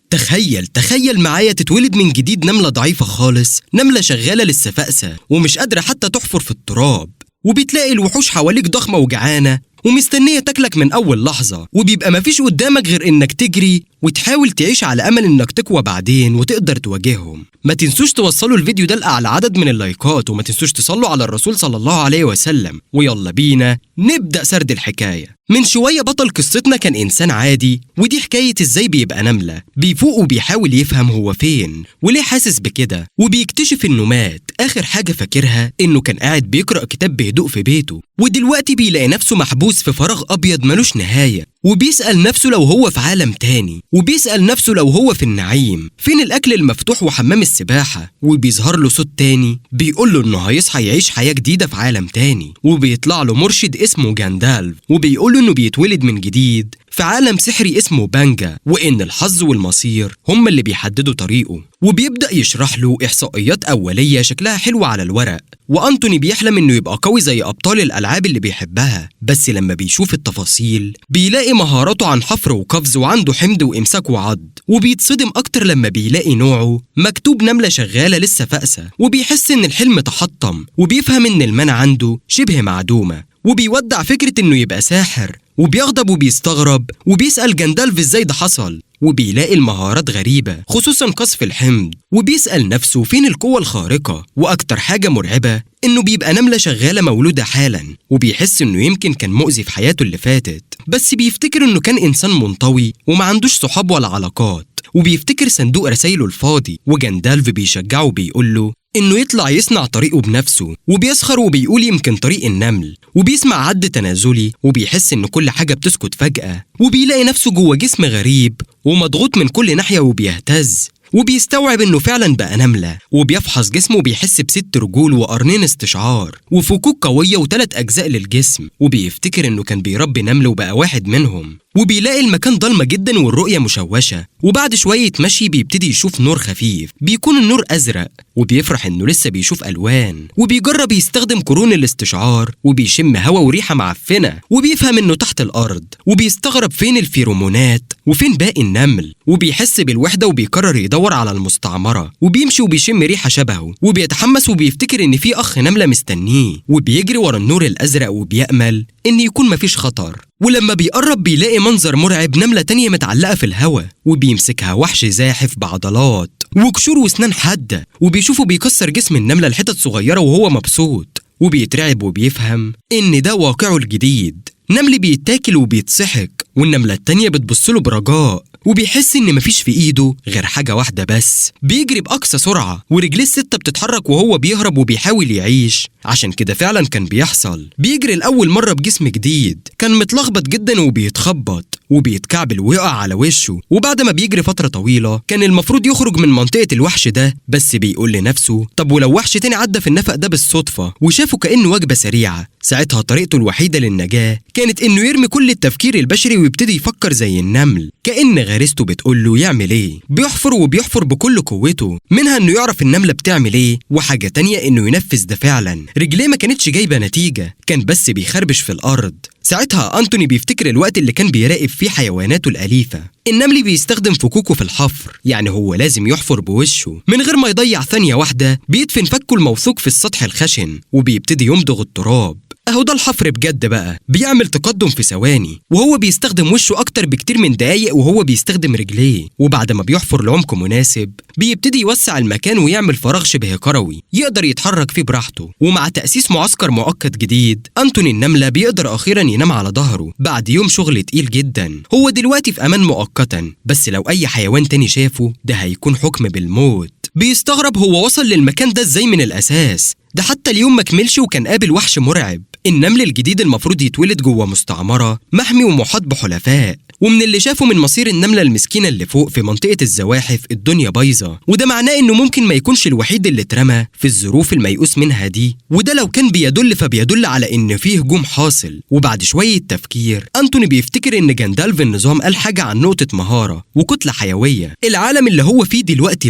تخيل معايا تتولد من جديد نملة ضعيفة خالص، نملة شغالة لسه فأسة ومش قادرة حتى تحفر في التراب، وبتلاقي الوحوش حواليك ضخمة وجعانة ومستنية تاكلك من أول لحظة، وبيبقى مفيش قدامك غير إنك تجري وتحاول تعيش على أمل إنك تقوى بعدين وتقدر تواجههم. ما تنسوش توصلوا الفيديو ده لأعلى عدد من اللايكات، وما تنسوش تصلوا على الرسول صلى الله عليه وسلم. ويلا بينا نبدأ سرد الحكاية. من شوية بطل قصتنا كان إنسان عادي، ودي حكاية إزاي بيبقى نملة بيفوق وبيحاول يفهم هو فين وليه حاسس بكده، وبيكتشف إنه مات. آخر حاجة فاكرها إنه كان قاعد بيقرأ كتاب بهدوء في بيته، ودلوقتي بيلاقي نفسه محبوس في فراغ أبيض ملوش نهاية، وبيسأل نفسه لو هو في عالم تاني، وبيسأل نفسه لو هو في النعيم، فين الأكل المفتوح وحمام السباحة. وبيظهر له صوت تاني بيقول له إنه هيصحى يعيش حياة جديدة في عالم تاني، وبيطلع له مرشد اسمه جاندالف وبيقول له إنه بيتولد من جديد في عالم سحري اسمه بانجا، وإن الحظ والمصير هم اللي بيحددوا طريقه. وبيبدأ يشرح له إحصائيات أولية شكلها حلو على الورق، وأنتوني بيحلم إنه يبقى قوي زي أبطال الألعاب اللي بيحبها، بس لما بيشوف التفاصيل بيلاقي مهاراته عن حفر وقفز وعنده حمض وإمساك وعض، وبيتصدم أكتر لما بيلاقي نوعه مكتوب نملة شغالة لسه فأسة، وبيحس إن الحلم تحطم، وبيفهم إن المنع عنده شبه معدومة، وبيودع فكرة إنه يبقى ساحر، وبيغضب وبيستغرب وبيسأل جاندالف إزاي ده حصل، وبيلاقي المهارات غريبة خصوصا قصف الحمض، وبيسأل نفسه فين القوة الخارقة. وأكتر حاجة مرعبة إنه بيبقى نملة شغالة مولودة حالا، وبيحس إنه يمكن كان مؤذي في حياته اللي فاتت، بس بيفتكر إنه كان إنسان منطوي وما عندوش صحاب ولا علاقات، وبيفتكر صندوق رسايله الفاضي. وجاندالف بيشجعه وبيقوله إنه يطلع يصنع طريقه بنفسه، وبيسخر وبيقول يمكن طريق النمل، وبيسمع عد تنازلي وبيحس إن كل حاجة بتسكت فجأة، وبيلاقي نفسه جوه جسم غريب ومضغوط من كل ناحية وبيهتز، وبيستوعب إنه فعلا بقى نملة، وبيفحص جسمه وبيحس ب6 رجول وقرنين استشعار وفكوك قوية و3 أجزاء للجسم، وبيفتكر إنه كان بيربي نمل وبقى واحد منهم. وبيلاقي المكان ضلمة جدا والرؤية مشوشة، وبعد شوية مشي بيبتدي يشوف نور خفيف، بيكون النور أزرق، وبيفرح إنه لسه بيشوف ألوان، وبيجرب يستخدم قرون الاستشعار وبيشم هوا وريحة معفنة، وبيفهم إنه تحت الأرض، وبيستغرب فين الفيرومونات وفين باقي النمل، وبيحس بالوحدة وبيقرر يدور على المستعمرة، وبيمشي وبيشم ريحة شبهه، وبيتحمس وبيفتكر إن في أخ نملة مستنيه، وبيجري ورا النور الأزرق وبيأمل إن يكون مفيش خطر. ولما بيقرب بيلاقي منظر مرعب، نملة تانية متعلقة في الهوا، وبيمسكها وحش زاحف بعضلات وقشور وسنان حادة، وبيشوفه بيكسر جسم النملة لحتت صغيرة وهو مبسوط، وبيترعب وبيفهم إن ده واقعه الجديد. نمل بيتاكل وبيتسحق، والنملة التانية بتبصله برجاء، وبيحس إن مفيش في إيده غير حاجة واحدة بس. بيجري بأقصى سرعة ورجليه ال6 بتتحرك وهو بيهرب وبيحاول يعيش، عشان كده فعلا كان بيحصل. بيجري لأول مرة بجسم جديد، كان متلخبط جدا وبيتخبط وبيتكعبل ويقع على وشه. وبعد ما بيجري فترة طويلة كان المفروض يخرج من منطقة الوحش ده، بس بيقول لنفسه طب ولو وحش تاني عدى في النفق ده بالصدفة وشافه كأنه وجبة سريعة، ساعتها طريقته الوحيدة للنجاة كانت إنه يرمي كل التفكير البشري ويبتدي يفكر زي النمل، كأن غريزته بتقول له يعمل إيه. بيحفر وبيحفر بكل قوته، منها إنه يعرف النملة بتعمل إيه، وحاجة تانية إنه ينفذ ده فعلا. رجليه ما كانتش جايبة نتيجة، كان بس بيخربش في الأرض. ساعتها أنتوني بيفتكر الوقت اللي كان بيراقب فيه حيواناته الأليفة. النمل بيستخدم فكوكه في الحفر، يعني هو لازم يحفر بوشه من غير ما يضيع ثانية واحدة. بيدفن فكه الموثوق في السطح الخشن وبيبتدي يمضغ التراب. اهو ده الحفر بجد بقى، بيعمل تقدم في ثواني، وهو بيستخدم وشه اكتر بكتير من دقايق وهو بيستخدم رجليه. وبعد ما بيحفر لعمق مناسب بيبتدي يوسع المكان ويعمل فراغ شبه كروي يقدر يتحرك فيه براحته. ومع تأسيس معسكر مؤقت جديد، أنتوني النملة بيقدر أخيرا ينام على ظهره بعد يوم شغل تقيل جدا. هو دلوقتي في أمان مؤقتا، بس لو أي حيوان تاني شافه ده هيكون حكم بالموت. بيستغرب هو وصل للمكان ده ازاي من الأساس، ده حتى اليوم مكملش وكان قابل وحش مرعب. النمل الجديد المفروض يتولد جوه مستعمرة محمي ومحاط بحلفاء، ومن اللي شافه من مصير النملة المسكينة اللي فوق في منطقة الزواحف الدنيا بايظة، وده معناه انه ممكن ما يكونش الوحيد اللي اترمى في الظروف الميؤوس منها دي. وده لو كان فبيدل على ان فيه هجوم حاصل. وبعد شوية تفكير أنتوني بيفتكر ان جاندالف النظام قال حاجة عن نقطة مهارة وكتلة حيوية. العالم اللي هو فيه دلوقتي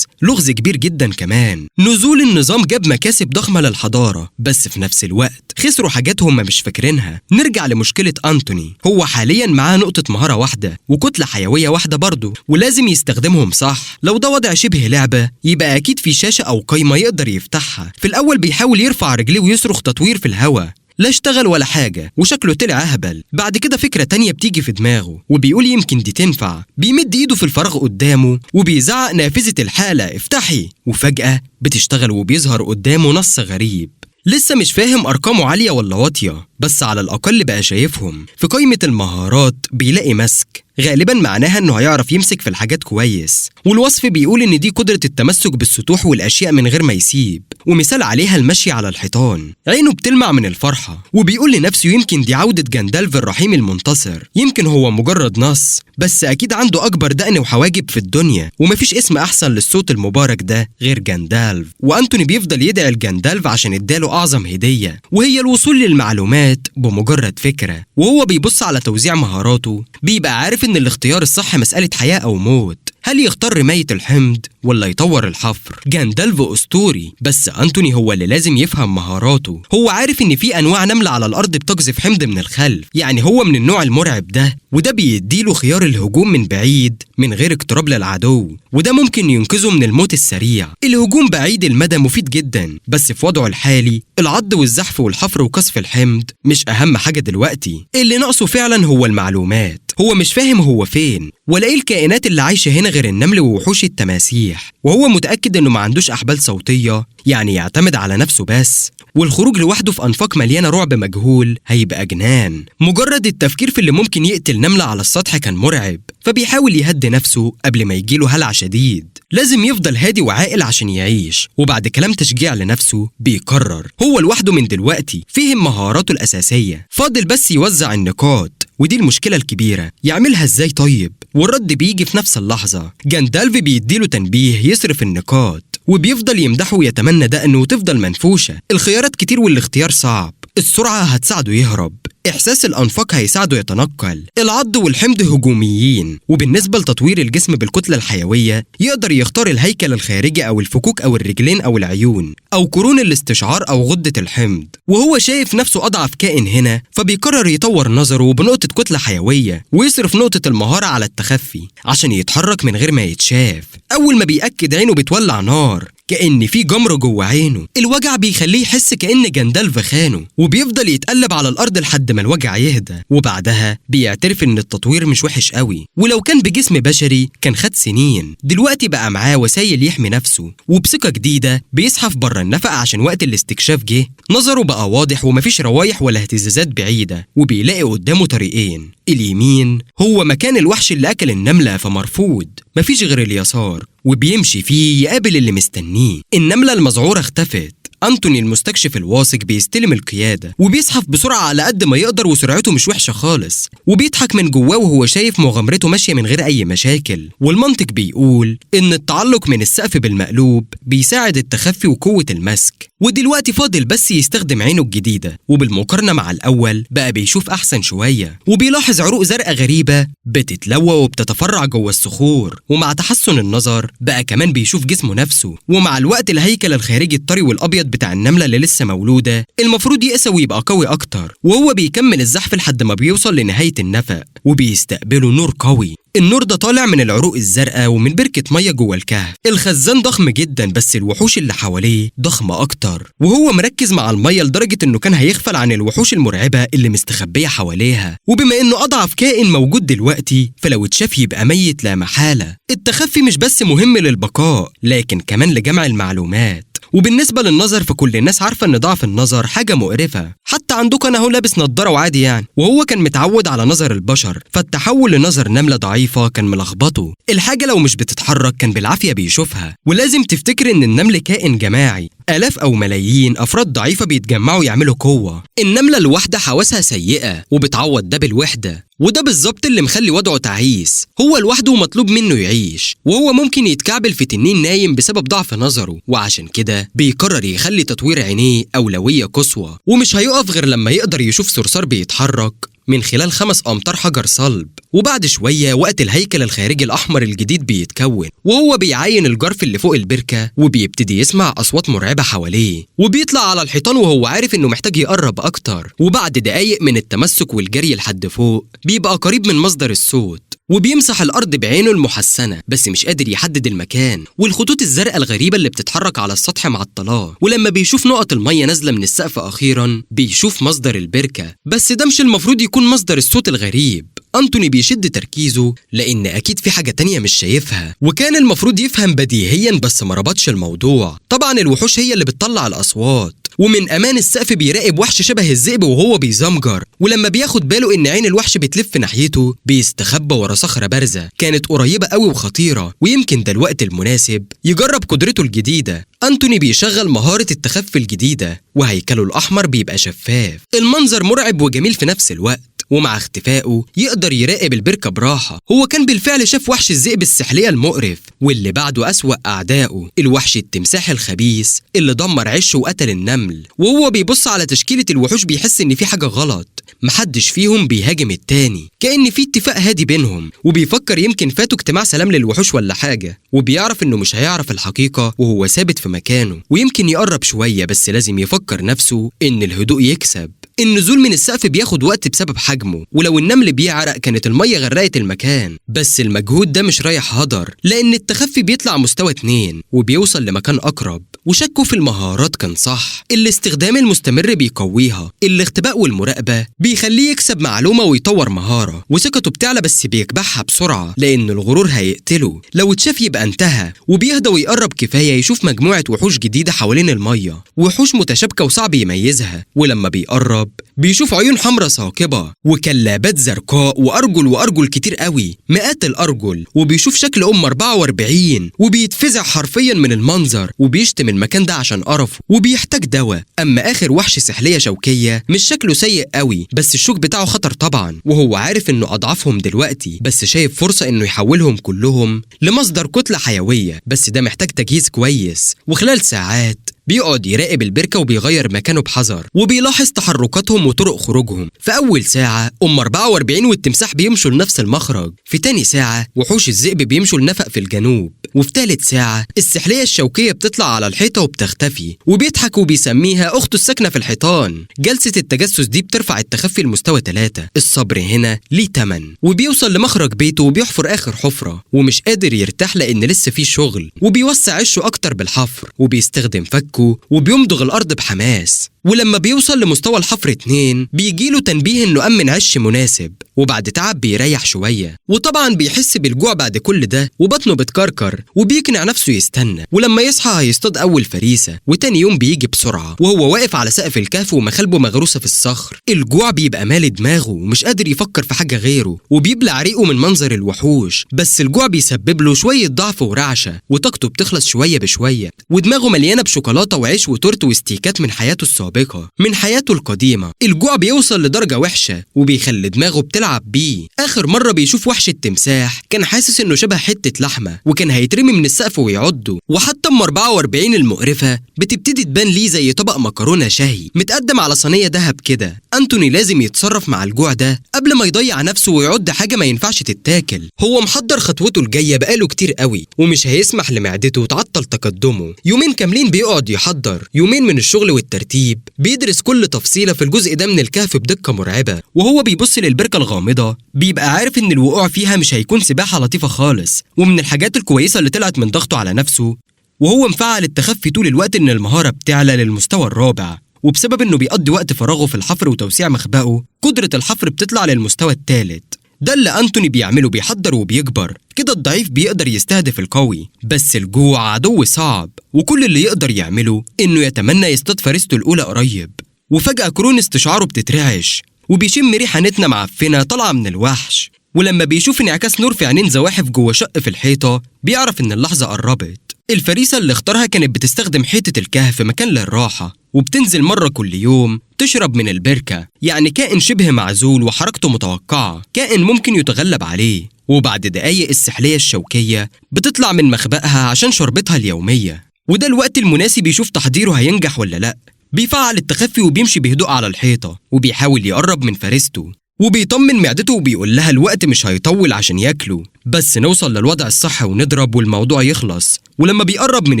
لغز كبير جدا كمان. نزول النظام جاب مكاسب ضخمة للحضارة، بس في نفس الوقت خسروا حاجات هم مش فاكرينها. نرجع لمشكلة أنتوني، هو حاليا معاه نقطة مهارة واحدة وكتلة حيوية واحدة برضه، ولازم يستخدمهم صح. لو ده وضع شبه لعبة يبقى أكيد في شاشة أو قايمة يقدر يفتحها. في الأول بيحاول يرفع رجليه ويصرخ تطوير في الهوا، لا اشتغل ولا حاجة وشكله طلع أهبل. بعد كده فكرة تانية بتيجي في دماغه وبيقول يمكن دي تنفع. بيمد ايده في الفراغ قدامه وبيزعق نافذة الحالة افتحي، وفجأة بتشتغل وبيظهر قدامه نص غريب. لسه مش فاهم أرقامه عالية ولا واطية، بس على الأقل بقى شايفهم. في قائمة المهارات بيلاقي مسك، غالبا معناها انه هيعرف يمسك في الحاجات كويس، والوصف بيقول ان دي قدرة التمسك بالسطوح والاشياء من غير ما يسيب، ومثال عليها المشي على الحيطان. عينه بتلمع من الفرحة وبيقول لنفسه يمكن دي عودة جاندالف الرحيم المنتصر، يمكن هو مجرد نص بس اكيد عنده اكبر دقن وحواجب في الدنيا، ومفيش اسم احسن للصوت المبارك ده غير جاندالف. وانتوني بيفضل يدعي لجاندالف عشان اداله اعظم هدية، وهي الوصول للمعلومات بمجرد فكرة. وهو بيبص على توزيع مهاراته بيبقى عارف ان الاختيار الصح مسألة حياة او موت. هل يختار رماية الحمض ولا يطور الحفر؟ جاندالف أسطوري، بس أنتوني هو اللي لازم يفهم مهاراته. هو عارف إن في أنواع نملة على الأرض بتقذف حمض من الخلف، يعني هو من النوع المرعب ده، وده بيديله خيار الهجوم من بعيد من غير اقتراب للعدو، وده ممكن ينقذه من الموت السريع. الهجوم بعيد المدى مفيد جدا، بس في وضعه الحالي العض والزحف والحفر وقصف الحمض مش أهم حاجة دلوقتي. اللي ناقصه فعلا هو المعلومات. هو مش فاهم هو فين ولا ايه الكائنات اللي عايشة هنا غير النمل ووحوش التماسيح، وهو متأكد انه ما عندوش احبال صوتية، يعني يعتمد على نفسه بس، والخروج لوحده في انفاق مليانة رعب مجهول هيبقى جنان. مجرد التفكير في اللي ممكن يقتل نملة على السطح كان مرعب، فبيحاول يهدي نفسه قبل ما يجيله هلع شديد. لازم يفضل هادي وعاقل عشان يعيش. وبعد كلام تشجيع لنفسه بيقرر هو لوحده من دلوقتي فهم مهاراته الأساسية، فاضل بس يوزع النقاط، ودي المشكلة الكبيرة. يعملها ازاي طيب؟ والرد بيجي في نفس اللحظة. جاندالف بيديله تنبيه يصرف النقاط، وبيفضل يمدحه ويتمنى دقنه تفضل منفوشة. الخيارات كتير والاختيار صعب. السرعة هتساعده يهرب، إحساس الأنفاق هيساعده يتنقل، العض والحمض هجوميين، وبالنسبة لتطوير الجسم بالكتلة الحيوية يقدر يختار الهيكل الخارجي أو الفكوك أو الرجلين أو العيون أو قرون الاستشعار أو غدة الحمض. وهو شايف نفسه أضعف كائن هنا، فبيقرر يطور نظره بنقطة كتلة حيوية ويصرف نقطة المهارة على التخفي عشان يتحرك من غير ما يتشاف. أول ما بيأكد عينه بتولع نار كأن في جمر جوه عينه. الوجع بيخليه يحس كأن جاندالف خانه، وبيفضل يتقلب على الأرض لحد ما الوجع يهدى، وبعدها بيعترف إن التطوير مش وحش قوي، ولو كان بجسم بشري كان خد سنين. دلوقتي بقى معاه وسائل يحمي نفسه، وبثقة جديدة بيزحف بره النفق عشان وقت الاستكشاف جه. نظره بقى واضح ومفيش روايح ولا اهتزازات بعيدة، وبيلاقي قدامه طريقين. اليمين هو مكان الوحش اللي أكل النملة فمرفوض، مفيش غير اليسار، وبيمشي فيه يقابل اللي مستنيه. النملة المذعورة اختفت. أنتوني المستكشف الواثق بيستلم القيادة وبيزحف بسرعة على قد ما يقدر، وسرعته مش وحشة خالص، وبيضحك من جواه وهو شايف مغامرته ماشية من غير أي مشاكل. والمنطق بيقول إن التعلق من السقف بالمقلوب بيساعد التخفي وقوة المسك. ودلوقتي فاضل بس يستخدم عينه الجديدة، وبالمقارنة مع الأول بقى بيشوف أحسن شوية، وبيلاحظ عروق زرقاء غريبة بتتلوى وبتتفرع جوه الصخور. ومع تحسن النظر بقى كمان بيشوف جسمه نفسه، ومع الوقت الهيكل الخارجي الطري والأبيض بتاع النملة اللي لسه مولودة المفروض يقسى ويبقى قوي أكتر. وهو بيكمل الزحف لحد ما بيوصل لنهاية النفق، وبيستقبله نور قوي. النور ده طالع من العروق الزرقاء ومن بركة مية جوه الكهف. الخزان ضخم جدا، بس الوحوش اللي حواليه ضخمة أكتر، وهو مركز مع المية لدرجة إنه كان هيغفل عن الوحوش المرعبة اللي مستخبية حواليها. وبما إنه أضعف كائن موجود دلوقتي فلو اتشاف يبقى ميت لا محالة. التخفي مش بس مهم للبقاء لكن كمان لجمع المعلومات. وبالنسبة للنظر فكل الناس عارفة ان ضعف النظر حاجة مقرفة، حتى عندكم انا هو لابس نظارة وعادي يعني، وهو كان متعود على نظر البشر، فالتحول لنظر نملة ضعيفة كان ملخبطه. الحاجة لو مش بتتحرك كان بالعافية بيشوفها. ولازم تفتكر ان النمل كائن جماعي، آلاف أو ملايين أفراد ضعيفة بيتجمعوا يعملوا قوة. النملة الواحدة حواسها سيئة وبتعوض ده بالوحدة، وده بالظبط اللي مخلي وضعه تعيس. هو لوحده ومطلوب منه يعيش، وهو ممكن يتكعبل في تنين نايم بسبب ضعف نظره، وعشان كده بيقرر يخلي تطوير عينيه أولوية قصوى. ومش هيقف غير لما يقدر يشوف صرصار بيتحرك من خلال 5 أمتار حجر صلب. وبعد شوية وقت الهيكل الخارجي الأحمر الجديد بيتكون، وهو بيعاين الجرف اللي فوق البركة وبيبتدي يسمع أصوات مرعبة حواليه، وبيطلع على الحيطان وهو عارف إنه محتاج يقرب أكتر. وبعد دقايق من التمسك والجري لحد فوق بيبقى قريب من مصدر الصوت، وبيمسح الأرض بعينه المحسنة بس مش قادر يحدد المكان، والخطوط الزرقاء الغريبة اللي بتتحرك على السطح معطلاه. ولما بيشوف نقط المية نازلة من السقف أخيرا بيشوف مصدر البركة، بس ده مش المفروض يكون مصدر الصوت الغريب. أنتوني بيشد تركيزه لأن أكيد في حاجة تانية مش شايفها، وكان المفروض يفهم بديهيا بس ما ربطش الموضوع. طبعا الوحوش هي اللي بتطلع الأصوات، ومن أمان السقف بيراقب وحش شبه الذئب وهو بيزمجر، ولما بياخد باله إن عين الوحش بتلف ناحيته بيستخبى ورا صخرة بارزة كانت قريبة قوي وخطيرة، ويمكن ده الوقت المناسب يجرب قدرته الجديدة. أنتوني بيشغل مهارة التخفي الجديدة وهيكله الأحمر بيبقى شفاف. المنظر مرعب وجميل في نفس الوقت، ومع اختفائه يقدر يراقب البركة براحة. هو كان بالفعل شاف وحش الذئب السحلية المقرف، واللي بعده أسوأ أعدائه الوحش التمساح الخبيث اللي دمر عشه وقتل النمل. وهو بيبص على تشكيلة الوحوش بيحس إن في حاجة غلط، محدش فيهم بيهاجم التاني، كأن في اتفاق هادي بينهم، وبيفكر يمكن فاتوا اجتماع سلام للوحوش ولا حاجة. وبيعرف إنه مش هيعرف الحقيقة وهو ثابت في مكانه، ويمكن يقرب شوية بس لازم يفكر نفسه إن الهدوء يكسب. النزول من السقف بياخد وقت بسبب حجمه، ولو النمل بيعرق كانت المية غرقت المكان، بس المجهود ده مش رايح هدر لأن التخفي بيطلع مستوى 2 وبيوصل لمكان أقرب. وشكه في المهارات كان صح، الاستخدام المستمر بيقويها، الاختباء والمراقبة بيخليه يكسب معلومة ويطور مهارة، وثقته بتعلى بس بيكبحها بسرعة لأن الغرور هيقتله. لو اتشاف يبقى انتهى، وبيهدى ويقرب كفاية يشوف مجموعة وحوش جديدة حوالين المية، وحوش متشابكة وصعب يميزها. ولما بيقرب بيشوف عيون حمراء ثاقبة وكلابات زرقاء وأرجل كتير قوي، مئات الأرجل، وبيشوف شكل 44 وبيتفزع حرفيا من المنظر، وبيشتم المكان ده عشان قرفه وبيحتاج دواء. أما آخر وحش سحلية شوكية مش شكله سيء قوي بس الشوك بتاعه خطر طبعا، وهو عارف إنه أضعفهم دلوقتي بس شايف فرصة إنه يحولهم كلهم لمصدر كتلة حيوية، بس ده محتاج تجهيز كويس. وخلال ساعات بيقعد يراقب البركة وبيغير مكانه بحذر، وبيلاحظ تحركاتهم وطرق خروجهم. في أول ساعة 44 والتمساح بيمشوا لنفس المخرج، في تاني ساعة وحوش الذئب بيمشوا لنفق في الجنوب، وفي تالت ساعة السحلية الشوكية بتطلع على الحيطة وبتختفي، وبيضحك وبيسميها أخته الساكنة في الحيطان. جلسة التجسس دي بترفع التخفي لمستوى 3. الصبر هنا ليه تمن، وبيوصل لمخرج بيته وبيحفر آخر حفرة، ومش قادر يرتاح لأن لسه فيه شغل، وبيوسع عشه أكتر بالحفر، وبيستخدم فكه وبيمضغ الأرض بحماس. ولما بيوصل لمستوى الحفر 2 بيجيله تنبيه إنه أمن عش مناسب، وبعد تعب بيريح شوية. وطبعا بيحس بالجوع بعد كل ده وبطنه بتكركر، وبيقنع نفسه يستنى، ولما يصحى هيصطاد أول فريسة. وتاني يوم بيجي بسرعة وهو واقف على سقف الكهف ومخالبه مغروسة في الصخر. الجوع بيبقى مالي دماغه ومش قادر يفكر في حاجة غيره، وبيبلع ريقه من منظر الوحوش، بس الجوع بيسبب له شوية ضعف ورعشة، وطاقته بتخلص شوية بشوية، ودماغه مليانة بشوكولاتة وعيش وتورت واستيكات من حياته السابقة، من حياته القديمة. الجوع بيوصل لدرجة وحشة وبيخلي دماغه بتلعب بيه. آخر مرة بيشوف وحش التمساح كان حاسس إنه شبه حتة لحمة وكان هيترمي من السقف ويعضه. وحتى 44 المقرفة بتبتدي تبان ليه زي طبق مكرونة شهي متقدم على صينية دهب كده. أنتوني لازم يتصرف مع الجوع ده قبل ما يضيع نفسه ويعض حاجة ما ينفعش تتاكل. هو محضر خطوته الجاية بقاله كتير قوي ومش هيسمح لمعدته تعطل تقدمه. يومين كاملين بيقعد يحضر، يومين من الشغل والترتيب، بيدرس كل تفصيلة في الجزء ده من الكهف بدقة مرعبة. وهو بيبص للبركة الغامضة بيبقى عارف إن الوقوع فيها مش هيكون سباحة لطيفة خالص. ومن الحاجات الكويسة اللي طلعت من ضغطه على نفسه وهو مفعل التخفي طول الوقت إن المهارة بتعلى للمستوى الرابع، وبسبب إنه بيقضي وقت فراغه في الحفر وتوسيع مخبأه قدرة الحفر بتطلع للمستوى الثالث. ده اللي أنتوني بيعمله، بيحضر وبيكبر كده. الضعيف بيقدر يستهدف القوي، بس الجوع عدو صعب وكل اللي يقدر يعمله إنه يتمنى يصطاد فريسته الأولى قريب. وفجأة كرون استشعاره بتترعش وبيشم ريحة نتنة معفنة طالعة من الوحش، ولما بيشوف انعكاس نور في عينين زواحف جوه شق في الحيطة بيعرف إن اللحظة قربت. الفريسة اللي اختارها كانت بتستخدم حيطة الكهف مكان للراحة، وبتنزل مرة كل يوم تشرب من البركة. يعني كائن شبه معزول وحركته متوقعة، كائن ممكن يتغلب عليه. وبعد دقايق السحلية الشوكية بتطلع من مخبأها عشان شربتها اليومية، وده الوقت المناسب يشوف تحضيره هينجح ولا لأ. بيفعل التخفي وبيمشي بهدوء على الحيطة وبيحاول يقرب من فريسته، وبيطمن معدته وبيقول لها الوقت مش هيطول عشان ياكلوا، بس نوصل للوضع الصح ونضرب والموضوع يخلص. ولما بيقرب من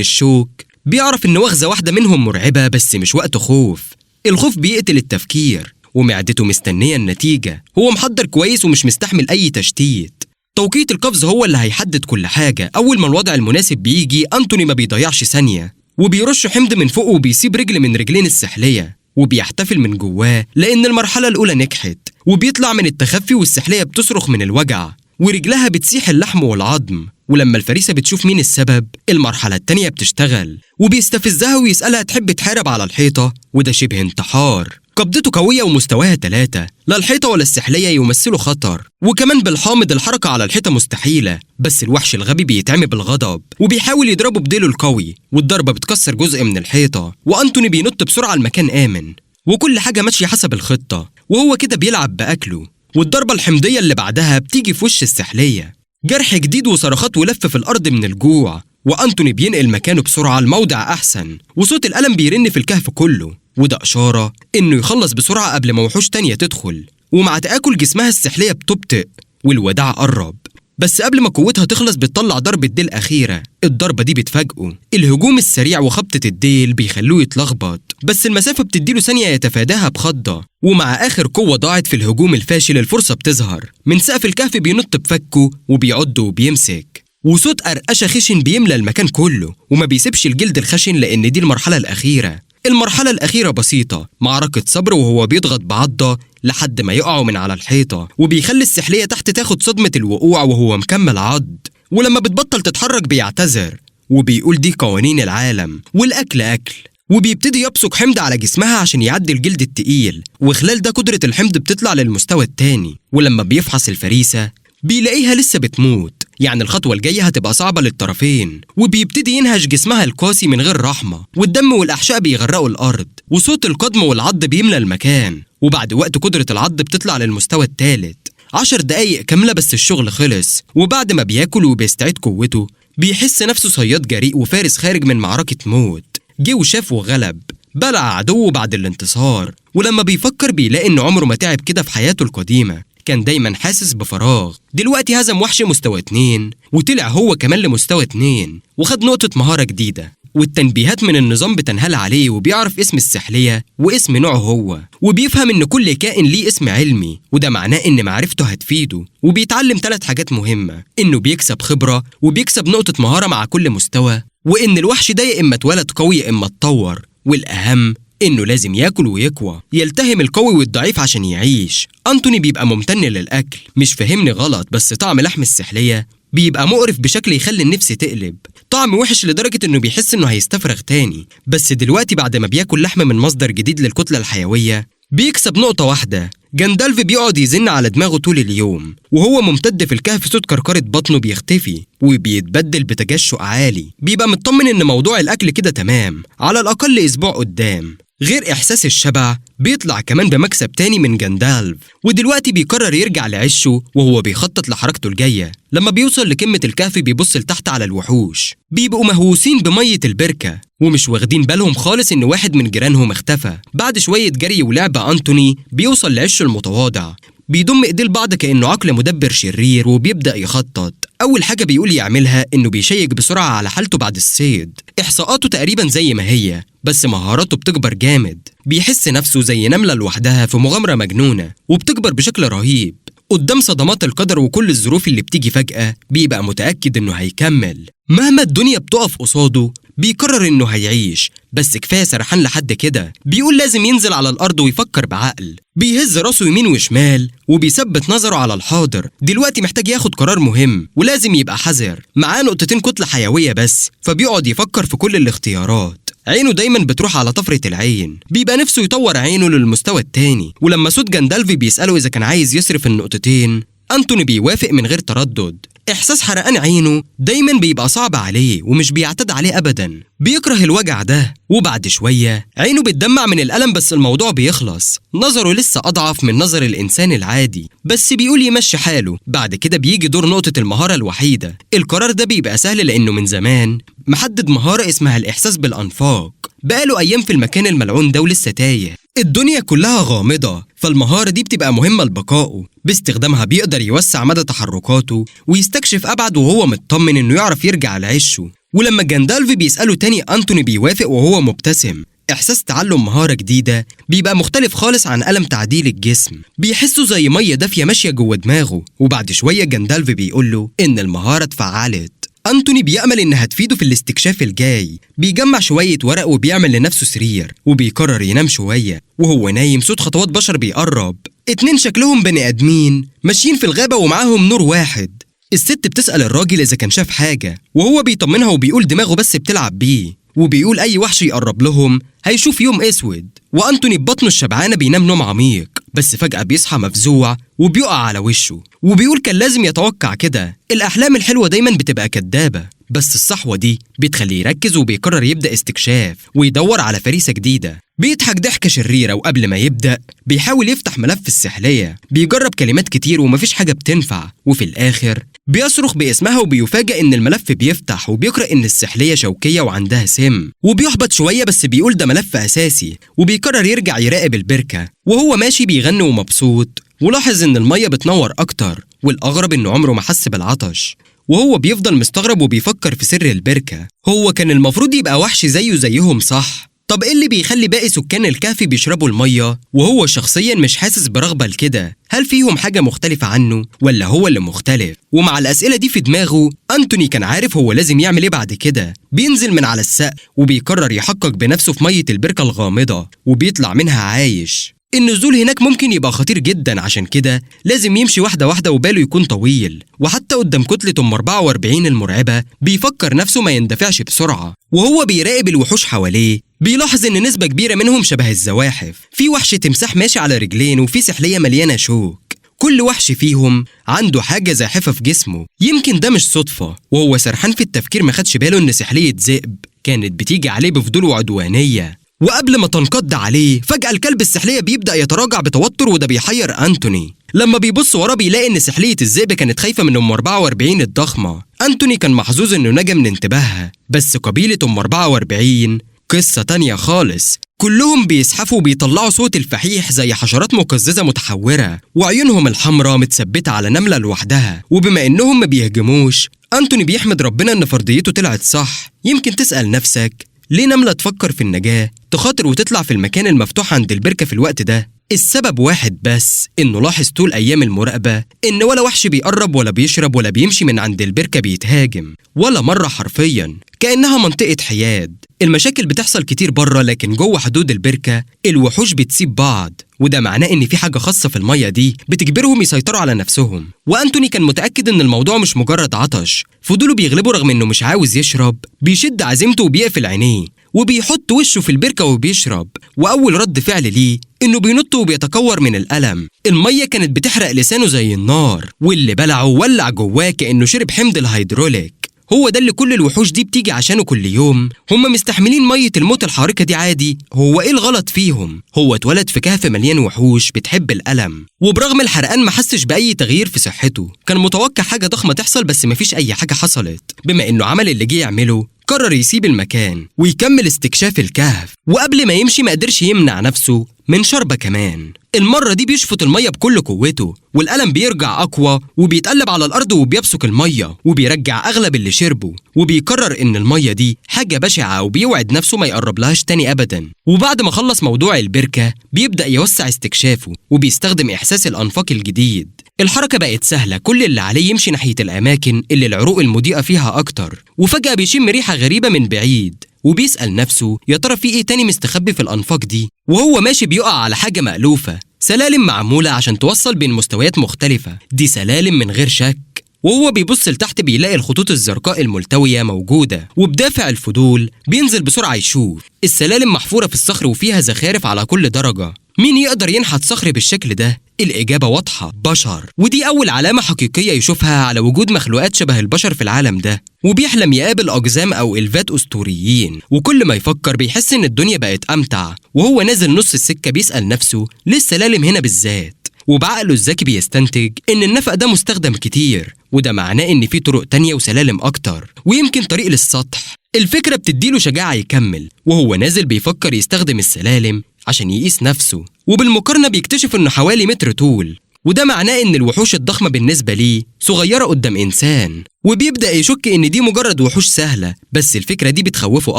الشوك بيعرف إن وغزة واحدة منهم مرعبة، بس مش وقت خوف. الخوف بيقتل التفكير، ومعدته مستنية النتيجة. هو محضر كويس ومش مستحمل أي تشتيت. توقيت القفز هو اللي هيحدد كل حاجة. أول ما الوضع المناسب بيجي أنتوني ما بيضيعش ثانية، وبيرش حمض من فوقه وبيسيب رجل من رجلين السحلية، وبيحتفل من جواه لأن المرحلة الأولى نجحت. وبيطلع من التخفي والسحلية بتصرخ من الوجع، ورجلها بتسيح اللحم والعظم. ولما الفريسة بتشوف مين السبب، المرحلة التانية بتشتغل، وبيستفزها ويسألها تحب تحارب على الحيطة، وده شبه انتحار. قبضته قوية ومستواها 3، لا الحيطة ولا السحلية يمثلوا خطر، وكمان بالحامض الحركة على الحيطة مستحيلة. بس الوحش الغبي بيتعمي بالغضب وبيحاول يضربه بديله القوي، والضربة بتكسر جزء من الحيطة، وأنتوني بينط بسرعة المكان آمن، وكل حاجة ماشية حسب الخطة، وهو كده بيلعب بأكله. والضربة الحمضية اللي بعدها بتيجي في وش السحلية، جرح جديد وصرخات ولف في الأرض من الجوع، وأنتوني بينقل مكانه بسرعة لموضع أحسن، وصوت الألم بيرن في الكهف كله، وده إشارة إنه يخلص بسرعة قبل ما وحوش تانية تدخل. ومع تآكل جسمها السحلية بتبطئ والوداع قرب، بس قبل ما قوتها تخلص بتطلع ضربة ديل أخيرة. الضربة دي بتفاجئه، الهجوم السريع وخبطة الديل بيخلوه يتلخبط، بس المسافة بتديله ثانية يتفاداها بخضة. ومع آخر قوة ضاعت في الهجوم الفاشل الفرصة بتظهر من سقف الكهف، بينط بفكه وبيعض وبيمسك، وصوت قرقشة خشن بيملى المكان كله، وما بيسيبش الجلد الخشن لأن دي المرحلة الأخيرة. المرحلة الأخيرة بسيطة، معركة صبر، وهو بيضغط بعضة لحد ما يقعوا من على الحيطة، وبيخلي السحلية تحت تاخد صدمة الوقوع وهو مكمل عض. ولما بتبطل تتحرك بيعتذر وبيقول دي قوانين العالم، والأكل أكل، وبيبتدي يبصق حمض على جسمها عشان يعدي الجلد التقيل. وخلال ده قدرة الحمض بتطلع للمستوى التاني، ولما بيفحص الفريسة بيلاقيها لسه بتموت، يعني الخطوة الجاية هتبقى صعبة للطرفين. وبيبتدي ينهش جسمها القاسي من غير رحمة، والدم والأحشاء بيغرقوا الأرض، وصوت القدم والعض بيملى المكان. وبعد وقت قدرة العض بتطلع للمستوى الثالث، 10 دقايق كاملة بس الشغل خلص. وبعد ما بياكل وبيستعيد قوته بيحس نفسه صياد جريء وفارس خارج من معركة موت. جه وشاف وغلب، بلع عدوه بعد الانتصار. ولما بيفكر بيلاقي إن عمره ما تعب كده في حياته القديمة، كان دايما حاسس بفراغ. دلوقتي هزم وحش مستوى 2 وطلع هو كمان لمستوى 2، وخد نقطة مهارة جديدة. والتنبيهات من النظام بتنهال عليه، وبيعرف اسم السحلية واسم نوعه هو، وبيفهم إن كل كائن ليه اسم علمي، وده معناه إن معرفته هتفيده. وبيتعلم 3 حاجات مهمة: إنه بيكسب خبرة، وبيكسب نقطة مهارة مع كل مستوى، وإن الوحش ده يا إما اتولد قوي يا إما اتطور، والأهم إنه لازم ياكل ويقوى، يلتهم القوي والضعيف عشان يعيش. أنتوني بيبقى ممتن للأكل، مش فهمني غلط، بس طعم لحم السحلية بيبقى مقرف بشكل يخلي النفس تقلب، طعم وحش لدرجة إنه بيحس إنه هيستفرغ تاني. بس دلوقتي بعد ما بياكل لحم من مصدر جديد للكتلة الحيوية بيكسب نقطة واحدة. جاندالف بيقعد يزن على دماغه طول اليوم، وهو ممتد في الكهف صوت كركرة بطنه بيختفي، وبيتبدل بتجشؤ عالي. بيبقى مطمن إن موضوع الأكل كده تمام، على الأقل أسبوع قدام. غير إحساس الشبع بيطلع كمان بمكسب تاني من جاندالف، ودلوقتي بيقرر يرجع لعشه وهو بيخطط لحركته الجاية. لما بيوصل لقمة الكهف بيبص لتحت على الوحوش، بيبقوا مهووسين بمية البركة ومش واخدين بالهم خالص إن واحد من جيرانهم اختفى. بعد شوية جري ولعب أنتوني بيوصل لعشه المتواضع، بيضم ايديه لبعض كأنه عقل مدبر شرير، وبيبدأ يخطط. أول حاجة بيقول يعملها إنه بيشيك بسرعة على حالته بعد الصيد. إحصاءاته تقريبا زي ما هي، بس مهاراته بتكبر جامد. بيحس نفسه زي نملة لوحدها في مغامرة مجنونة، وبتكبر بشكل رهيب. قدام صدمات القدر وكل الظروف اللي بتيجي فجأة بيبقى متأكد إنه هيكمل مهما الدنيا بتقف قصاده. بيقرر إنه هيعيش، بس كفاية سرحان لحد كده. بيقول لازم ينزل على الأرض ويفكر بعقل. بيهز راسه يمين وشمال وبيثبت نظره على الحاضر. دلوقتي محتاج ياخد قرار مهم ولازم يبقى حذر. معاه نقطتين كتلة حيوية بس، فبيقعد يفكر في كل الاختيارات. عينه دايما بتروح على طفرة العين، بيبقى نفسه يطور عينه للمستوى التاني. ولما صوت جاندالف بيسأله إذا كان عايز يصرف النقطتين، أنتوني بيوافق من غير تردد. إحساس حرقان عينه دايما بيبقى صعب عليه ومش بيعتاد عليه أبدا، بيكره الوجع ده. وبعد شوية عينه بتدمع من الألم، بس الموضوع بيخلص. نظره لسه أضعف من نظر الإنسان العادي، بس بيقول يمشي حاله. بعد كده بيجي دور نقطة المهارة الوحيدة. القرار ده بيبقى سهل لأنه من زمان محدد مهارة اسمها الإحساس بالأنفاق. بقاله أيام في المكان الملعون ده ولسه تايه. الدنيا كلها غامضة، فالمهارة دي بتبقى مهمة لبقائه. باستخدامها بيقدر يوسع مدى تحركاته ويستكشف أبعد وهو مطمن إنه يعرف يرجع لعشه. ولما جاندالف بيسأله تاني أنتوني بيوافق وهو مبتسم. إحساس تعلم مهارة جديدة بيبقى مختلف خالص عن ألم تعديل الجسم، بيحسه زي مية دافية ماشية جوه دماغه. وبعد شوية جاندالف بيقوله إن المهارة اتفعلت. أنتوني بيأمل إنها تفيده في الاستكشاف الجاي. بيجمع شوية ورق وبيعمل لنفسه سرير وبيقرر ينام شوية. وهو نايم صوت خطوات بشر بيقرب. 2 شكلهم بني آدمين ماشيين في الغابة ومعاهم نور واحد. الست بتسأل الراجل إذا كان شاف حاجة، وهو بيطمنها وبيقول دماغه بس بتلعب بيه، وبيقول أي وحش يقرب لهم هيشوف يوم أسود. وأنتوني ببطنه الشبعانة بينام نوم عميق، بس فجأة بيصحى مفزوع وبيقع على وشه، وبيقول كان لازم يتوقع كده، الأحلام الحلوة دايما بتبقى كدابة. بس الصحوة دي بتخليه يركز وبيقرر يبدأ استكشاف ويدور على فريسة جديدة. بيضحك ضحكة شريرة، وقبل ما يبدأ بيحاول يفتح ملف السحلية. بيجرب كلمات كتير ومفيش حاجة بتنفع، وفي الآخر بيصرخ باسمها وبيفاجأ إن الملف بيفتح وبيقرأ إن السحلية شوكية وعندها سم. وبيحبط شوية بس بيقول ده ملف أساسي، وبيقرر يرجع يراقب البركة. وهو ماشي بيغني ومبسوط، ولاحظ إن المية بتنور أكتر، والأغرب إنه عمره ما حس بالعطش. وهو بيفضل مستغرب وبيفكر في سر البركة. هو كان المفروض يبقى وحش زيهم صح؟ طب إيه اللي بيخلي باقي سكان الكهف بيشربوا المية وهو شخصيا مش حاسس برغبة لكده؟ هل فيهم حاجة مختلفة عنه ولا هو اللي مختلف؟ ومع الأسئلة دي في دماغه، أنتوني كان عارف هو لازم يعمل إيه بعد كده. بينزل من على السقف وبيقرر يحقق بنفسه في مية البركة الغامضة، وبيطلع منها عايش. النزول هناك ممكن يبقى خطير جدا، عشان كده لازم يمشي واحدة واحدة وباله يكون طويل. وحتى قدام كتلة أم 44 المرعبة بيفكر نفسه ما يندفعش بسرعة. وهو بيراقب الوحوش حواليه بيلاحظ إن نسبة كبيرة منهم شبه الزواحف. في وحش تمساح ماشي على رجلين، وفي سحلية مليانة شوك. كل وحش فيهم عنده حاجة زاحفة في جسمه. يمكن ده مش صدفة. وهو سرحان في التفكير ما خدش باله إن سحلية ذئب كانت بتيجي عليه بفضول وعدوانية. وقبل ما تنقض عليه فجأة الكلب السحلية بيبدأ يتراجع بتوتر، وده بيحير أنتوني. لما بيبص وراه بيلاقي إن سحلية الذئب كانت خايفة من أم 44 الضخمة. أنتوني كان محظوظ إنه نجا من انتباهها، بس قبيلة أم 44 قصة تانية خالص. كلهم بيزحفوا وبيطلعوا صوت الفحيح زي حشرات مقززة متحورة، وعيونهم الحمراء متثبتة على نملة لوحدها. وبما إنهم ما بيهجموش، أنتوني بيحمد ربنا إن فرضيته طلعت صح. يمكن تسأل نفسك ليه نملة تفكر في النجاة تخاطر وتطلع في المكان المفتوح عند البركة في الوقت ده؟ السبب واحد بس، إنه لاحظ طول أيام المراقبة إن ولا وحش بيقرب ولا بيشرب ولا بيمشي من عند البركة بيتهاجم، ولا مرة حرفياً، كأنها منطقة حياد. المشاكل بتحصل كتير بره، لكن جوه حدود البركة الوحوش بتسيب بعض، وده معناه إن في حاجة خاصة في المية دي بتجبرهم يسيطروا على نفسهم. وأنتوني كان متأكد إن الموضوع مش مجرد عطش، فضوله بيغلبه رغم إنه مش عاوز يشرب. بيشد عزيمته وبيقفل عينيه وبيحط وشه في البركة وبيشرب. وأول رد فعل ليه إنه بينط وبيتكور من الألم. المية كانت بتحرق لسانه زي النار، واللي بلعه ولع جواه كأنه شرب حمض الهيدروليك. هو ده اللي كل الوحوش دي بتيجي عشانه كل يوم. هم مستحملين مية الموت الحارقة دي عادي. هو ايه الغلط فيهم؟ هو اتولد في كهف مليان وحوش بتحب الألم، وبرغم الحرقان ما حسش بأي تغيير في صحته. كان متوقع حاجة ضخمة تحصل، بس مفيش أي حاجة حصلت. بما إنه عمل اللي جه يعمله، قرر يسيب المكان ويكمل استكشاف الكهف. وقبل ما يمشي ما قدرش يمنع نفسه من شربة كمان. المرة دي بيشفط المية بكل قوته، والألم بيرجع أقوى، وبيتقلب على الأرض وبيبصق المية وبيرجع أغلب اللي شربه. وبيقرر إن المية دي حاجة بشعة، وبيوعد نفسه ما يقرب لهاش تاني أبدا. وبعد ما خلص موضوع البركة بيبدأ يوسع استكشافه، وبيستخدم إحساس الأنفاق الجديد. الحركة بقت سهلة، كل اللي عليه يمشي ناحية الأماكن اللي العروق المضيئة فيها أكتر. وفجأة بيشم ريحة غريبة من بعيد، وبيسأل نفسه يا ترى في إيه تاني مستخبي في الأنفاق دي. وهو ماشي بيقع على حاجة مألوفة، سلالم معمولة عشان توصل بين مستويات مختلفة. دي سلالم من غير شك. وهو بيبص لتحت بيلاقي الخطوط الزرقاء الملتوية موجودة، وبدافع الفضول بينزل بسرعة يشوف. السلالم محفورة في الصخر وفيها زخارف على كل درجة. مين يقدر ينحت صخر بالشكل ده؟ الإجابة واضحة، بشر. ودي أول علامة حقيقية يشوفها على وجود مخلوقات شبه البشر في العالم ده. وبيحلم يقابل أقزام أو إلفات أسطوريين، وكل ما يفكر بيحس إن الدنيا بقت أمتع. وهو نازل نص السكة بيسأل نفسه ليه السلالم هنا بالذات؟ وبعقله الذكي بيستنتج إن النفق ده مستخدم كتير، وده معناه إن في طرق تانية وسلالم أكتر، ويمكن طريق للسطح. الفكرة بتديله شجاعة يكمل. وهو نازل بيفكر يستخدم السلالم عشان يقيس نفسه، وبالمقارنة بيكتشف إنه حوالي متر طول، وده معناه إن الوحوش الضخمة بالنسبة ليه صغيرة قدام إنسان، وبيبدأ يشك إن دي مجرد وحوش سهلة، بس الفكرة دي بتخوفه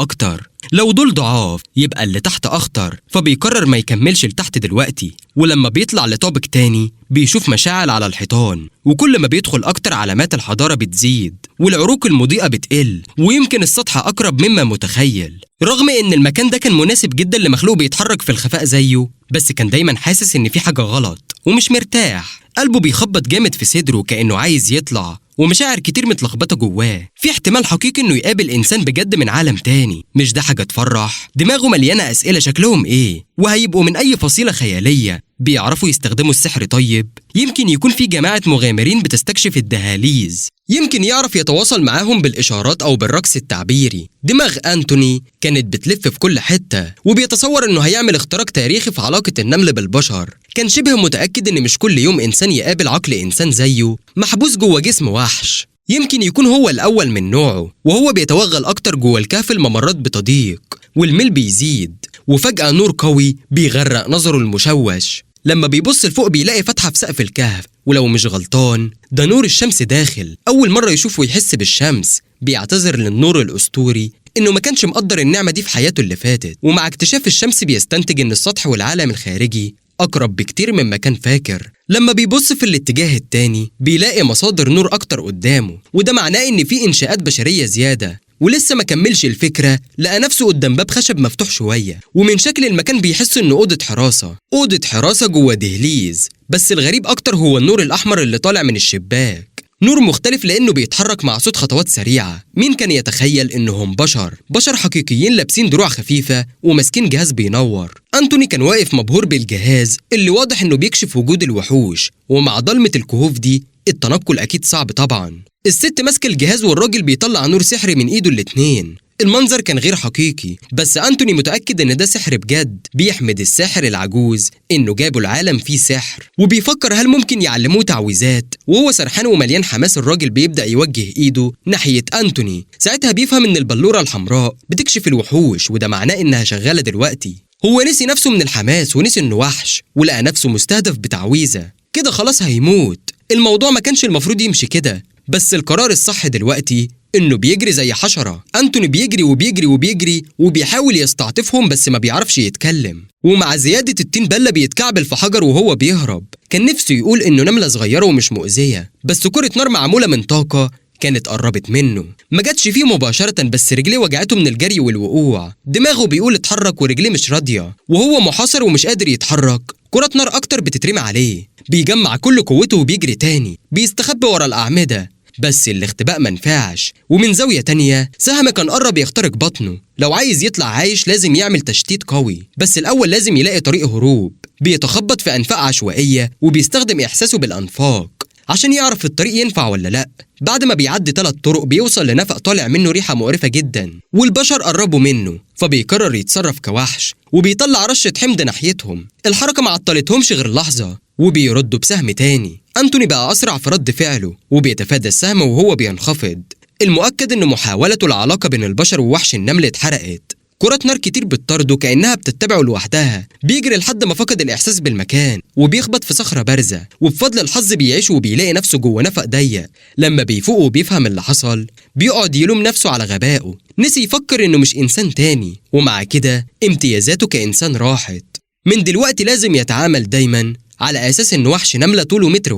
أكتر. لو دول ضعاف يبقى اللي تحت أخطر، فبيقرر ما يكملش لتحت دلوقتي. ولما بيطلع لطابق تاني بيشوف مشاعل على الحيطان، وكل ما بيدخل أكتر علامات الحضارة بتزيد، والعروق المضيئة بتقل، ويمكن السطح أقرب مما متخيل. رغم إن المكان ده كان مناسب جدا لمخلوق بيتحرك في الخفاء زيه، بس كان دايما حاسس إن في حاجة غلط ومش مرتاح. قلبه بيخبط جامد في صدره كأنه عايز يطلع، ومشاعر كتير متلخبطة جواه. في احتمال حقيقي إنه يقابل إنسان بجد من عالم تاني. مش ده حاجة تفرح؟ دماغه مليانة أسئلة، شكلهم إيه؟ وهيبقوا من أي فصيلة خيالية؟ بيعرفوا يستخدموا السحر؟ طيب يمكن يكون في جماعة مغامرين بتستكشف الدهاليز، يمكن يعرف يتواصل معاهم بالإشارات أو بالرقص التعبيري. دماغ أنتوني كانت بتلف في كل حتة، وبيتصور إنه هيعمل اختراق تاريخي في علاقة النمل بالبشر. كان شبه متأكد إن مش كل يوم إنسان يقابل عقل إنسان زيه محبوس جوه جسم وحش. يمكن يكون هو الأول من نوعه، وهو بيتوغل أكتر جوه الكهف. الممرات بتضيق والميل بيزيد، وفجأة نور قوي بيغرق نظره المشوش. لما بيبص لفوق بيلاقي فتحة في سقف الكهف، ولو مش غلطان ده نور الشمس داخل. أول مرة يشوف ويحس بالشمس. بيعتذر للنور الأسطوري إنه ما كانش مقدر النعمة دي في حياته اللي فاتت، ومع اكتشاف الشمس بيستنتج إن السطح والعالم الخارجي أقرب بكتير مما كان فاكر. لما بيبص في الاتجاه التاني بيلاقي مصادر نور أكتر قدامه، وده معناه إن في إنشاءات بشرية زيادة. ولسه ما كملش الفكرة لقى نفسه قدام باب خشب مفتوح شوية، ومن شكل المكان بيحس إنه أوضة حراسة جوه دهليز. بس الغريب أكتر هو النور الأحمر اللي طالع من الشباك. نور مختلف لأنه بيتحرك مع صوت خطوات سريعة. مين كان يتخيل إنهم بشر حقيقيين لابسين دروع خفيفة وماسكين جهاز بينور. أنتوني كان واقف مبهور بالجهاز اللي واضح إنه بيكشف وجود الوحوش، ومع ضلمة الكهوف دي التنقل أكيد صعب طبعا. الست ماسكة الجهاز والراجل بيطلع نور سحري من إيده الاتنين. المنظر كان غير حقيقي، بس أنتوني متأكد إن ده سحر بجد. بيحمد الساحر العجوز إنه جابوا العالم فيه سحر، وبيفكر هل ممكن يعلموه تعويذات. وهو سرحان ومليان حماس الراجل بيبدأ يوجه إيده ناحية أنتوني. ساعتها بيفهم إن البلورة الحمراء بتكشف الوحوش، وده معناه إنها شغالة دلوقتي. هو نسي نفسه من الحماس ونسي إنه وحش، ولقى نفسه مستهدف بتعويذة. كده خلاص هيموت. الموضوع ما كانش المفروض يمشي كده، بس القرار الصح دلوقتي إنه بيجري زي حشرة. أنتوني بيجري وبيحاول يستعطفهم، بس ما بيعرفش يتكلم. ومع زيادة الطين بلة بيتكعبل في حجر وهو بيهرب. كان نفسه يقول إنه نملة صغيرة ومش مؤذية، بس كرة نار معمولة من طاقة كانت قربت منه. ما جاتش فيه مباشرة، بس رجليه وجعته من الجري والوقوع. دماغه بيقول اتحرك ورجليه مش راضية، وهو محاصر ومش قادر يتحرك. كرة نار أكتر بتترمي عليه. بيجمع كل قوته وبيجري تاني، بيستخبى ورا الأعمدة، بس الاختباء منفعش. ومن زاوية تانية سهم كان قرب يخترق بطنه. لو عايز يطلع عايش لازم يعمل تشتيت قوي، بس الأول لازم يلاقي طريق هروب. بيتخبط في أنفاق عشوائية وبيستخدم إحساسه بالأنفاق عشان يعرف الطريق ينفع ولا لأ. بعد ما بيعدي 3 طرق بيوصل لنفق طالع منه ريحة مقرفة جدا، والبشر قربوا منه، فبيقرر يتصرف كوحش وبيطلع رشة حمض ناحيتهم. الحركة ما عطلتهمش غير لحظة، وبيردوا بسهم تاني. أنتوني بقى أسرع في رد فعله، وبيتفادى السهم وهو بينخفض. المؤكد إن محاولته العلاقة بين البشر ووحش النمل اتحرقت. كرة نار كتير بتطارده كأنها بتتبعه لوحدها. بيجري لحد ما فقد الإحساس بالمكان، وبيخبط في صخرة بارزة، وبفضل الحظ بيعيش وبيلاقي نفسه جوه نفق ضيق. لما بيفوق وبيفهم اللي حصل بيقعد يلوم نفسه على غبائه. نسي يفكر إنه مش إنسان تاني، ومع كده امتيازاته كإنسان راحت. من دلوقتي لازم يتعامل دايما على أساس إنه وحش نملة طوله 1 متر،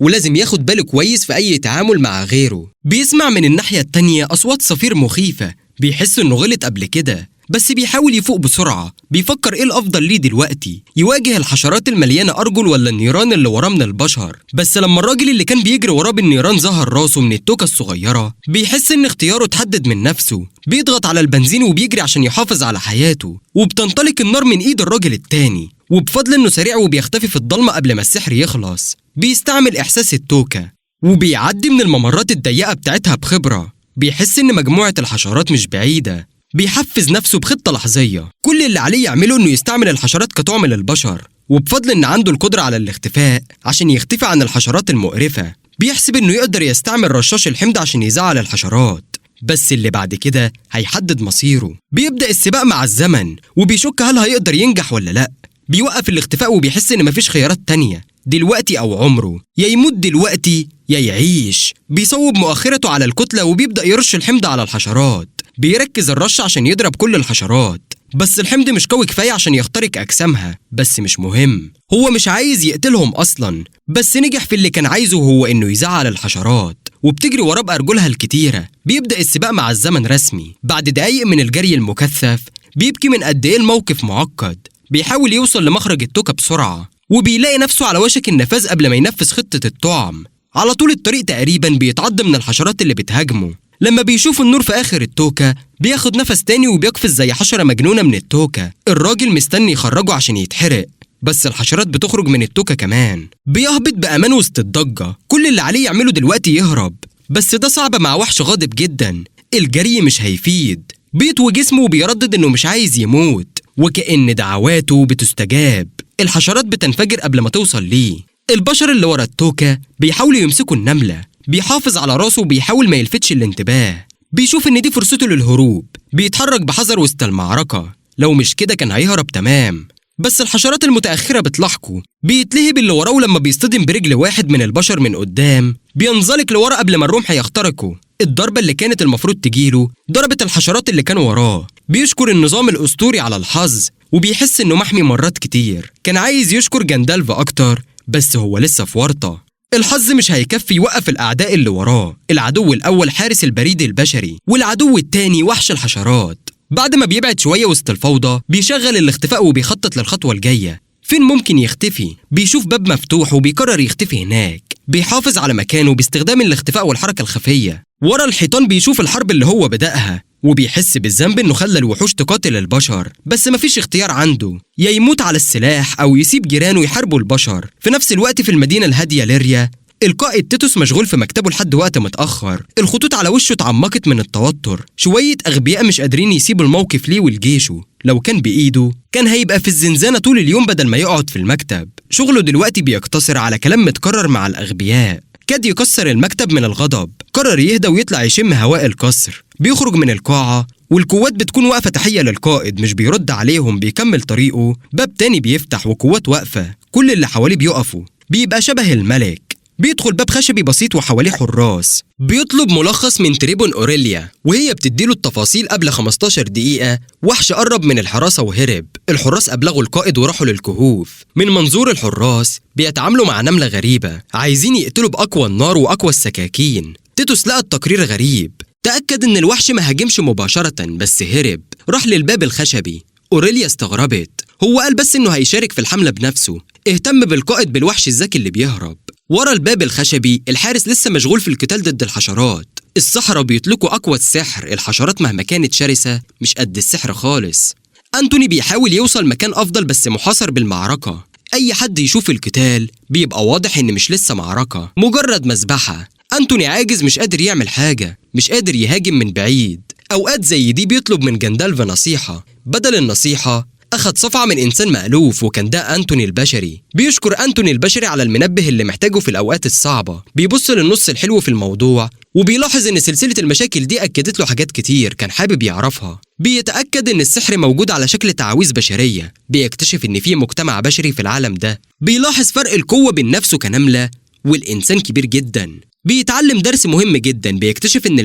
ولازم ياخد باله كويس في أي تعامل مع غيره. بيسمع من الناحية التانية أصوات صفير مخيفة، بيحس إنه غلط قبل كده، بس بيحاول يفوق بسرعة. بيفكر إيه الأفضل ليه دلوقتي، يواجه الحشرات المليانة أرجل ولا النيران اللي وراه من البشر. بس لما الراجل اللي كان بيجري وراه بالنيران ظهر راسه من التوكة الصغيرة، بيحس إن اختياره اتحدد من نفسه. بيضغط على البنزين وبيجري عشان يحافظ على حياته، وبتنطلق النار من إيد الراجل التاني. وبفضل إنه سريع وبيختفي في الضلمة قبل ما السحر يخلص، بيستعمل إحساس التوكة وبيعدي من الممرات الضيقة بتاعتها بخبرة. بيحس إن مجموعة الحشرات مش بعيدة. بيحفز نفسه بخطة لحظية. كل اللي عليه يعمله إنه يستعمل الحشرات كطعم للبشر، وبفضل إن عنده القدرة على الاختفاء عشان يختفي عن الحشرات المقرفة. بيحسب إنه يقدر يستعمل رشاش الحمض عشان يزعل الحشرات. بس اللي بعد كده هيحدد مصيره. بيبدأ السباق مع الزمن وبيشك هل هيقدر ينجح ولا لأ. بيوقف الاختفاء وبيحس إن مفيش خيارات تانية، دلوقتي أو عمره، يا يموت دلوقتي يا يعيش. بيصوب مؤخرته على الكتلة وبيبدأ يرش الحمض على الحشرات. بيركز الرش عشان يضرب كل الحشرات، بس الحمض مش قوي كفاية عشان يخترق أجسامها. بس مش مهم، هو مش عايز يقتلهم أصلا، بس نجح في اللي كان عايزه، هو إنه يزعل الحشرات وبتجري وراه بأرجلها الكتيرة. بيبدأ السباق مع الزمن رسمي. بعد دقايق من الجري المكثف بيبكي من قد إيه الموقف معقد. بيحاول يوصل لمخرج التوكة بسرعة وبيلاقي نفسه على وشك النفاذ قبل ما ينفذ خطة الطعم. على طول الطريق تقريبا بيتعض من الحشرات اللي بتهاجمه. لما بيشوف النور في آخر التوكة بياخد نفس تاني وبيقفز زي حشرة مجنونة من التوكة. الراجل مستني يخرجه عشان يتحرق، بس الحشرات بتخرج من التوكة كمان. بيهبط بأمان وسط الضجة. كل اللي عليه يعمله دلوقتي يهرب، بس ده صعب مع وحش غاضب جدا. الجري مش هيفيد. بيطوي جسمه وبيردد إنه مش عايز يموت، وكأن دعواته بتستجاب. الحشرات بتنفجر قبل ما توصل ليه. البشر اللي ورا التوكة بيحاولوا يمسكوا النملة. بيحافظ على راسه وبيحاول ما يلفتش الانتباه. بيشوف إن دي فرصته للهروب. بيتحرك بحذر وسط المعركة، لو مش كده كان هيهرب تمام. بس الحشرات المتأخرة بتلاحقه. بيتلهب اللي وراه لما بيصطدم برجل واحد من البشر من قدام. بينزلق لورا قبل ما الرمح يخترقه. الضربة اللي كانت المفروض تجيله ضربت الحشرات اللي كانوا وراه. بيشكر النظام الأسطوري على الحظ وبيحس إنه محمي مرات كتير. كان عايز يشكر جندالف أكتر، بس هو لسه في ورطة. الحظ مش هيكفي يوقف الأعداء اللي وراه. العدو الأول حارس البريد البشري، والعدو التاني وحش الحشرات. بعد ما بيبعد شوية وسط الفوضى بيشغل الاختفاء وبيخطط للخطوة الجاية. فين ممكن يختفي؟ بيشوف باب مفتوح وبيقرر يختفي هناك. بيحافظ على مكانه باستخدام الاختفاء والحركة الخفية. ورا الحيطان بيشوف الحرب اللي هو بدأها وبيحس بالذنب إنه خلى الوحوش تقاتل البشر، بس مفيش اختيار عنده، يا يموت على السلاح أو يسيب جيرانه يحاربوا البشر. في نفس الوقت في المدينة الهادية ليريا القائد تيتوس مشغول في مكتبه لحد وقت متأخر. الخطوط على وشه اتعمقت من التوتر. شوية أغبياء مش قادرين يسيبوا الموقف ليه ولجيشه. لو كان بإيده كان هيبقى في الزنزانة طول اليوم بدل ما يقعد في المكتب. شغله دلوقتي بيقتصر على كلام متكرر مع الأغبياء. كاد يكسر المكتب من الغضب. قرر يهدى ويطلع يشم هواء القصر. بيخرج من القاعة والقوات بتكون واقفة تحية للقائد، مش بيرد عليهم. بيكمل طريقه. باب تاني بيفتح وقوات واقفة، كل اللي حواليه بيقفوا. بيبقى شبه الملك. بيدخل باب خشبي بسيط وحواليه حراس. بيطلب ملخص من تريبون أوريليا وهي بتديله التفاصيل. قبل 15 دقيقة وحش قرب من الحراسة وهرب. الحراس أبلغوا القائد وراحوا للكهوف. من منظور الحراس بيتعاملوا مع نملة غريبة، عايزين يقتلوا بأقوى النار وأقوى السكاكين. تيتوس لقى التقرير غريب. تأكد إن الوحش ما هاجمش مباشرة بس هرب. راح للباب الخشبي. أوريليا استغربت. هو قال بس إنه هيشارك في الحملة بنفسه. اهتم بالقائد بالوحش الذكي اللي بيهرب. ورا الباب الخشبي الحارس لسه مشغول في القتال ضد الحشرات. السحرة بيطلقوا أقوى السحر. الحشرات مهما كانت شرسة مش قد السحر خالص. أنتوني بيحاول يوصل مكان أفضل بس محاصر بالمعركة. أي حد يشوف القتال بيبقى واضح إن مش لسه معركة، مجرد مذبحة. أنتوني عاجز، مش قادر يعمل حاجة، مش قادر يهاجم من بعيد. أوقات زي دي بيطلب من جندالف نصيحة. بدل النصيحة أخد صفعة من إنسان مألوف، وكان ده أنتوني البشري. بيشكر أنتوني البشري على المنبه اللي محتاجه في الأوقات الصعبة. بيبص للنص الحلو في الموضوع وبيلاحظ إن سلسلة المشاكل دي أكدت له حاجات كتير كان حابب يعرفها. بيتأكد إن السحر موجود على شكل تعاويذ بشرية. بيكتشف إن في مجتمع بشري في العالم ده. بيلاحظ فرق القوة بين نفسه كنملة والإنسان كبير جدا. بيتعلم درس مهم جدا. بيكتشف إن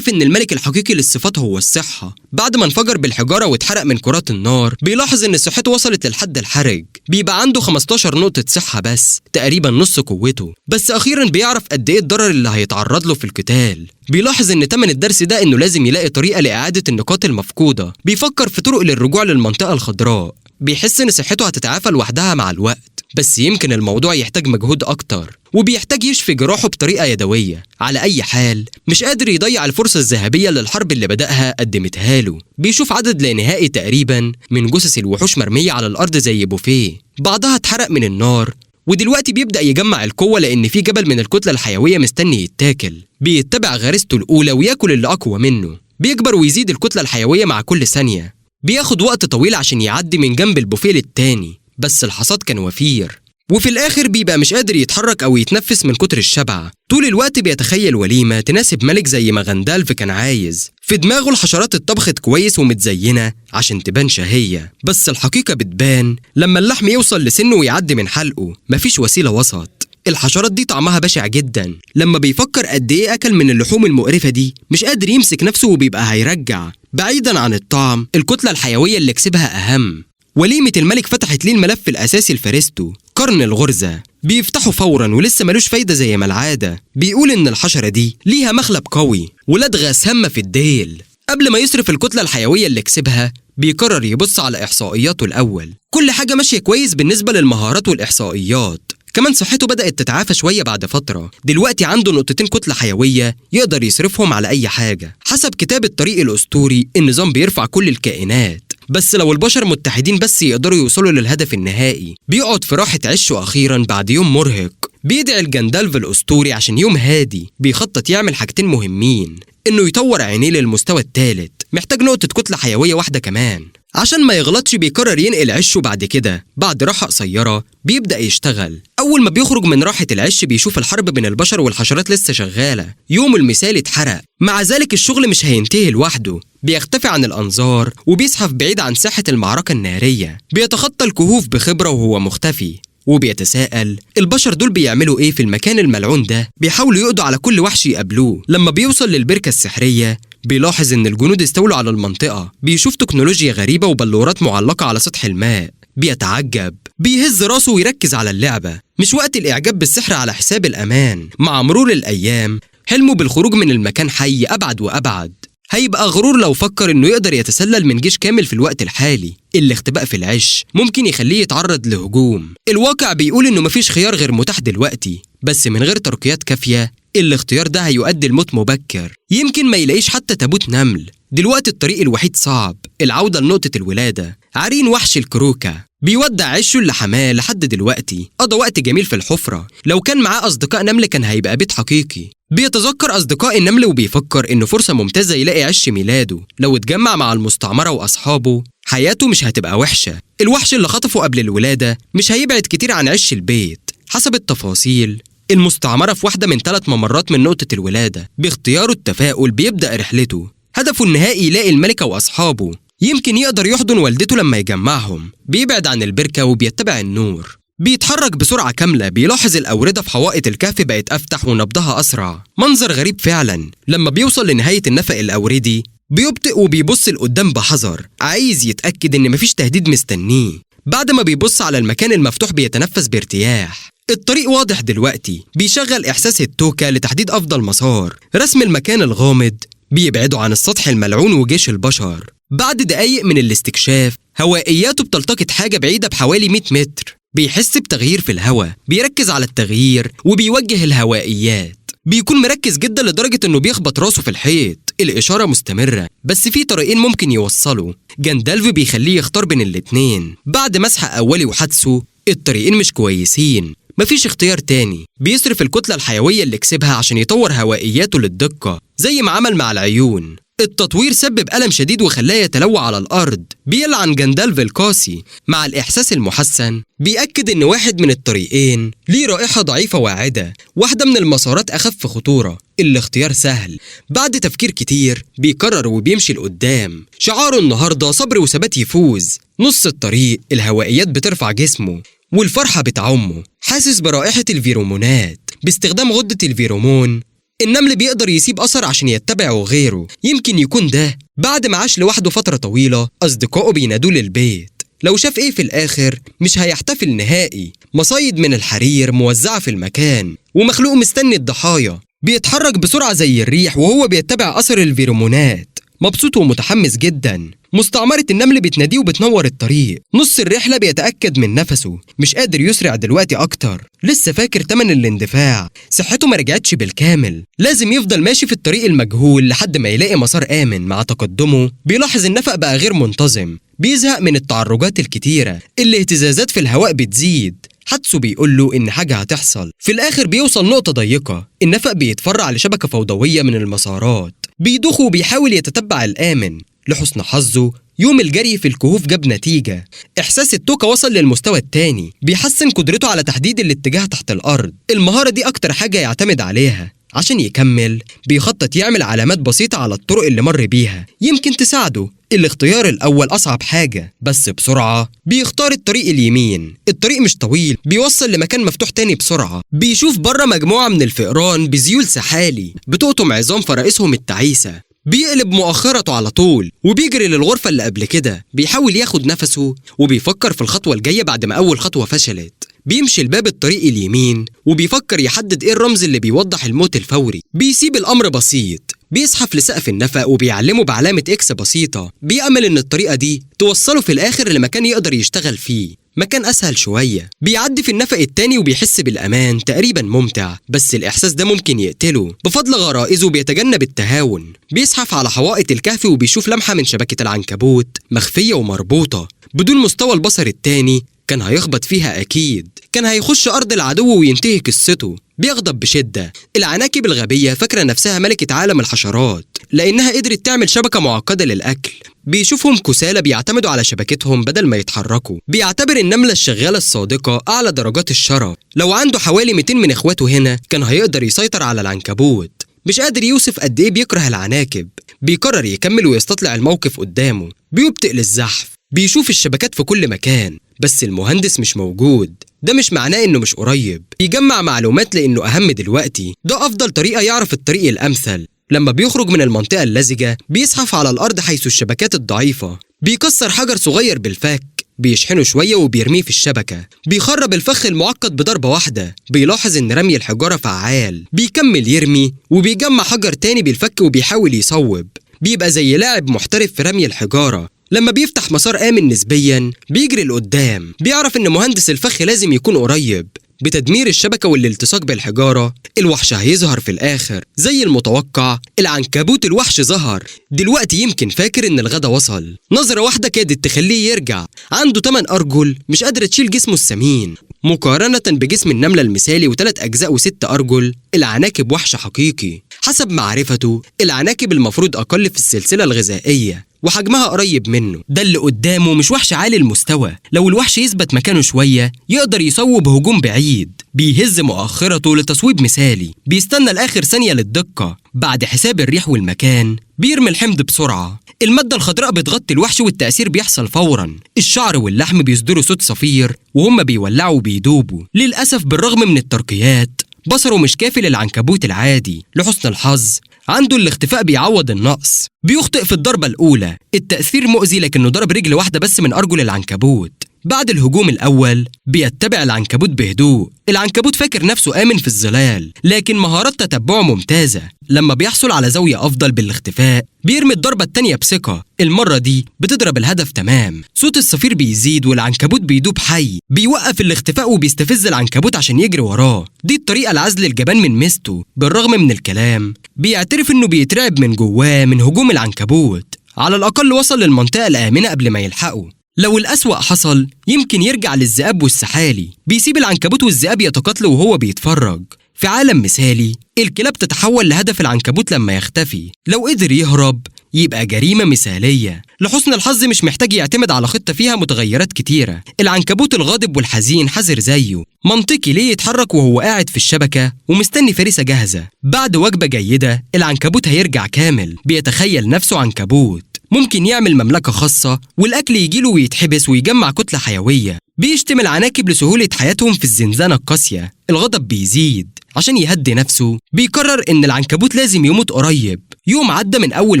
الملك الحقيقي للصفات هو الصحة. بعد ما انفجر بالحجارة واتحرق من كرات النار بيلاحظ إن صحته وصلت للحد الحرج. بيبقى عنده 15 نقطة صحة بس، تقريبا نص قوته. بس أخيرا بيعرف قد إيه الضرر اللي هيتعرض له في القتال. بيلاحظ إن تمن الدرس ده إنه لازم يلاقي طريقة لإعادة النقاط المفقودة. بيفكر في طرق للرجوع للمنطقة الخضراء. بيحس إن صحته هتتعافى لوحدها مع الوقت، بس يمكن الموضوع يحتاج مجهود أكتر، وبيحتاج يشفي جراحه بطريقة يدوية. على أي حال مش قادر يضيع الفرصة الذهبية للحرب اللي بدأها قدمتها له. بيشوف عدد لا نهائي تقريبا من جثث الوحوش مرمية على الأرض زي بوفيه، بعضها اتحرق من النار. ودلوقتي بيبدأ يجمع القوة لأن في جبل من الكتلة الحيوية مستني يتاكل. بيتبع غريزته الأولى وياكل اللي أقوى منه. بيكبر ويزيد الكتلة الحيوية مع كل ثانية. بياخد وقت طويل عشان يعدي من جنب البوفيه للتاني، بس الحصاد كان وفير وفي الآخر بيبقى مش قادر يتحرك أو يتنفس من كتر الشبع. طول الوقت بيتخيل وليمة تناسب ملك زي ما غاندالف كان عايز. في دماغه الحشرات اتطبخت كويس ومتزينة عشان تبان شهية، بس الحقيقة بتبان لما اللحم يوصل لسنه ويعدي من حلقه. مفيش وسيلة وسط. الحشرات دي طعمها بشع جدا. لما بيفكر قد ايه أكل من اللحوم المقرفة دي مش قادر يمسك نفسه وبيبقى هيرجع. بعيدا عن الطعم، الكتلة الحيوية اللي كسبها أهم. وليمة الملك فتحت ليه الملف الأساسي لفارسته، قرن الغرزة. بيفتحه فورا ولسه ملوش فايدة زي ما العادة. بيقول إن الحشرة دي ليها مخلب قوي ولدغة سامة في الديل. قبل ما يصرف الكتلة الحيوية اللي كسبها بيقرر يبص على إحصائياته الأول. كل حاجة ماشية كويس بالنسبة للمهارات والإحصائيات. كمان صحته بدأت تتعافى شوية بعد فترة. دلوقتي عنده نقطتين كتلة حيوية يقدر يصرفهم على أي حاجة. حسب كتاب الطريق الأسطوري النظام بيرفع كل الكائنات، بس لو البشر متحدين بس يقدروا يوصلوا للهدف النهائي. بيقعد في راحة عشه أخيرا بعد يوم مرهق. بيدعي لجاندالف الأسطوري عشان يوم هادي. بيخطط يعمل حاجتين مهمين: إنه يطور عينيه للمستوى الثالث، محتاج نقطة كتلة حيوية واحدة كمان. عشان ما يغلطش بيقرر ينقل عشه بعد كده. بعد راحة قصيرة بيبدأ يشتغل. أول ما بيخرج من راحة العش بيشوف الحرب بين البشر والحشرات لسه شغالة. يوم المثالي اتحرق. مع ذلك الشغل مش هينتهي لوحده. بيختفي عن الأنظار وبيزحف بعيد عن ساحة المعركة النارية. بيتخطى الكهوف بخبرة وهو مختفي، وبيتساءل البشر دول بيعملوا ايه في المكان الملعون ده. بيحاولوا يقضوا على كل وحش يقابلوه. لما بيوصل للبركة السحرية بيلاحظ ان الجنود استولوا على المنطقة. بيشوف تكنولوجيا غريبة وبلورات معلقة على سطح الماء. بيتعجب. بيهز راسه ويركز على اللعبة. مش وقت الإعجاب بالسحر على حساب الأمان. مع مرور الأيام حلمه بالخروج من المكان حي أبعد وأبعد. هيبقى غرور لو فكر انه يقدر يتسلل من جيش كامل في الوقت الحالي. الاختباء في العش ممكن يخليه يتعرض لهجوم. الواقع بيقول انه مفيش خيار غير متاح دلوقتي، بس من غير ترقيات كافية الاختيار ده هيؤدي لموت مبكر. يمكن ما يلاقيش حتى تابوت نمل. دلوقتي الطريق الوحيد صعب، العودة لنقطة الولادة. عرين وحش الكروكة بيودع عشه اللي حماه لحد دلوقتي. قضى وقت جميل في الحفرة. لو كان معاه أصدقاء نمل كان هيبقى بيت حقيقي. بيتذكر أصدقاء النمل وبيفكر إنه فرصة ممتازة يلاقي عش ميلاده. لو اتجمع مع المستعمرة وأصحابه حياته مش هتبقى وحشة. الوحش اللي خطفه قبل الولادة مش هيبعد كتير عن عش البيت. حسب التفاصيل المستعمرة في واحدة من 3 ممرات من نقطة الولادة. باختياره التفاؤل بيبدأ رحلته. هدفه النهائي يلاقي الملكة وأصحابه. يمكن يقدر يحضن والدته لما يجمعهم. بيبعد عن البركة وبيتبع النور. بيتحرك بسرعة كاملة. بيلاحظ الأوردة في حوائط الكهف بقت أفتح ونبضها أسرع. منظر غريب فعلا. لما بيوصل لنهاية النفق الأوردي بيبطئ وبيبص لقدام بحذر، عايز يتأكد إن مفيش تهديد مستنيه. بعد ما بيبص على المكان المفتوح بيتنفس بارتياح. الطريق واضح دلوقتي. بيشغل إحساس التوكة لتحديد أفضل مسار. رسم المكان الغامض بيبعده عن السطح الملعون وجيش البشر. بعد دقايق من الاستكشاف هوائياته بتلتقط حاجة بعيدة بحوالي 100 متر. بيحس بتغيير في الهواء. بيركز على التغيير وبيوجه الهوائيات. بيكون مركز جدا لدرجة انه بيخبط راسه في الحيط. الإشارة مستمرة، بس في طريقين ممكن يوصلوا. جاندالف بيخليه يختار بين الاتنين. بعد مسح أولي وحدسه الطريقين مش كويسين، مفيش اختيار تاني. بيصرف الكتلة الحيوية اللي كسبها عشان يطور هوائياته للدقة زي ما عمل مع العيون. التطوير سبب ألم شديد وخلاه يتلوى على الأرض. بيلعن جاندالف القاسي. مع الإحساس المحسن بيأكد إن واحد من الطريقين ليه رائحة ضعيفة واعدة. واحدة من المسارات أخف خطورة. الاختيار سهل. بعد تفكير كتير بيقرر وبيمشي لقدام. شعاره النهاردة صبر وثبات يفوز. نص الطريق الهوائيات بترفع جسمه والفرحة بتعمه. حاسس برائحة الفيرومونات. باستخدام غدة الفيرومون النمل بيقدر يسيب أثر عشان يتبعه غيره. يمكن يكون ده. بعد ما عاش لوحده فترة طويلة أصدقائه بينادوه للبيت. لو شاف إيه في الآخر مش هيحتفل نهائي. مصايد من الحرير موزعة في المكان ومخلوق مستني الضحايا. بيتحرك بسرعة زي الريح وهو بيتبع أثر الفيرومونات. مبسوط ومتحمس جدا. مستعمرة النمل بتناديه وبتنور الطريق. نص الرحلة بيتأكد من نفسه. مش قادر يسرع دلوقتي أكتر. لسه فاكر تمن الاندفاع. صحته ما رجعتش بالكامل. لازم يفضل ماشي في الطريق المجهول لحد ما يلاقي مسار آمن. مع تقدمه بيلاحظ النفق بقى غير منتظم. بيزهق من التعرجات الكتيرة. الاهتزازات في الهواء بتزيد. حدسه بيقول له إن حاجة هتحصل. في الآخر بيوصل نقطة ضيقة. النفق بيتفرع لشبكة فوضوية من المسارات. بيدوخ وبيحاول يتتبع الآمن. لحسن حظه يوم الجري في الكهوف جاب نتيجة. إحساس التوكة وصل للمستوى التاني، بيحسن قدرته على تحديد الاتجاه تحت الأرض. المهارة دي أكتر حاجة يعتمد عليها. عشان يكمل بيخطط يعمل علامات بسيطة على الطرق اللي مر بيها يمكن تساعده. الاختيار الأول أصعب حاجة، بس بسرعة بيختار الطريق اليمين. الطريق مش طويل، بيوصل لمكان مفتوح تاني بسرعة. بيشوف بره مجموعة من الفئران بذيول سحالي بتقطم عظام فرائسهم التعيسة. بيقلب مؤخرته على طول وبيجري للغرفة اللي قبل كده. بيحاول ياخد نفسه وبيفكر في الخطوة الجاية بعد ما أول خطوة فشلت. بيمشي لباب الطريق اليمين وبيفكر يحدد ايه الرمز اللي بيوضح الموت الفوري. بيسيب الأمر بسيط، بيزحف لسقف النفق وبيعلمه بعلامة إكس بسيطة. بيأمل إن الطريقة دي توصله في الآخر لمكان يقدر يشتغل فيه، مكان أسهل شوية. بيعدي في النفق التاني وبيحس بالأمان، تقريبا ممتع، بس الإحساس ده ممكن يقتله. بفضل غرائزه بيتجنب التهاون. بيزحف على حوائط الكهف وبيشوف لمحة من شبكة العنكبوت مخفية ومربوطة. بدون مستوى البصر التاني كان هيخبط فيها أكيد، كان هيخش أرض العدو وينتهي قصته. بيغضب بشدة. العناكب الغبية فاكرة نفسها ملكة عالم الحشرات لأنها قدرت تعمل شبكة معقدة للأكل. بيشوفهم كسالى بيعتمدوا على شبكتهم بدل ما يتحركوا. بيعتبر النملة الشغالة الصادقة أعلى درجات الشرف. لو عنده حوالي 200 من إخواته هنا كان هيقدر يسيطر على العنكبوت. مش قادر يوصف قد إيه بيكره العناكب. بيقرر يكمل ويستطلع الموقف قدامه. بيبطئ للزحف. بيشوف الشبكات في كل مكان، بس المهندس مش موجود. ده مش معناه إنه مش قريب. بيجمع معلومات لأنه أهم دلوقتي. ده أفضل طريقة يعرف الطريق الأمثل. لما بيخرج من المنطقة اللزجة بيزحف على الأرض حيث الشبكات الضعيفة. بيكسر حجر صغير بالفك، بيشحنه شوية وبيرميه في الشبكة. بيخرب الفخ المعقد بضربة واحدة. بيلاحظ إن رمي الحجارة فعال. بيكمل يرمي وبيجمع حجر تاني بالفك وبيحاول يصوب. بيبقى زي لاعب محترف في رمي الحجارة. لما بيفتح مسار آمن نسبياً بيجري لقدام. بيعرف إن مهندس الفخ لازم يكون قريب. بتدمير الشبكة والالتصاق بالحجارة الوحش هيظهر في الآخر. زي المتوقع العنكبوت الوحش ظهر دلوقتي. يمكن فاكر إن الغدا وصل. نظرة واحدة كادت تخليه يرجع. عنده 8 أرجل مش قادرة تشيل جسمه السمين مقارنة بجسم النملة المثالي و3 أجزاء و6 أرجل. العناكب وحش حقيقي. حسب معرفته العناكب المفروض أقل في السلسلة الغذائية وحجمها قريب منه. ده اللي قدامه مش وحش عالي المستوى. لو الوحش يثبت مكانه شوية يقدر يصوب هجوم بعيد. بيهز مؤخرته لتصويب مثالي. بيستنى الآخر ثانية للدقة. بعد حساب الريح والمكان بيرمي الحمض بسرعة. المادة الخضراء بتغطي الوحش والتأثير بيحصل فورا. الشعر واللحم بيصدروا صوت صفير وهم بيولعوا وبيدوبوا. للأسف بالرغم من الترقيات بصره مش كافي للعنكبوت العادي. لحسن الحظ عنده الاختفاء بيعوض النقص. بيخطئ في الضربة الأولى. التأثير مؤذي لكنه ضرب رجل واحدة بس من أرجل العنكبوت. بعد الهجوم الأول بيتبع العنكبوت بهدوء. العنكبوت فاكر نفسه آمن في الظلال لكن مهارات تتبعه ممتازة. لما بيحصل على زاوية أفضل بالاختفاء بيرمي الضربة التانية بثقة. المرة دي بتضرب الهدف تمام. صوت الصفير بيزيد والعنكبوت بيدوب حي. بيوقف الاختفاء وبيستفز العنكبوت عشان يجري وراه. دي الطريقة لعزل الجبان من ميزته. بالرغم من الكلام بيعترف إنه بيترعب من جواه من هجوم العنكبوت. على الأقل وصل للمنطقة الآمنة قبل ما يلحقه. لو الأسوأ حصل يمكن يرجع للذئاب والسحالي. بيسيب العنكبوت والذئاب يتقاتلوا وهو بيتفرج. في عالم مثالي الكلاب تتحول لهدف العنكبوت لما يختفي. لو قدر يهرب يبقى جريمة مثالية. لحسن الحظ مش محتاج يعتمد على خطة فيها متغيرات كتيرة. العنكبوت الغاضب والحزين حذر زيه. منطقي ليه يتحرك وهو قاعد في الشبكة ومستني فريسة جاهزة. بعد وجبة جيدة العنكبوت هيرجع كامل. بيتخيل نفسه عنكبوت ممكن يعمل مملكة خاصة والأكل يجيله ويتحبس ويجمع كتلة حيوية. بيشتم العناكب لسهولة حياتهم في الزنزانة القاسية. الغضب بيزيد. عشان يهدي نفسه بيقرر إن العنكبوت لازم يموت قريب. يوم عدى من أول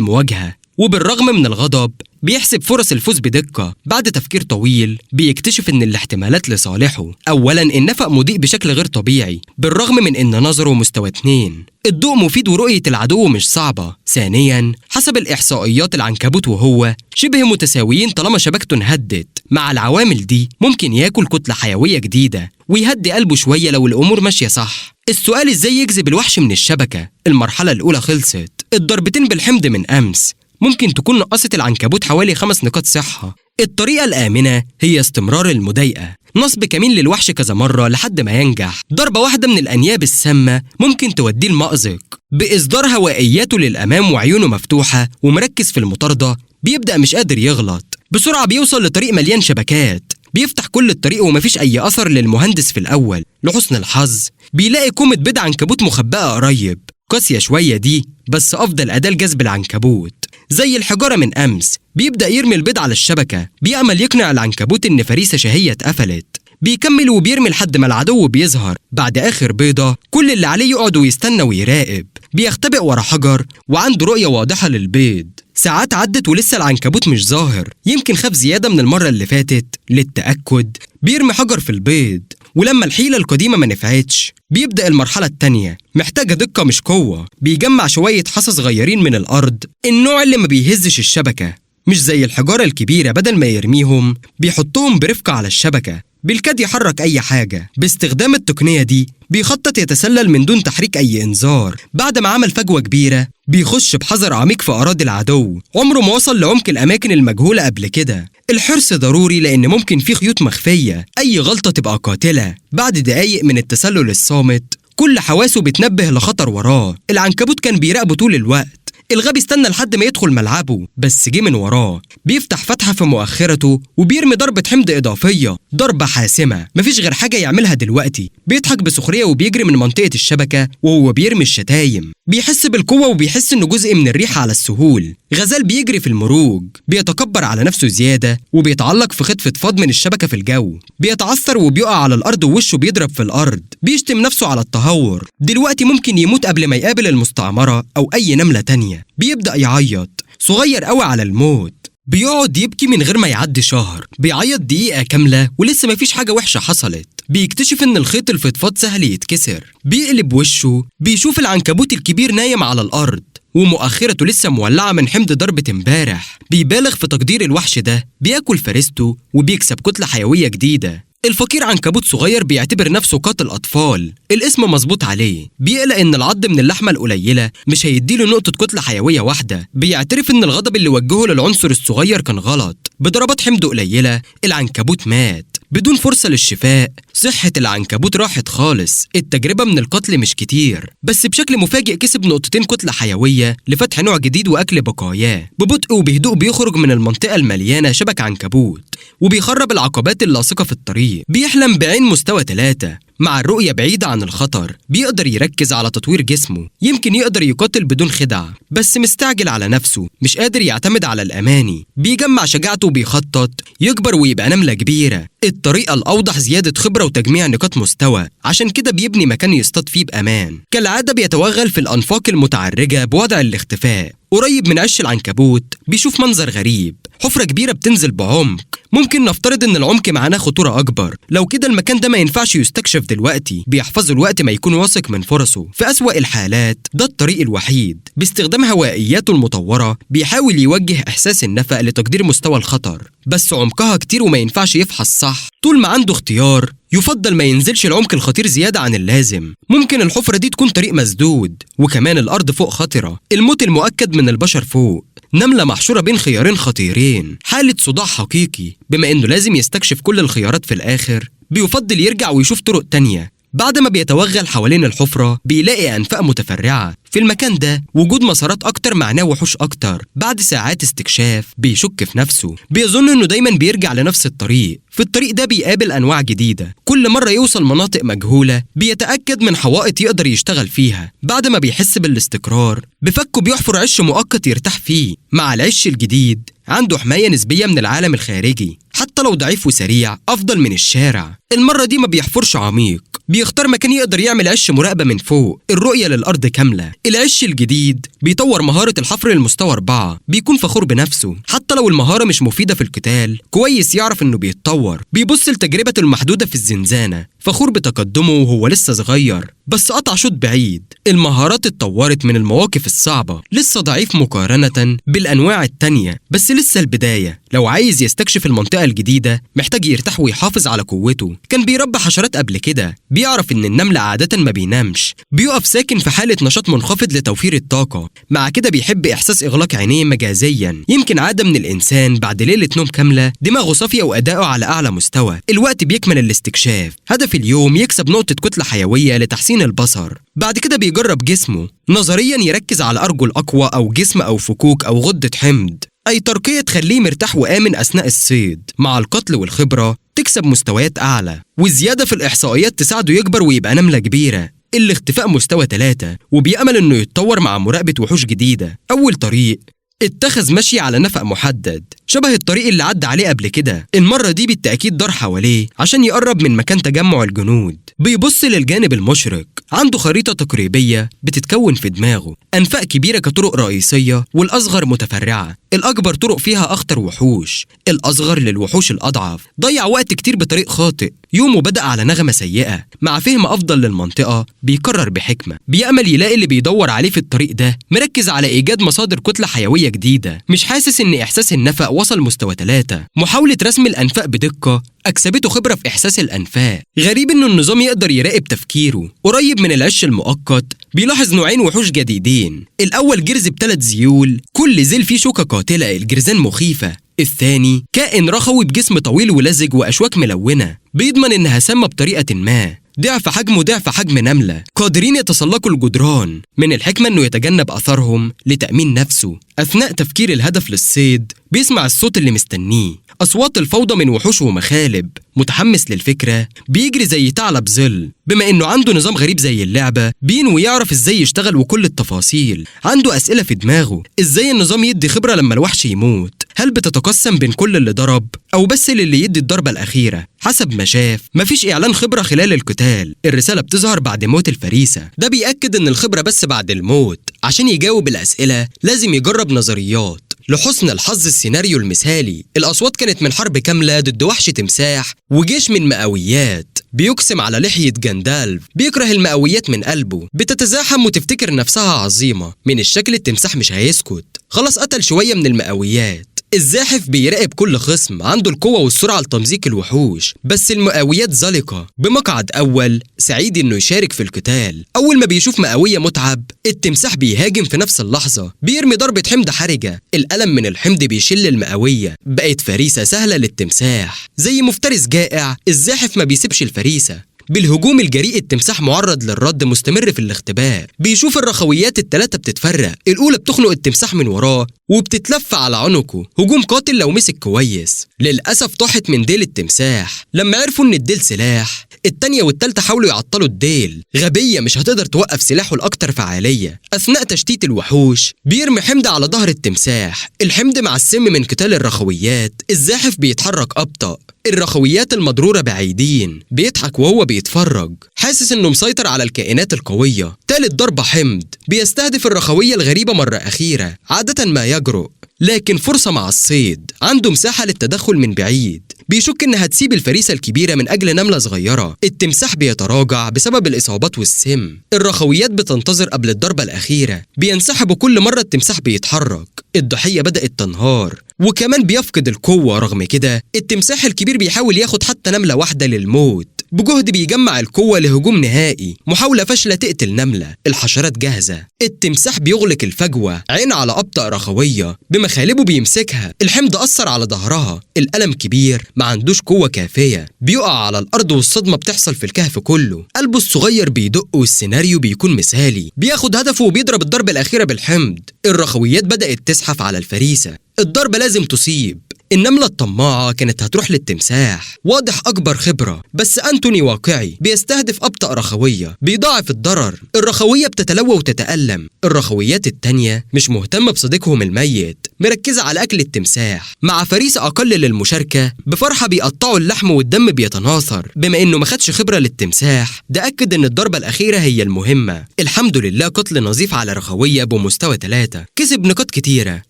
مواجهة وبالرغم من الغضب بيحسب فرص الفوز بدقة. بعد تفكير طويل بيكتشف إن الاحتمالات لصالحه. أولاً النفق مضيء بشكل غير طبيعي بالرغم من إن نظره مستوى 2. الضوء مفيد ورؤية العدو مش صعبة. ثانياً حسب الإحصائيات العنكبوت وهو شبه متساويين طالما شبكته انهدت. مع العوامل دي ممكن ياكل كتلة حيوية جديدة ويهدي قلبه شوية لو الأمور ماشية صح. السؤال إزاي يجذب الوحش من الشبكة؟ المرحلة الأولى خلصت. الضربتين بالحمض من أمس ممكن تكون نقصت العنكبوت حوالي 5 نقاط صحة. الطريقة الآمنة هي استمرار المضايقة. نصب كمين للوحش كذا مرة لحد ما ينجح. ضربة واحدة من الأنياب السامة ممكن توديه المأزق. بإصدار هوائياته للأمام وعيونه مفتوحة ومركز في المطاردة بيبدأ مش قادر يغلط. بسرعة بيوصل لطريق مليان شبكات، بيفتح كل الطريق ومفيش أي أثر للمهندس في الأول. لحسن الحظ بيلاقي كومة بيض عنكبوت مخبأة قريب، قاسية شوية دي بس أفضل أداة لجذب العنكبوت، زي الحجارة من أمس. بيبدأ يرمي البيض على الشبكة بيأمل يقنع العنكبوت إن فريسة شهية اتقفلت. بيكمل وبيرمي لحد ما العدو بيظهر. بعد آخر بيضة كل اللي عليه يقعد ويستنى ويراقب. بيختبئ ورا حجر وعنده رؤية واضحة للبيض. ساعات عدت ولسه العنكبوت مش ظاهر، يمكن خاف زيادة من المرة اللي فاتت. للتأكد بيرمي حجر في البيض، ولما الحيلة القديمة ما نفعتش بيبدأ المرحلة التانية، محتاجة دقة مش قوة. بيجمع شوية حصى صغيرين من الأرض، النوع اللي ما بيهزش الشبكة، مش زي الحجارة الكبيرة. بدل ما يرميهم بيحطهم برفقة على الشبكة، بالكاد يحرك أي حاجة. باستخدام التقنية دي بيخطط يتسلل من دون تحريك أي إنذار. بعد ما عمل فجوة كبيرة بيخش بحذر عميق في أراضي العدو، عمره ما وصل لعمق الأماكن المجهولة قبل كده. الحرص ضروري لأن ممكن فيه خيوط مخفية، أي غلطة تبقى قاتلة. بعد دقايق من التسلل الصامت كل حواسه بتنبه لخطر وراه. العنكبوت كان بيراقبه طول الوقت. الغبي استنى لحد ما يدخل ملعبه بس جه من وراه. بيفتح فتحة في مؤخرته وبيرمي ضربة حمض إضافية، ضربة حاسمة مفيش غير حاجة يعملها دلوقتي. بيضحك بسخرية وبيجري من منطقة الشبكة وهو بيرمي الشتايم. بيحس بالقوة وبيحس إنه جزء من الريحة على السهول. غزال بيجري في المروج، بيتكبر على نفسه زيادة وبيتعلق في خيط فضفاض من الشبكة في الجو. بيتعثر وبيقع على الأرض ووشه بيضرب في الأرض. بيشتم نفسه على التهور، دلوقتي ممكن يموت قبل ما يقابل المستعمرة أو أي نملة تانية. بيبدأ يعيط صغير قوي على الموت. بيقعد يبكي من غير ما يعدي شهر، بيعيط دقيقة كاملة ولسه مفيش حاجة وحشة حصلت. بيكتشف إن الخيط الفضفاض سهل يتكسر. بيقلب وشه بيشوف العنكبوت الكبير نايم على الأرض ومؤخرته لسه مولعة من حمض ضربة امبارح. بيبالغ في تقدير الوحش ده، بياكل فريسته وبيكسب كتلة حيوية جديدة. الفقير عنكبوت صغير بيعتبر نفسه قاتل أطفال، الاسم مظبوط عليه. بيقلق إن العض من اللحمة القليلة مش هيديله نقطة كتلة حيوية واحدة. بيعترف إن الغضب اللي وجهه للعنصر الصغير كان غلط. بضربات حمض قليلة العنكبوت مات بدون فرصة للشفاء. صحة العنكبوت راحت خالص. التجربة من القتل مش كتير، بس بشكل مفاجئ كسب نقطتين كتلة حيوية لفتح نوع جديد وأكل بقاياه. ببطء وبهدوء بيخرج من المنطقة المليانة شبك عنكبوت وبيخرب العقبات اللاصقة في الطريق. بيحلم بعين مستوى 3 مع الرؤية بعيدة عن الخطر. بيقدر يركز على تطوير جسمه، يمكن يقدر يقاتل بدون خدع، بس مستعجل على نفسه، مش قادر يعتمد على الأماني. بيجمع شجاعته وبيخطط يكبر ويبقى نملة كبيرة. الطريقة الأوضح زيادة خبرة وتجميع نقاط مستوى، عشان كده بيبني مكان يصطاد فيه بأمان. كالعادة بيتوغل في الأنفاق المتعرجة بوضع الاختفاء. قريب من عش العنكبوت بيشوف منظر غريب، حفرة كبيرة بتنزل بعمق. ممكن نفترض ان العمق معناه خطورة اكبر، لو كده المكان ده ما ينفعش يستكشف دلوقتي. بيحفظه الوقت ما يكون واثق من فرصه. في أسوأ الحالات ده الطريق الوحيد. باستخدام هوائياته المطورة بيحاول يوجه احساس النفق لتقدير مستوى الخطر، بس عمقها كتير وما ينفعش يفحص صح. طول ما عنده اختيار يفضل ما ينزلش العمق الخطير زيادة عن اللازم. ممكن الحفرة دي تكون طريق مسدود، وكمان الأرض فوق خطرة، الموت المؤكد من البشر فوق. نملة محشورة بين خيارين خطيرين، حالة صداع حقيقي. بما إنه لازم يستكشف كل الخيارات في الآخر بيفضل يرجع ويشوف طرق تانية. بعد ما بيتوغل حوالين الحفرة بيلاقي أنفاق متفرعة. في المكان ده وجود مسارات أكتر معناه وحوش أكتر. بعد ساعات استكشاف بيشك في نفسه، بيظن إنه دايما بيرجع لنفس الطريق. في الطريق ده بيقابل أنواع جديدة، كل مرة يوصل مناطق مجهولة بيتأكد من حوائط يقدر يشتغل فيها. بعد ما بيحس بالاستقرار بفكه بيحفر عش مؤقت يرتاح فيه. مع العش الجديد عنده حماية نسبية من العالم الخارجي، حتى لو ضعيف وسريع أفضل من الشارع. المرة دي ما بيحفرش عميق، بيختار مكان يقدر يعمل عش مراقبة من فوق، الرؤية للأرض كاملة. العش الجديد بيطور مهارة الحفر للمستوى 4، بيكون فخور بنفسه حتى لو المهارة مش مفيدة في القتال. كويس يعرف إنه بيتطور. بيبص لتجربته المحدودة في الزنزانة، فخور بتقدمه وهو لسه صغير، بس قطع شوط بعيد. المهارات اتطورت من المواقف الصعبة، لسه ضعيف مقارنة بالأنواع التانية، بس لسه البداية. لو عايز يستكشف المنطقة الجديدة محتاج يرتاح ويحافظ على قوته. كان بيربي حشرات قبل كده، بيعرف إن النمل عادة ما بينامش، بيقف ساكن في حالة نشاط منخفض لتوفير الطاقة. مع كده بيحب إحساس إغلاق عينيه مجازيا، يمكن عادة من الإنسان. بعد ليلة نوم كاملة دماغه صافية وأداؤه على أعلى مستوى. الوقت بيكمل الاستكشاف. هدف اليوم يكسب نقطة كتلة حيوية لتحسين البصر. بعد كده بيجرب جسمه، نظريا يركز على أرجل أقوى أو جسم أو فكوك أو غدة حمض. أي ترقية تخليه مرتاح وآمن أثناء الصيد. مع القتل والخبرة تكسب مستويات أعلى، والزيادة في الإحصائيات تساعده يكبر ويبقى نملة كبيرة. الاختفاء مستوى 3، وبيأمل إنه يتطور مع مراقبة وحوش جديدة. أول طريق، اتخذ مشي على نفق محدد شبه الطريق اللي عدى عليه قبل كده. المرة دي بالتأكيد دار حواليه عشان يقرب من مكان تجمع الجنود. بيبص للجانب المشرق، عنده خريطة تقريبية بتتكون في دماغه، أنفاق كبيرة كطرق رئيسية والأصغر متفرعة. الأكبر طرق فيها أخطر وحوش، الأصغر للوحوش الأضعف. ضيع وقت كتير بطريق خاطئ. يومه بدأ على نغمة سيئة. مع فهم أفضل للمنطقة بيقرر بحكمة، بيأمل يلاقي اللي بيدور عليه في الطريق ده. مركز على إيجاد مصادر كتلة حيوية جديدة. مش حاسس إن إحساس النفق وصل مستوى 3. محاولة رسم الأنفاق بدقة أكسبته خبرة في إحساس الأنفاق. غريب إنه النظام يقدر يراقب تفكيره. قريب من العش المؤقت بيلاحظ نوعين وحوش جديدين. الأول جرز ب3 ذيول، كل ذيل فيه شوكة قاتلة، الجرزان مخيفة. الثاني كائن رخوي بجسم طويل ولزج وأشواك ملونة، بيضمن إنها سامة بطريقة ما. ضعف حجمه ضعف حجم نملة، قادرين يتسلقوا الجدران. من الحكمة إنه يتجنب أثرهم لتأمين نفسه. أثناء تفكير الهدف للصيد بيسمع الصوت اللي مستنيه، أصوات الفوضى من وحوش ومخالب. متحمس للفكرة بيجري زي ثعلب ظل. بما إنه عنده نظام غريب زي اللعبة بينوي يعرف إزاي يشتغل وكل التفاصيل. عنده أسئلة في دماغه، إزاي النظام يدي خبرة لما الوحش يموت؟ هل بتتقسم بين كل اللي ضرب أو بس للي يدي الضربة الأخيرة؟ حسب ما شاف مفيش إعلان خبرة خلال القتال. الرسالة بتظهر بعد موت الفريسة. ده بيأكد إن الخبرة بس بعد الموت. عشان يجاوب الأسئلة لازم يجرب نظريات. لحسن الحظ السيناريو المثالي، الأصوات كانت من حرب كاملة ضد وحش تمساح وجيش من مئويات. بيقسم على لحية جاندالف، بيكره المئويات من قلبه. بتتزاحم وتفتكر نفسها عظيمة. من الشكل التمساح مش هيسكت، خلاص قتل شوية من المئويات. الزاحف بيراقب كل خصم، عنده القوة والسرعة لتمزيق الوحوش. بس المئويات زلقة. بمقعد أول سعيد إنه يشارك في القتال. أول ما بيشوف مئوية متعب التمساح بيهاجم في نفس اللحظة. بيرمي ضربة حمض حرجة، الألم من الحمض بيشل المئوية. بقت فريسة سهلة للتمساح. زي مفترس جائع الزاحف ما بيسيبش الفريسة. بالهجوم الجريء التمساح معرض للرد، مستمر في الاختباء. بيشوف الرخويات ال3 بتتفرق. الأولى بتخنق التمساح من وراه وبتتلف على عنقه. هجوم قاتل لو مسك كويس. للأسف طاحت من ديل التمساح. لما عرفوا إن الديل سلاح، التانية والتالتة حاولوا يعطلوا الديل. غبية مش هتقدر توقف سلاحه الأكثر فعالية. أثناء تشتيت الوحوش بيرمي حمض على ظهر التمساح. الحمض مع السم من قتال الرخويات. الزاحف بيتحرك أبطأ. الرخويات المضرورة بعيدين. بيضحك وهو بيتفرج، حاسس إنه مسيطر على الكائنات القوية. تالت ضربة حمض بيستهدف الرخوية الغريبة مرة أخيرة. عادة ما يجرؤ، لكن فرصة مع الصيد. عنده مساحة للتدخل من بعيد. بيشك إنها تسيب الفريسة الكبيرة من أجل نملة صغيرة. التمساح بيتراجع بسبب الإصابات والسم. الرخويات بتنتظر قبل الضربة الأخيرة. بينسحبوا كل مرة التمساح بيتحرك. الضحية بدأت تنهار وكمان بيفقد القوة. رغم كده التمساح الكبير بيحاول ياخد حتى نملة واحدة للموت. بجهد بيجمع القوة لهجوم نهائي. محاولة فاشلة تقتل نملة. الحشرات جاهزة. التمساح بيغلق الفجوة، عين على أبطأ رخوية. بمخالبه بيمسكها. الحمض أثر على ظهرها. الألم كبير، ما عندوش قوة كافية. بيقع على الأرض والصدمة بتحصل في الكهف كله. قلبه الصغير بيدق والسيناريو بيكون مثالي. بياخد هدفه وبيضرب الضربة الأخيرة بالحمض. الرخويات بدأت تزحف على الفريسة. الضربة لازم تصيب. النملة الطماعة كانت هتروح للتمساح. واضح أكبر خبرة، بس أنتوني واقعي. بيستهدف أبطأ رخوية، بيضاعف الضرر. الرخوية بتتلوى وتتألم. الرخويات التانية مش مهتمة بصديقهم الميت، مركزة على أكل التمساح. مع فريسة أقل للمشاركة بفرحة بيقطعوا اللحم والدم بيتناثر. بما إنه ما خدش خبرة للتمساح ده أكد إن الضربة الأخيرة هي المهمة. الحمد لله قتل نظيف على رخوية بمستوى 3. كسب نقاط كتيرة،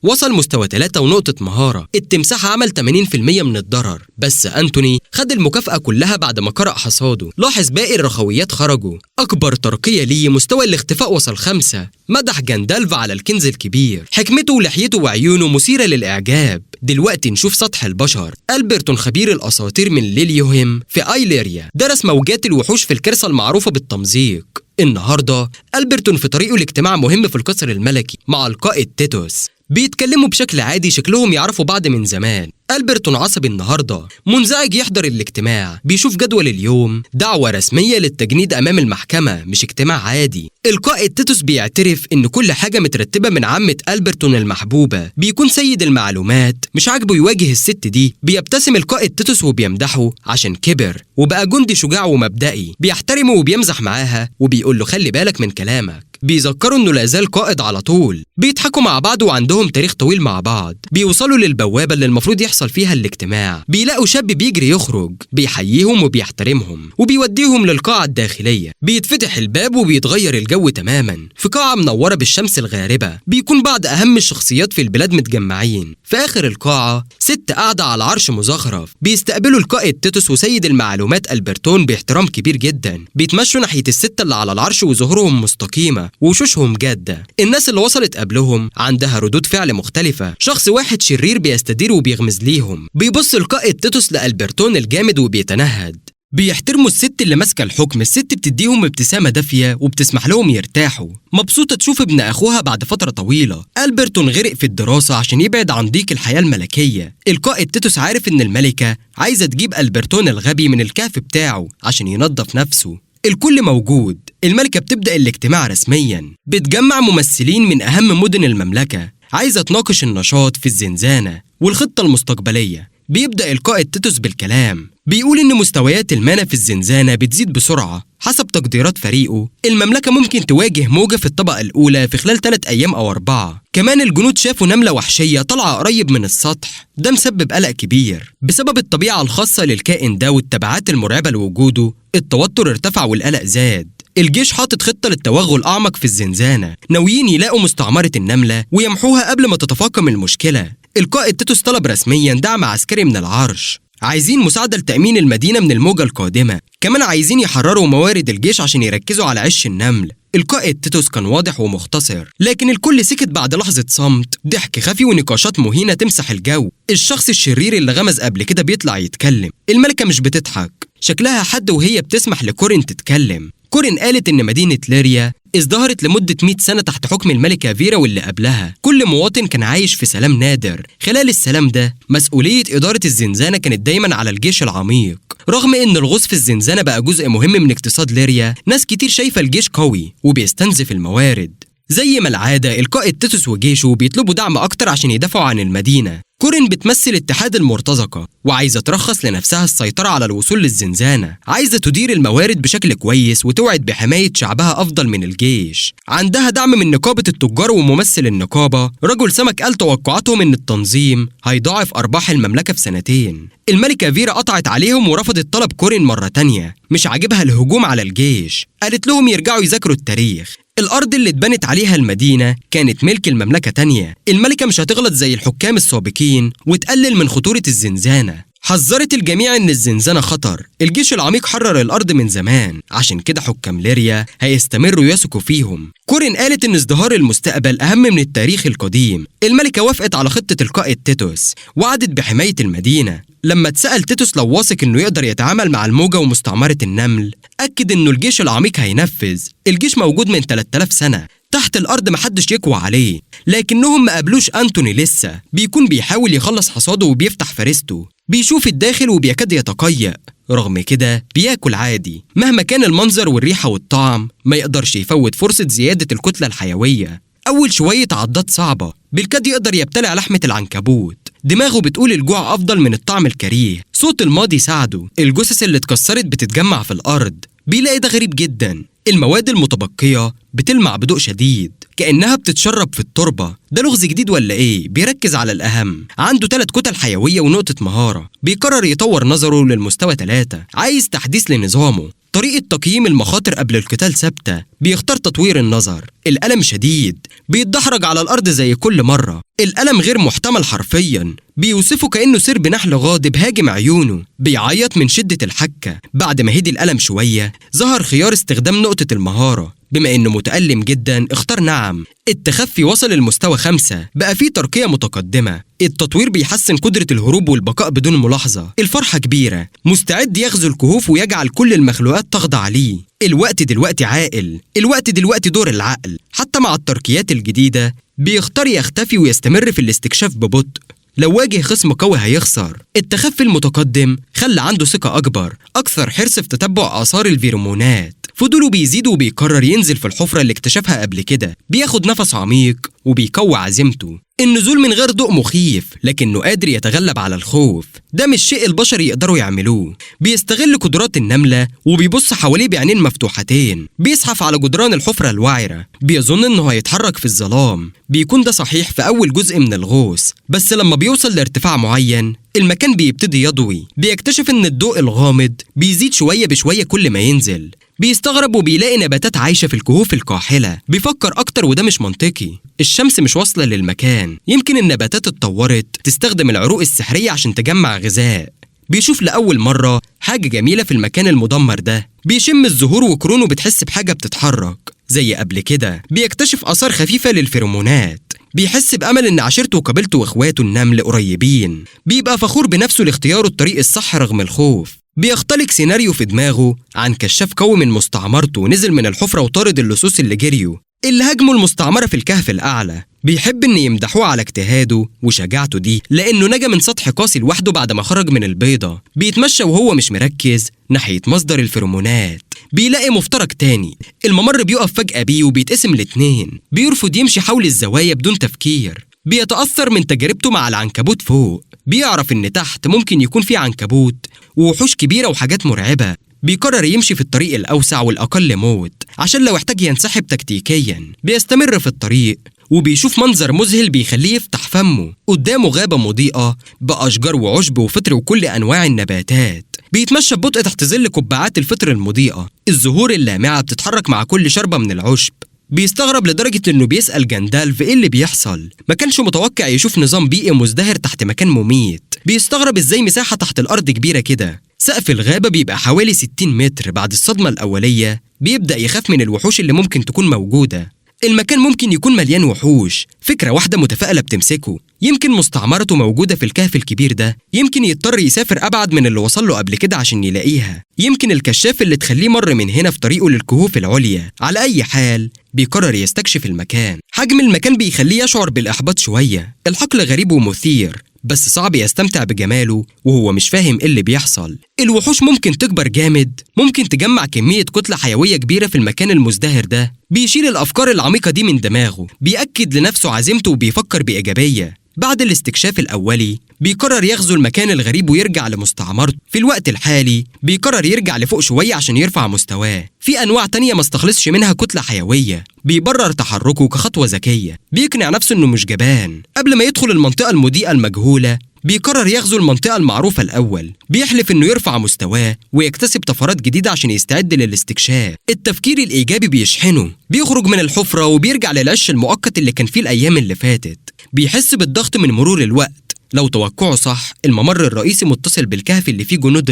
وصل مستوى 3 ونقطة مهارة. التمساح عمل 80% من الضرر، بس أنتوني خد المكافأة كلها بعد ما قرأ حصاده. لاحظ باقي الرخويات خرجوا. أكبر ترقية ليه مستوى الاختفاء وصل 5. مدح جاندالف على الكنز الكبير. حكمته ولحيته وعيونه مثيرة للإعجاب. دلوقتي نشوف سطح البشر. ألبرتون خبير الأساطير من ليليوهيم في أيليريا، درس موجات الوحوش في الكارثة المعروفة بالتمزيق. النهاردة ألبرتون في طريقه لاجتماع مهم في القصر الملكي مع القائد تيتوس. بيتكلموا بشكل عادي، شكلهم يعرفوا بعض من زمان. ألبرتون عصبي النهاردة، منزعج يحضر الاجتماع، بيشوف جدول اليوم دعوة رسمية للتجنيد أمام المحكمة مش اجتماع عادي. القائد تيتوس بيعترف إن كل حاجة مترتبة من عمة ألبرتون المحبوبة، بيكون سيد المعلومات، مش عاجبه يواجه الست دي. بيبتسم القائد تيتوس وبيمدحه عشان كبر وبقى جندي شجاع ومبدئي، بيحترمه وبيمزح معاها وبيقول له خلي بالك من كلامك، بيذكروا انه لازال قائد على طول. بيضحكوا مع بعض وعندهم تاريخ طويل مع بعض. بيوصلوا للبوابة اللي المفروض يحصل فيها الاجتماع، بيلاقوا شاب بيجري يخرج، بيحييهم وبيحترمهم وبيوديهم للقاعة الداخلية. بيتفتح الباب وبيتغير الجو تماما في قاعة منورة بالشمس الغاربة. بيكون بعض أهم الشخصيات في البلاد متجمعين. في آخر القاعة ست قاعدة على عرش مزخرف، بيستقبلوا القائد تيتوس وسيد المعلومات ألبرتون باحترام كبير جدا. بيتمشوا ناحية الستة اللي على العرش وظهورهم مستقيمة ووشوشهم جادة. الناس اللي وصلت قبلهم عندها ردود فعل مختلفة. شخص واحد شرير بيستدير وبيغمز ليهم. بيبص القائد تيتوس لألبرتون الجامد وبيتنهد. بيحترموا الست اللي ماسكه الحكم. الست بتديهم ابتسامه دافيه وبتسمح لهم يرتاحوا، مبسوطه تشوف ابن اخوها بعد فتره طويله. ألبرتون غرق في الدراسه عشان يبعد عن ضيق الحياه الملكيه. القائد تيتوس عارف ان الملكه عايزه تجيب ألبرتون الغبي من الكهف بتاعه عشان ينظف نفسه. الكل موجود. الملكه بتبدا الاجتماع رسميا، بتجمع ممثلين من اهم مدن المملكه، عايزه تناقش النشاط في الزنزانه والخطه المستقبليه. بيبدأ القائد تيتوس بالكلام، بيقول إن مستويات المانا في الزنزانة بتزيد بسرعة. حسب تقديرات فريقه المملكة ممكن تواجه موجة في الطبقة الأولى في خلال 3 أيام أو 4. كمان الجنود شافوا نملة وحشية طالعة قريب من السطح، ده مسبب قلق كبير بسبب الطبيعة الخاصة للكائن ده والتبعات المرعبة لوجوده. التوتر ارتفع والقلق زاد. الجيش حاطط خطة للتوغل أعمق في الزنزانة، ناويين يلاقوا مستعمرة النملة ويمحوها قبل ما تتفاقم المشكلة. القائد تيتوس طلب رسميا دعم عسكري من العرش، عايزين مساعدة لتأمين المدينة من الموجة القادمة. كمان عايزين يحرروا موارد الجيش عشان يركزوا على عش النمل. القائد تيتوس كان واضح ومختصر، لكن الكل سكت بعد لحظة صمت، ضحك خفي ونقاشات مهينة تمسح الجو. الشخص الشرير اللي غمز قبل كده بيطلع يتكلم. الملكة مش بتضحك، شكلها حد وهي بتسمح لكورين تتكلم. كورين قالت إن مدينة ليريا ازدهرت لمدة 100 سنة تحت حكم الملكة فيرا واللي قبلها. كل مواطن كان عايش في سلام نادر. خلال السلام ده مسؤولية إدارة الزنزانة كانت دايما على الجيش العميق. رغم إن الغوص في الزنزانة بقى جزء مهم من اقتصاد ليريا، ناس كتير شايفة الجيش قوي وبيستنزف الموارد. زي ما العادة القائد تيتوس وجيشه بيطلبوا دعم أكتر عشان يدافعوا عن المدينة. كورين بتمثل اتحاد المرتزقة وعايزة ترخص لنفسها السيطرة على الوصول للزنزانة. عايزة تدير الموارد بشكل كويس وتوعد بحماية شعبها أفضل من الجيش. عندها دعم من نقابة التجار وممثل النقابة رجل سمك قال توقعاتهم إن التنظيم هيضاعف أرباح المملكة في 2 سنين. الملكة فيرا قطعت عليهم ورفضت طلب كورين مرة تانية. مش عاجبها الهجوم على الجيش، قالت لهم يرجعوا يذاكروا التاريخ. الأرض اللي اتبنت عليها المدينة كانت ملك المملكة تانية. الملكة مش هتغلط زي الحكام السابقين وتقلل من خطورة الزنزانة. حذرت الجميع إن الزنزانة خطر. الجيش العميق حرر الأرض من زمان، عشان كده حكام ليريا هيستمروا يثقوا فيهم. كورين قالت إن ازدهار المستقبل أهم من التاريخ القديم. الملكة وافقت على خطة القائد تيتوس، وعدت بحماية المدينة. لما اتسأل تيتوس لو واثق إنه يقدر يتعامل مع الموجة ومستعمرة النمل، أكد إنه الجيش العميق هينفذ. الجيش موجود من 3000 سنة تحت الأرض، محدش يقوى عليه. لكنهم ما قابلوش أنتوني لسه. بيكون بيحاول يخلص حصاده وبيفتح فريسته، بيشوف الداخل وبيكاد يتقيأ. رغم كده بياكل عادي. مهما كان المنظر والريحة والطعم ما يقدرش يفوت فرصة زيادة الكتلة الحيوية. أول شوية عضات صعبة بالكاد يقدر يبتلع لحمة العنكبوت. دماغه بتقول الجوع أفضل من الطعم الكريه. صوت الماضي ساعده. الجثث اللي اتكسرت بتتجمع في الأرض. بيلاقي ده غريب جدا. المواد المتبقية بتلمع بضوء شديد كأنها بتتشرب في التربة. ده لغز جديد ولا إيه؟ بيركز على الأهم. عنده 3 كتل حيوية ونقطة مهارة. بيقرر يطور نظره للمستوى 3. عايز تحديث لنظامه. طريقة تقييم المخاطر قبل القتال ثابتة. بيختار تطوير النظر. الألم شديد، بيتدحرج على الأرض زي كل مرة. الألم غير محتمل حرفيا، بيوصفه كأنه سرب نحل غاضب هاجم عيونه. بيعيط من شدة الحكة. بعد ما هدي الألم شوية ظهر خيار استخدام نقطة المهارة. بما إنه متألم جدا اختار نعم. التخفي وصل المستوى 5، بقى فيه ترقية متقدمة. التطوير بيحسن قدرة الهروب والبقاء بدون ملاحظة. الفرحة كبيرة، مستعد يغزو الكهوف ويجعل كل المخلوقات تخضع ليه. الوقت دلوقتي عاقل، الوقت دلوقتي دور العقل. حتى مع الترقيات الجديدة بيختار يختفي ويستمر في الاستكشاف ببطء. لو واجه خصم قوي هيخسر. التخفي المتقدم خلى عنده ثقة أكبر، أكثر حرص في تتبع آثار الفيرومونات. فضوله بيزيد وبيقرر ينزل في الحفرة اللي اكتشفها قبل كده. بياخد نفس عميق وبيقوي عزيمته. النزول من غير ضوء مخيف، لكنه قادر يتغلب على الخوف. ده مش شيء البشر يقدروا يعملوه. بيستغل قدرات النملة وبيبص حواليه بعينين مفتوحتين. بيزحف على جدران الحفرة الوعرة، بيظن انه هيتحرك في الظلام. بيكون ده صحيح في أول جزء من الغوص، بس لما بيوصل لارتفاع معين المكان بيبتدي يضوي. بيكتشف ان الضوء الغامض بيزيد شوية بشوية كل ما ينزل. بيستغرب وبيلاقي نباتات عايشة في الكهوف القاحلة. بيفكر أكتر وده مش منطقي. الشمس مش واصلة للمكان، يمكن النباتات اتطورت تستخدم العروق السحرية عشان تجمع غذاء. بيشوف لأول مرة حاجة جميلة في المكان المدمر ده. بيشم الزهور وكرونه بتحس بحاجة بتتحرك زي قبل كده. بيكتشف آثار خفيفة للفيرومونات. بيحس بأمل إن عشيرته وقبيلته وإخواته النمل قريبين. بيبقى فخور بنفسه لاختياره الطريق الصح رغم الخوف. بيختلق سيناريو في دماغه عن كشاف قوي من مستعمرته نزل من الحفرة وطارد اللصوص اللي جريوا اللي هاجموا المستعمرة في الكهف الأعلى. بيحب إن يمدحوه على اجتهاده وشجاعته دي، لأنه نجا من سطح قاسي لوحده بعد ما خرج من البيضة. بيتمشى وهو مش مركز ناحية مصدر الفيرومونات. بيلاقي مفترق تاني. الممر بيقف فجأة بيه وبيتقسم لاتنين. بيرفض يمشي حول الزوايا بدون تفكير. بيتأثر من تجربته مع العنكبوت فوق. بيعرف إن تحت ممكن يكون في عنكبوت ووحوش كبيرة وحاجات مرعبة. بيقرر يمشي في الطريق الأوسع والأقل موت عشان لو احتاج ينسحب تكتيكيا. بيستمر في الطريق وبيشوف منظر مذهل بيخليه يفتح فمه. قدامه غابة مضيئة بأشجار وعشب وفطر وكل أنواع النباتات. بيتمشى ببطء تحت ظل قبعات الفطر المضيئة. الزهور اللامعة بتتحرك مع كل شربة من العشب. بيستغرب لدرجة إنه بيسأل جاندالف إيه اللي بيحصل. ما كانش متوقع يشوف نظام بيئي مزدهر تحت مكان مميت. بيستغرب إزاي مساحة تحت الأرض كبيرة كده. سقف الغابة بيبقى حوالي 60 متر. بعد الصدمة الأولية بيبدأ يخاف من الوحوش اللي ممكن تكون موجودة. المكان ممكن يكون مليان وحوش. فكرة واحدة متفائلة بتمسكه. يمكن مستعمرته موجودة في الكهف الكبير ده. يمكن يضطر يسافر أبعد من اللي وصل له قبل كده عشان يلاقيها. يمكن الكشاف اللي تخليه مر من هنا في طريقه للكهوف العليا. على أي حال بيقرر يستكشف المكان. حجم المكان بيخليه يشعر بالإحباط شوية. الحقل غريب ومثير، بس صعب يستمتع بجماله وهو مش فاهم إيه اللي بيحصل. الوحوش ممكن تكبر جامد، ممكن تجمع كمية كتلة حيوية كبيرة في المكان المزدهر ده. بيشيل الأفكار العميقة دي من دماغه. بيأكد لنفسه عزيمته وبيفكر بإيجابية. بعد الاستكشاف الأولي بيقرر يغزو المكان الغريب ويرجع لمستعمرته. في الوقت الحالي بيقرر يرجع لفوق شوية عشان يرفع مستواه. في أنواع تانية ما استخلصش منها كتلة حيوية. بيبرر تحركه كخطوة ذكية. بيقنع نفسه إنه مش جبان. قبل ما يدخل المنطقة المضيئة المجهولة بيقرر يغزو المنطقة المعروفة الأول. بيحلف إنه يرفع مستواه ويكتسب طفرات جديدة عشان يستعد للاستكشاف. التفكير الإيجابي بيشحنه. بيخرج من الحفرة وبيرجع للعش المؤقت اللي كان فيه الأيام اللي فاتت. بيحس بالضغط من مرور الوقت. لو توقعه صح الممر الرئيسي متصل بالكهف اللي فيه جنود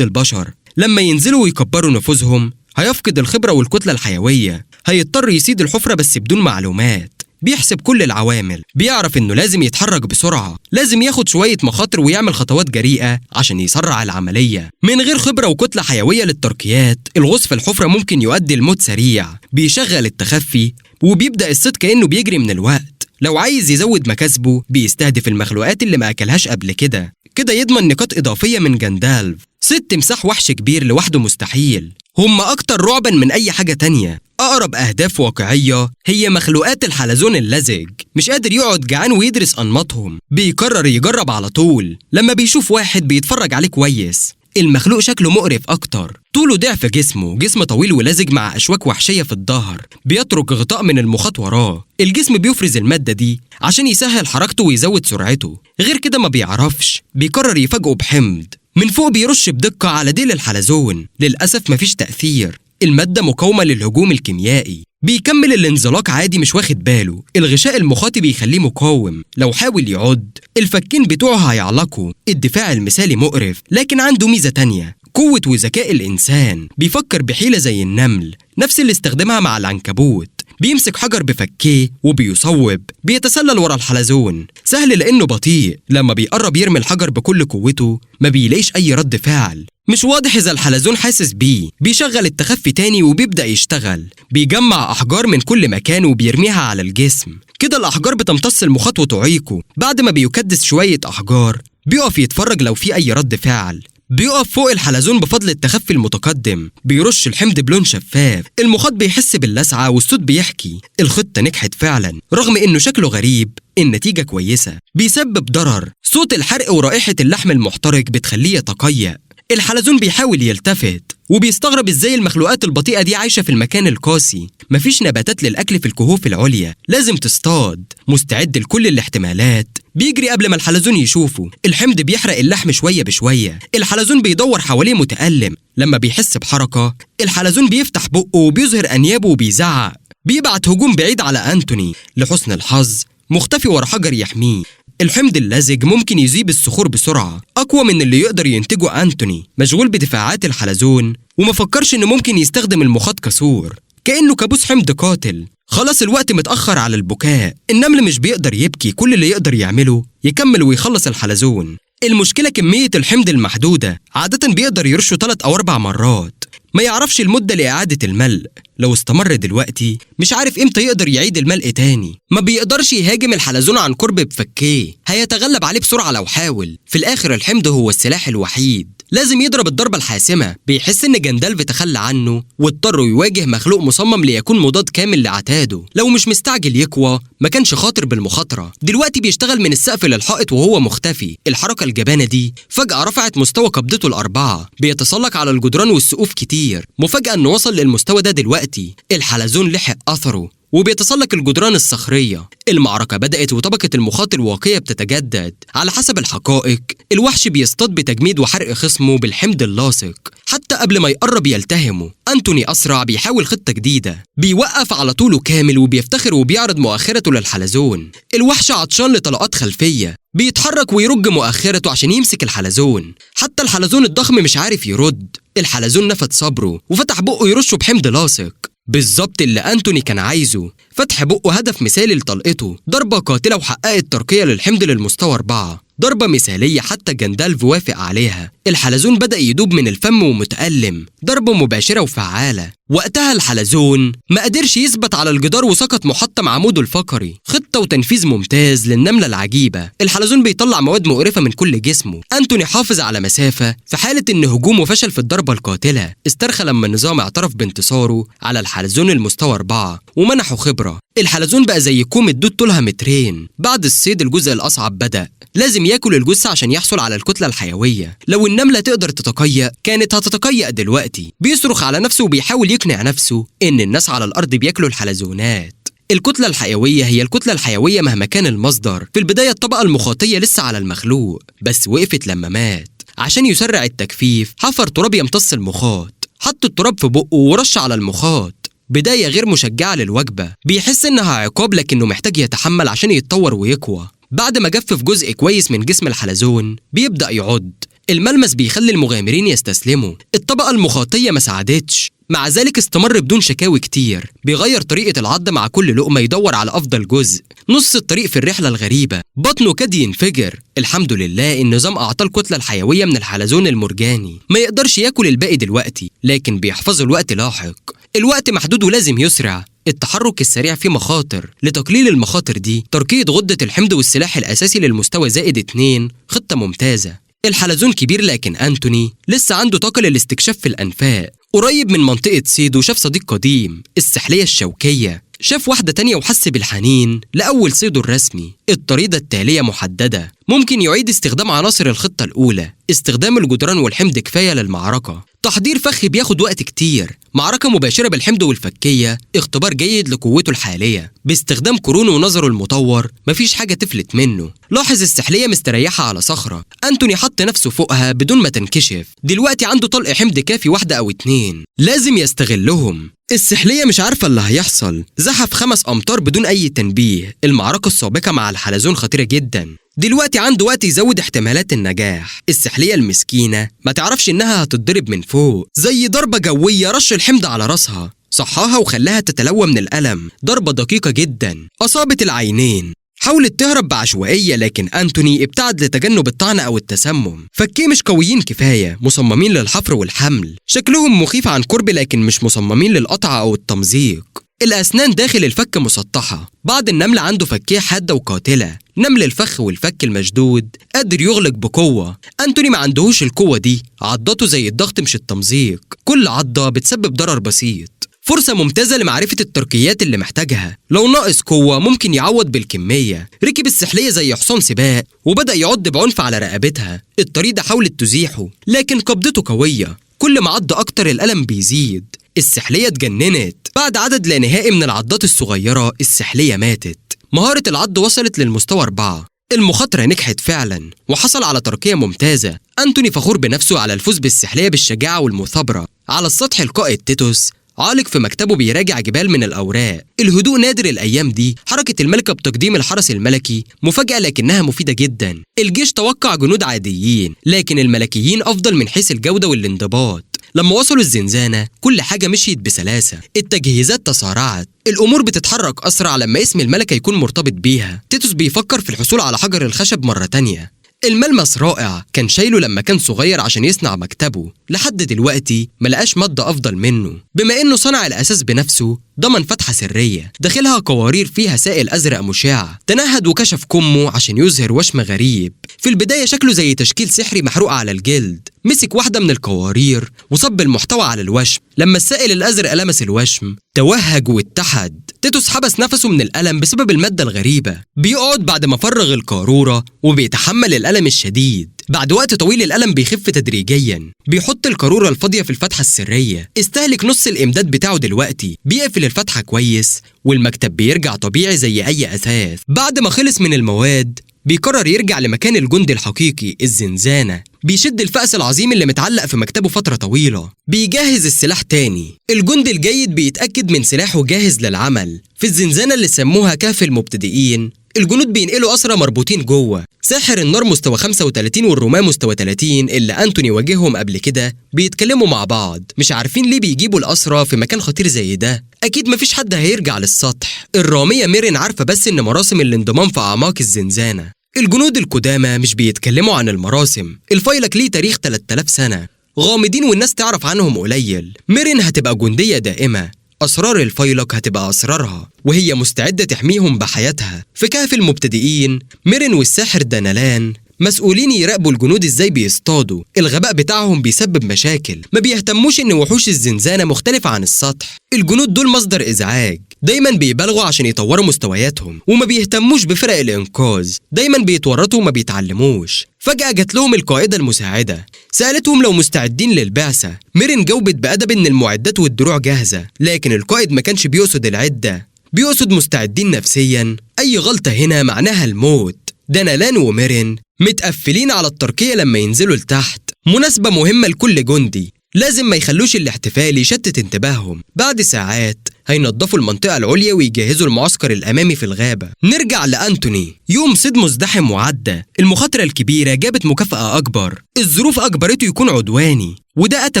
البشر. لما ينزلوا ويكبروا نفوذهم هيفقد الخبرة والكتلة الحيوية. هيضطر يسيد الحفرة بس بدون معلومات. بيحسب كل العوامل. بيعرف إنه لازم يتحرك بسرعة. لازم ياخد شوية مخاطر ويعمل خطوات جريئة عشان يسرع العملية. من غير خبرة وكتلة حيوية للترقيات الغوص في الحفرة ممكن يؤدي لموت سريع. بيشغل التخفي وبيبدأ الصيد كأنه بيجري من الوقت. لو عايز يزود مكاسبه بيستهدف المخلوقات اللي ما أكلهاش قبل كده يضمن نقاط إضافية من جاندالف. صيد تمساح وحش كبير لوحده مستحيل. هم أكتر رعباً من أي حاجة تانية. أقرب أهداف واقعية هي مخلوقات الحلزون اللزج. مش قادر يقعد جعان ويدرس أنماطهم. بيقرر يجرب على طول. لما بيشوف واحد بيتفرج عليه كويس. المخلوق شكله مقرف أكتر. طوله ضعف جسم طويل ولزج مع أشواك وحشية في الظهر. بيترك غطاء من المخاط وراه. الجسم بيفرز المادة دي عشان يسهل حركته ويزود سرعته. غير كده ما بيعرفش. بيقرر يفاجئه بحمض. من فوق بيرش بدقة على ديل الحلزون. للأسف مفيش تأثير. المادة مقاومة للهجوم الكيميائي. بيكمل الانزلاق عادي مش واخد باله. الغشاء المخاطي بيخليه مقاوم. لو حاول يعض الفكين بتوعه هيعلقوا. الدفاع المثالي مقرف، لكن عنده ميزة تانية: قوة وذكاء الإنسان. بيفكر بحيلة زي النمل، نفس اللي استخدمها مع العنكبوت. بيمسك حجر بفكيه وبيصوب، بيتسلل ورا الحلزون. سهل لأنه بطيء، لما بيقرب يرمي الحجر بكل قوته ما بيلاقيش أي رد فعل. مش واضح إذا الحلزون حاسس بيه. بيشغل التخفي تاني وبيبدأ يشتغل، بيجمع أحجار من كل مكان وبيرميها على الجسم. كده الأحجار بتمتص المخاط وتعيقه. بعد ما بيكدس شوية أحجار بيقف يتفرج لو في أي رد فعل. بيقف فوق الحلزون بفضل التخفي المتقدم، بيرش الحمض بلون شفاف. المخاط بيحس باللسعة والصوت بيحكي الخطة نجحت فعلا. رغم إنه شكله غريب النتيجة كويسة. بيسبب ضرر، صوت الحرق ورائحة اللحم المحترق بتخليه يتقيأ. الحلزون بيحاول يلتفت وبيستغرب ازاي المخلوقات البطيئة دي عايشة في المكان القاسي. مفيش نباتات للأكل في الكهوف العليا، لازم تصطاد. مستعد لكل الاحتمالات، بيجري قبل ما الحلزون يشوفه. الحمض بيحرق اللحم شوية بشوية. الحلزون بيدور حواليه متألم. لما بيحس بحركة الحلزون بيفتح بقه وبيظهر أنيابه وبيزعق. بيبعت هجوم بعيد على أنتوني. لحسن الحظ مختفي ورا حجر يحميه. الحمض اللزج ممكن يذيب الصخور بسرعة، أقوى من اللي يقدر ينتجه أنتوني. مشغول بدفاعات الحلزون ومفكرش إنه ممكن يستخدم المخاط كسور، كأنه كابوس حمض قاتل. خلاص الوقت متأخر على البكاء. النمل مش بيقدر يبكي، كل اللي يقدر يعمله يكمل ويخلص الحلزون. المشكلة كمية الحمض المحدودة، عادة بيقدر يرشه 3 أو 4 مرات. ما يعرفش المدة لإعادة الملء. لو استمر دلوقتي مش عارف إمتى يقدر يعيد الملء تاني. ما بيقدرش يهاجم الحلزون عن قرب بفكيه، هيتغلب عليه بسرعة لو حاول. في الآخر الحمض هو السلاح الوحيد، لازم يضرب الضربة الحاسمة. بيحس إن جندالف تخلى عنه واضطر يواجه مخلوق مصمم ليكون مضاد كامل لعتاده. لو مش مستعجل يقوى ما كانش خاطر بالمخاطرة. دلوقتي بيشتغل من السقف للحائط وهو مختفي. الحركة الجبانة دي فجأة رفعت مستوى قبضته ل4. بيتسلق على الجدران والسقوف كتير. مفاجأة إنه وصل للمستوى ده دلوقتي. الحلزون لحق أثره وبيتسلق الجدران الصخرية. المعركة بدأت وطبقة المخاط الواقية بتتجدد. على حسب الحقائق الوحش بيصطاد بتجميد وحرق خصمه بالحمض اللاصق حتى قبل ما يقرب يلتهمه. أنتوني أسرع، بيحاول خطة جديدة. بيوقف على طوله كامل وبيفتخر وبيعرض مؤخرته للحلزون. الوحش عطشان لطلقات خلفية، بيتحرك ويرج مؤخرته عشان يمسك الحلزون. حتى الحلزون الضخم مش عارف يرد. الحلزون نفد صبره وفتح بقه يرشه بحمض لاصق، بالظبط اللي أنتوني كان عايزه. فتح بقه هدف مثالي لطلقته، ضربة قاتلة وحققت ترقية للحمض للمستوى 4. ضربة مثالية حتى جندالف وافق عليها. الحلزون بدأ يدوب من الفم ومتألم. ضربة مباشرة وفعالة. وقتها الحلزون ما قدرش يثبت على الجدار وسقط محطم عموده الفقري. خطة وتنفيذ ممتاز للنملة العجيبة. الحلزون بيطلع مواد مقرفة من كل جسمه. أنتوني حافظ على مسافة في حالة إن هجومه فشل في الضربة القاتلة. استرخى لما النظام اعترف بانتصاره على الحلزون المستوى 4 ومنحه خبرة. الحلزون بقى زي كوم الدود طولها 2 متر. بعد الصيد الجزء الأصعب بدأ. لازم ياكل الجثة عشان يحصل على الكتلة الحيوية. لو النملة تقدر تتقيأ كانت هتتقيأ دلوقتي. بيصرخ على نفسه وبيحاول يقنع نفسه إن الناس على الأرض بياكلوا الحلزونات. الكتلة الحيوية هي الكتلة الحيوية مهما كان المصدر. في البداية الطبقة المخاطية لسه على المخلوق، بس وقفت لما مات. عشان يسرع التجفيف حفر تراب يمتص المخاط، حط التراب في بقه ورش على المخاط. بداية غير مشجعة للوجبة. بيحس إنها عقاب لكنه محتاج يتحمل عشان يتطور ويقوى. بعد ما جفف جزء كويس من جسم الحلزون بيبدأ يعض. الملمس بيخلي المغامرين يستسلموا. الطبقة المخاطية ما ساعدتش، مع ذلك استمر بدون شكاوي كتير. بيغير طريقة العض مع كل لقمة، يدور على أفضل جزء. نص الطريق في الرحلة الغريبة بطنه كاد ينفجر. الحمد لله النظام أعطاه الكتلة الحيوية من الحلزون المرجاني. ما يقدرش ياكل الباقي دلوقتي لكن بيحفظه الوقت لاحق. الوقت محدود ولازم يسرع. التحرك السريع فيه مخاطر. لتقليل المخاطر دي ترقية غدة الحمض والسلاح الأساسي للمستوى -2 خطة ممتازة. الحلزون كبير لكن أنتوني لسه عنده طاقة للاستكشاف في الأنفاق. قريب من منطقة صيد وشاف صديق قديم، السحلية الشوكية. شاف واحدة تانية وحس بالحنين لأول صيده الرسمي. الطريدة التالية محددة، ممكن يعيد استخدام عناصر الخطة الأولى. استخدام الجدران والحمض كفاية للمعركة. تحضير فخ بياخد وقت كتير. معركة مباشرة بالحمض والفكية اختبار جيد لقوته الحالية. باستخدام قرونه ونظره المطور مفيش حاجة تفلت منه. لاحظ السحلية مستريحة على صخرة. أنتوني حط نفسه فوقها بدون ما تنكشف. دلوقتي عنده طلق حمض كافي 1 أو 2، لازم يستغلهم. السحلية مش عارفة اللي هيحصل. زحف 5 أمتار بدون أي تنبيه. المعركة السابقة مع الحلزون خطيرة جدا. دلوقتي عنده وقت يزود احتمالات النجاح. السحلية المسكينة ما تعرفش إنها هتتضرب من فوق. زي ضربة جوية رش الحمض على راسها. صحاها وخلاها تتلوى من الألم. ضربة دقيقة جدا أصابت العينين. حاولت تهرب بعشوائية، لكن أنتوني ابتعد لتجنب الطعن أو التسمم. فكيه مش قويين كفاية، مصممين للحفر والحمل. شكلهم مخيف عن قرب، لكن مش مصممين للقطع أو التمزيق. الأسنان داخل الفك مسطحة. بعض النمل عنده فكيه حادة وقاتلة. نمل الفخ والفك المشدود قادر يغلق بقوة. أنتوني ما عندهوش القوة دي، عضته زي الضغط مش التمزيق. كل عضة بتسبب ضرر بسيط. فرصة ممتازة لمعرفة التركيات اللي محتاجها. لو ناقص قوة ممكن يعوض بالكمية. ركب السحلية زي حصان سباق وبدأ يعض بعنف على رقبتها. الطريدة حاولت تزيحه، لكن قبضته قوية. كل ما عض أكتر الألم بيزيد. السحلية اتجننت. بعد عدد لا نهائي من العضات الصغيرة السحلية ماتت. مهارة العض وصلت للمستوى 4. المخاطرة نجحت فعلا وحصل على ترقية ممتازة. أنتوني فخور بنفسه على الفوز بالسحلية بالشجاعة والمثابرة. على السطح القائد تيتوس عالق في مكتبه بيراجع جبال من الأوراق. الهدوء نادر الأيام دي. حركة الملكة بتقديم الحرس الملكي مفاجأة لكنها مفيدة جدا. الجيش توقع جنود عاديين، لكن الملكيين أفضل من حيث الجودة والانضباط. لما وصلوا الزنزانة كل حاجة مشيت بسلاسة. التجهيزات تسارعت. الأمور بتتحرك أسرع لما اسم الملكة يكون مرتبط بيها. تيتوس بيفكر في الحصول على حجر الخشب مرة تانية. الملمس رائع، كان شايله لما كان صغير عشان يصنع مكتبه. لحد دلوقتي ملقاش مادة أفضل منه. بما إنه صنع الأساس بنفسه ضمن فتحة سرية داخلها قوارير فيها سائل أزرق مشع. تنهد وكشف كمه عشان يظهر وشم غريب. في البداية شكله زي تشكيل سحري محروق على الجلد. مسك واحدة من القوارير وصب المحتوى على الوشم. لما السائل الأزرق لمس الوشم توهج واتحد. تيتوس حبس نفسه من الألم بسبب المادة الغريبة. بيقعد بعد ما فرغ القارورة وبيتحمل الألم الشديد. بعد وقت طويل الألم بيخف تدريجيا. بيحط القارورة الفاضية في الفتحة السرية. استهلك نص الإمداد بتاعه دلوقتي. بيقفل الفتحة كويس والمكتب بيرجع طبيعي زي أي أثاث. بعد ما خلص من المواد بيقرر يرجع لمكان الجند الحقيقي، الزنزانة. بيشد الفأس العظيم اللي متعلق في مكتبه فترة طويلة. بيجهز السلاح تاني. الجند الجيد بيتأكد من سلاحه جاهز للعمل. في الزنزانة اللي سموها كهف المبتدئين الجنود بينقلوا أسرى مربوطين جوه. ساحر النار مستوى 35 والرماة مستوى 30 اللي أنتوني واجههم قبل كده بيتكلموا مع بعض. مش عارفين ليه بيجيبوا الأسرى في مكان خطير زي ده. أكيد مفيش حد هيرجع للسطح. الرامية ميرين عارفة بس إن مراسم الانضمام في أعماق الزنزانة. الجنود القدامى مش بيتكلموا عن المراسم. الفيلق ليه تاريخ 3000 سنة. غامضين والناس تعرف عنهم قليل. ميرين هتبقى جندية دائمة. أسرار الفيلق هتبقى أسرارها وهي مستعدة تحميهم بحياتها. في كهف المبتدئين ميرين والساحر دانالان مسؤولين يراقبوا الجنود ازاي بيصطادوا. الغباء بتاعهم بيسبب مشاكل. ما بيهتموش ان وحوش الزنزانة مختلفة عن السطح. الجنود دول مصدر ازعاج. دايما بيبالغوا عشان يطوروا مستوياتهم وما بيهتموش بفرق الانقاذ. دايما بيتورطوا وما بيتعلموش. فجأة جات لهم القائدة المساعدة سألتهم لو مستعدين للبعثة. ميرين جاوبت بأدب ان المعدات والدروع جاهزة، لكن القائد ما كانش بيقصد العدة، بيقصد مستعدين نفسيا. اي غلطة هنا معناها الموت. دانالان وميرين متقفلين على الترقية لما ينزلوا لتحت. مناسبة مهمة لكل جندي، لازم ما يخلوش الاحتفال يشتت انتباههم. بعد ساعات هينظفوا المنطقة العليا ويجهزوا المعسكر الأمامي في الغابة. نرجع لأنتوني. يوم صيد مزدحم وعدى. المخاطرة الكبيرة جابت مكافأة أكبر. الظروف أجبرته يكون عدواني وده أتى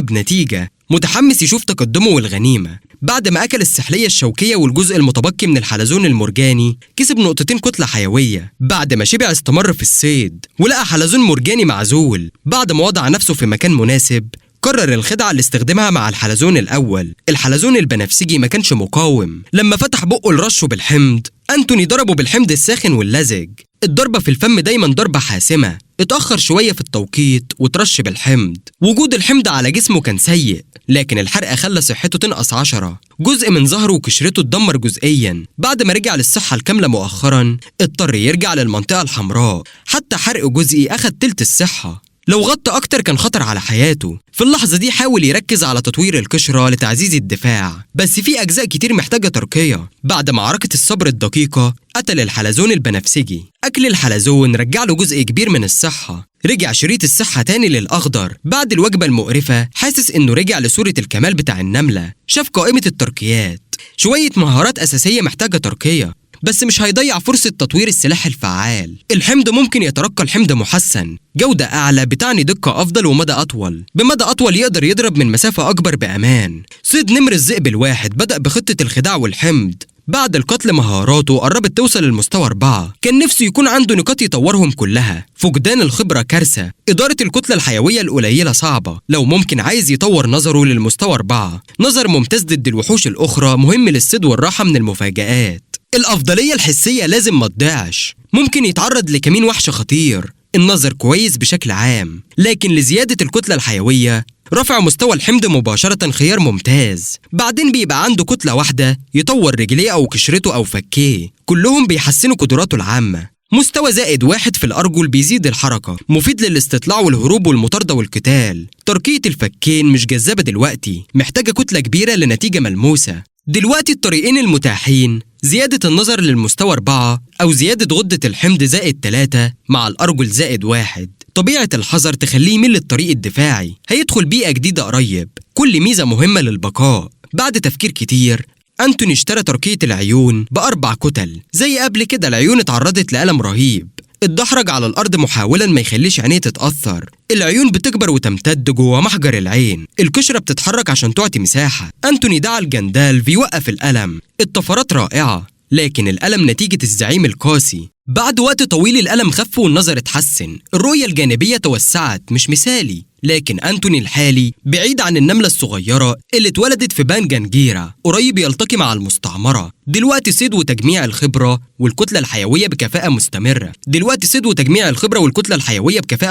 بنتيجة. متحمس يشوف تقدمه والغنيمة. بعد ما أكل السحلية الشوكية والجزء المتبقي من الحلزون المرجاني كسب نقطتين كتلة حيوية. بعد ما شبع استمر في الصيد ولقى حلزون مرجاني معزول. بعد ما وضع نفسه في مكان مناسب قرر الخدعة اللي استخدمها مع الحلزون الأول. الحلزون البنفسجي ما كانش مقاوم. لما فتح بقه لرشه بالحمض أنتوني ضربه بالحمض الساخن واللزج. الضربة في الفم دايما ضربة حاسمة. اتأخر شوية في التوقيت وترش بالحمض. وجود الحمض على جسمه كان سيء، لكن الحرق خلى صحته تنقص 10. جزء من ظهره وقشرته اتدمر جزئيا. بعد ما رجع للصحة الكاملة مؤخرا اضطر يرجع للمنطقة الحمراء. حتى حرق جزئي أخد تلت الصحة. لو غطى أكتر كان خطر على حياته. في اللحظة دي حاول يركز على تطوير القشرة لتعزيز الدفاع، بس في أجزاء كتير محتاجة ترقية. بعد معركة الصبر الدقيقة قتل الحلزون البنفسجي. أكل الحلزون رجع له جزء كبير من الصحة. رجع شريط الصحة تاني للأخضر. بعد الوجبة المقرفة حاسس إنه رجع لصورة الكمال بتاع النملة. شاف قائمة الترقيات، شوية مهارات أساسية محتاجة ترقية. بس مش هيضيع فرصة تطوير السلاح الفعال. الحمض ممكن يترقى لحمض محسن، جودة أعلى بتعني دقة أفضل ومدى أطول. بمدى أطول يقدر يضرب من مسافة أكبر بأمان. صيد نمر الذئب الواحد بدأ بخطة الخداع والحمض. بعد القتل مهاراته قربت توصل للمستوى 4. كان نفسه يكون عنده نقاط يطورهم كلها. فقدان الخبرة كارثة. إدارة الكتلة الحيوية القليلة صعبة. لو ممكن عايز يطور نظره للمستوى 4. نظر ممتاز ضد الوحوش الأخرى، مهم للصيد والراحة من المفاجآت. الأفضلية الحسية لازم ما تضيعش. ممكن يتعرض لكمين وحش خطير. النظر كويس بشكل عام، لكن لزيادة الكتلة الحيوية رفع مستوى الحمض مباشرة خيار ممتاز. بعدين بيبقى عنده كتلة واحدة يطور رجليه أو قشرته أو فكيه، كلهم بيحسنوا قدراته العامة. مستوى -1 في الأرجل بيزيد الحركة، مفيد للاستطلاع والهروب والمطاردة والقتال. ترقية الفكين مش جذابة دلوقتي، محتاجة كتلة كبيرة لنتيجة ملموسة. دلوقتي الطريقين المتاحين زيادة النظر للمستوى 4 أو زيادة غدة الحمض -3 مع الأرجل -1. طبيعة الحذر تخليه يميل للطريق الدفاعي، هيدخل بيئة جديدة قريب. كل ميزة مهمة للبقاء. بعد تفكير كتير أنتوني اشترى ترقية العيون ب4 كتل. زي قبل كده العيون اتعرضت لألم رهيب، اتدحرج على الأرض محاولا ما يخليش عينيه تتأثر. العيون بتكبر وتمتد جوه محجر العين، القشرة بتتحرك عشان تعطي مساحة. أنتوني دعا الجندالف يوقف الألم. الطفرات رائعة، لكن الألم نتيجة الزعيم القاسي. بعد وقت طويل الألم خف والنظر اتحسن، الرؤية الجانبية توسعت. مش مثالي، لكن أنتوني الحالي بعيد عن النملة الصغيرة اللي اتولدت في بان جنجيرة، قريب يلتقي مع المستعمرة. دلوقتي صيد وتجميع الخبرة والكتلة الحيوية بكفاءة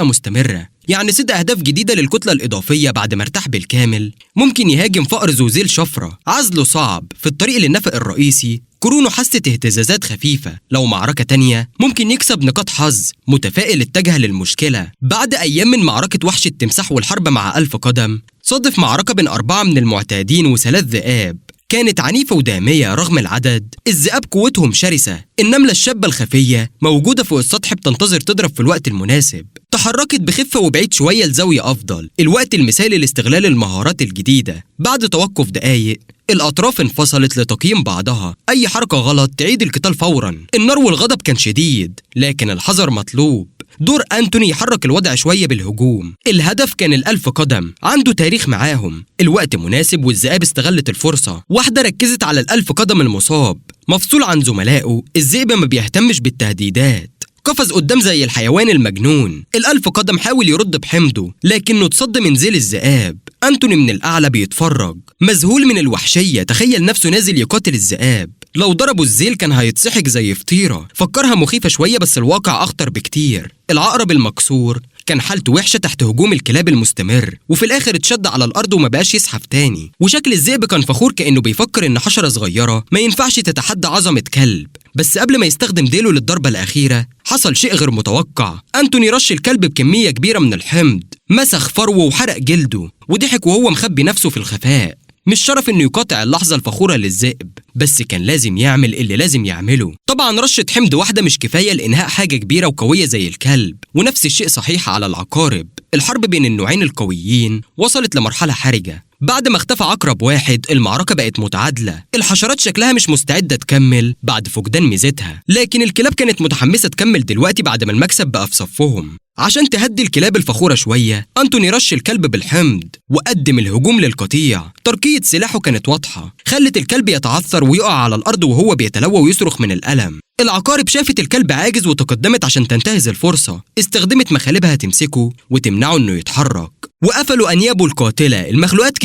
مستمرة. يعني صيد أهداف جديدة للكتلة الإضافية بعد ما ارتاح بالكامل. ممكن يهاجم فأر ذو ذيل شفرة، عزله صعب. في الطريق للنفق الرئيسي كرونه حست اهتزازات خفيفة. لو معركة تانية ممكن يكسب نقاط حظ. متفائل اتجه للمشكلة. بعد أيام من معركة وحش التمساح والحرب مع 1000 قدم، صادف معركة بين 4 من المعتادين و3 ذئاب. كانت عنيفة ودامية رغم العدد. الذئاب قوتهم شرسة. النملة الشابة الخفية موجودة فوق السطح بتنتظر تضرب في الوقت المناسب. تحركت بخفة وبعيد شوية لزاوية أفضل، الوقت المثالي لاستغلال المهارات الجديدة. بعد توقف دقايق الأطراف انفصلت لتقييم بعضها. أي حركة غلط تعيد القتال فورا. النار والغضب كان شديد، لكن الحذر مطلوب. دور أنتوني يحرك الوضع شوية بالهجوم. الهدف كان 1000 قدم، عنده تاريخ معاهم. الوقت مناسب والذئاب استغلت الفرصة. واحدة ركزت على 1000 قدم المصاب، مفصول عن زملائه. الذئب ما بيهتمش بالتهديدات، قفز قدام زي الحيوان المجنون. 1000 قدم حاول يرد بحمضه، لكنه اتصد من ذيل الذئاب. أنتوني من الأعلى بيتفرج مذهول من الوحشية. تخيل نفسه نازل يقاتل الذئاب. لو ضربوا الذيل كان هيتسحق زي فطيرة. فكرها مخيفة شوية بس الواقع أخطر بكتير. العقرب المكسور كان حالته وحشة تحت هجوم الكلاب المستمر، وفي الآخر اتشد على الأرض وما بقاش يزحف تاني. وشكل الذئب كان فخور، كأنه بيفكر إن حشرة صغيرة ما ينفعش تتحدى عظمة كلب. بس قبل ما يستخدم ديله للضربة الأخيرة حصل شيء غير متوقع. أنتوني رش الكلب بكمية كبيرة من الحمض، مسخ فروه وحرق جلده، وضحك وهو مخبي نفسه في الخفاء. مش شرف إنه يقاطع اللحظة الفخورة للذئب، بس كان لازم يعمل اللي لازم يعمله. طبعا رشة حمض واحدة مش كفاية لإنهاء حاجة كبيرة وقوية زي الكلب، ونفس الشيء صحيح على العقارب. الحرب بين النوعين القويين وصلت لمرحلة حرجة. بعد ما اختفى عقرب واحد المعركة بقت متعادلة. الحشرات شكلها مش مستعدة تكمل بعد فقدان ميزتها، لكن الكلاب كانت متحمسة تكمل دلوقتي بعد ما المكسب بقى في صفهم. عشان تهدي الكلاب الفخورة شوية أنتوني رش الكلب بالحمض وقدم الهجوم للقطيع. تركية سلاحه كانت واضحة، خلت الكلب يتعثر ويقع على الأرض وهو بيتلوى ويصرخ من الألم. العقارب شافت الكلب عاجز وتقدمت عشان تنتهز الفرصة. استخدمت مخالبها تمسكه وتمنعه إنه يتحرك، وقفلوا أنيابه القاتلة. المخلوقات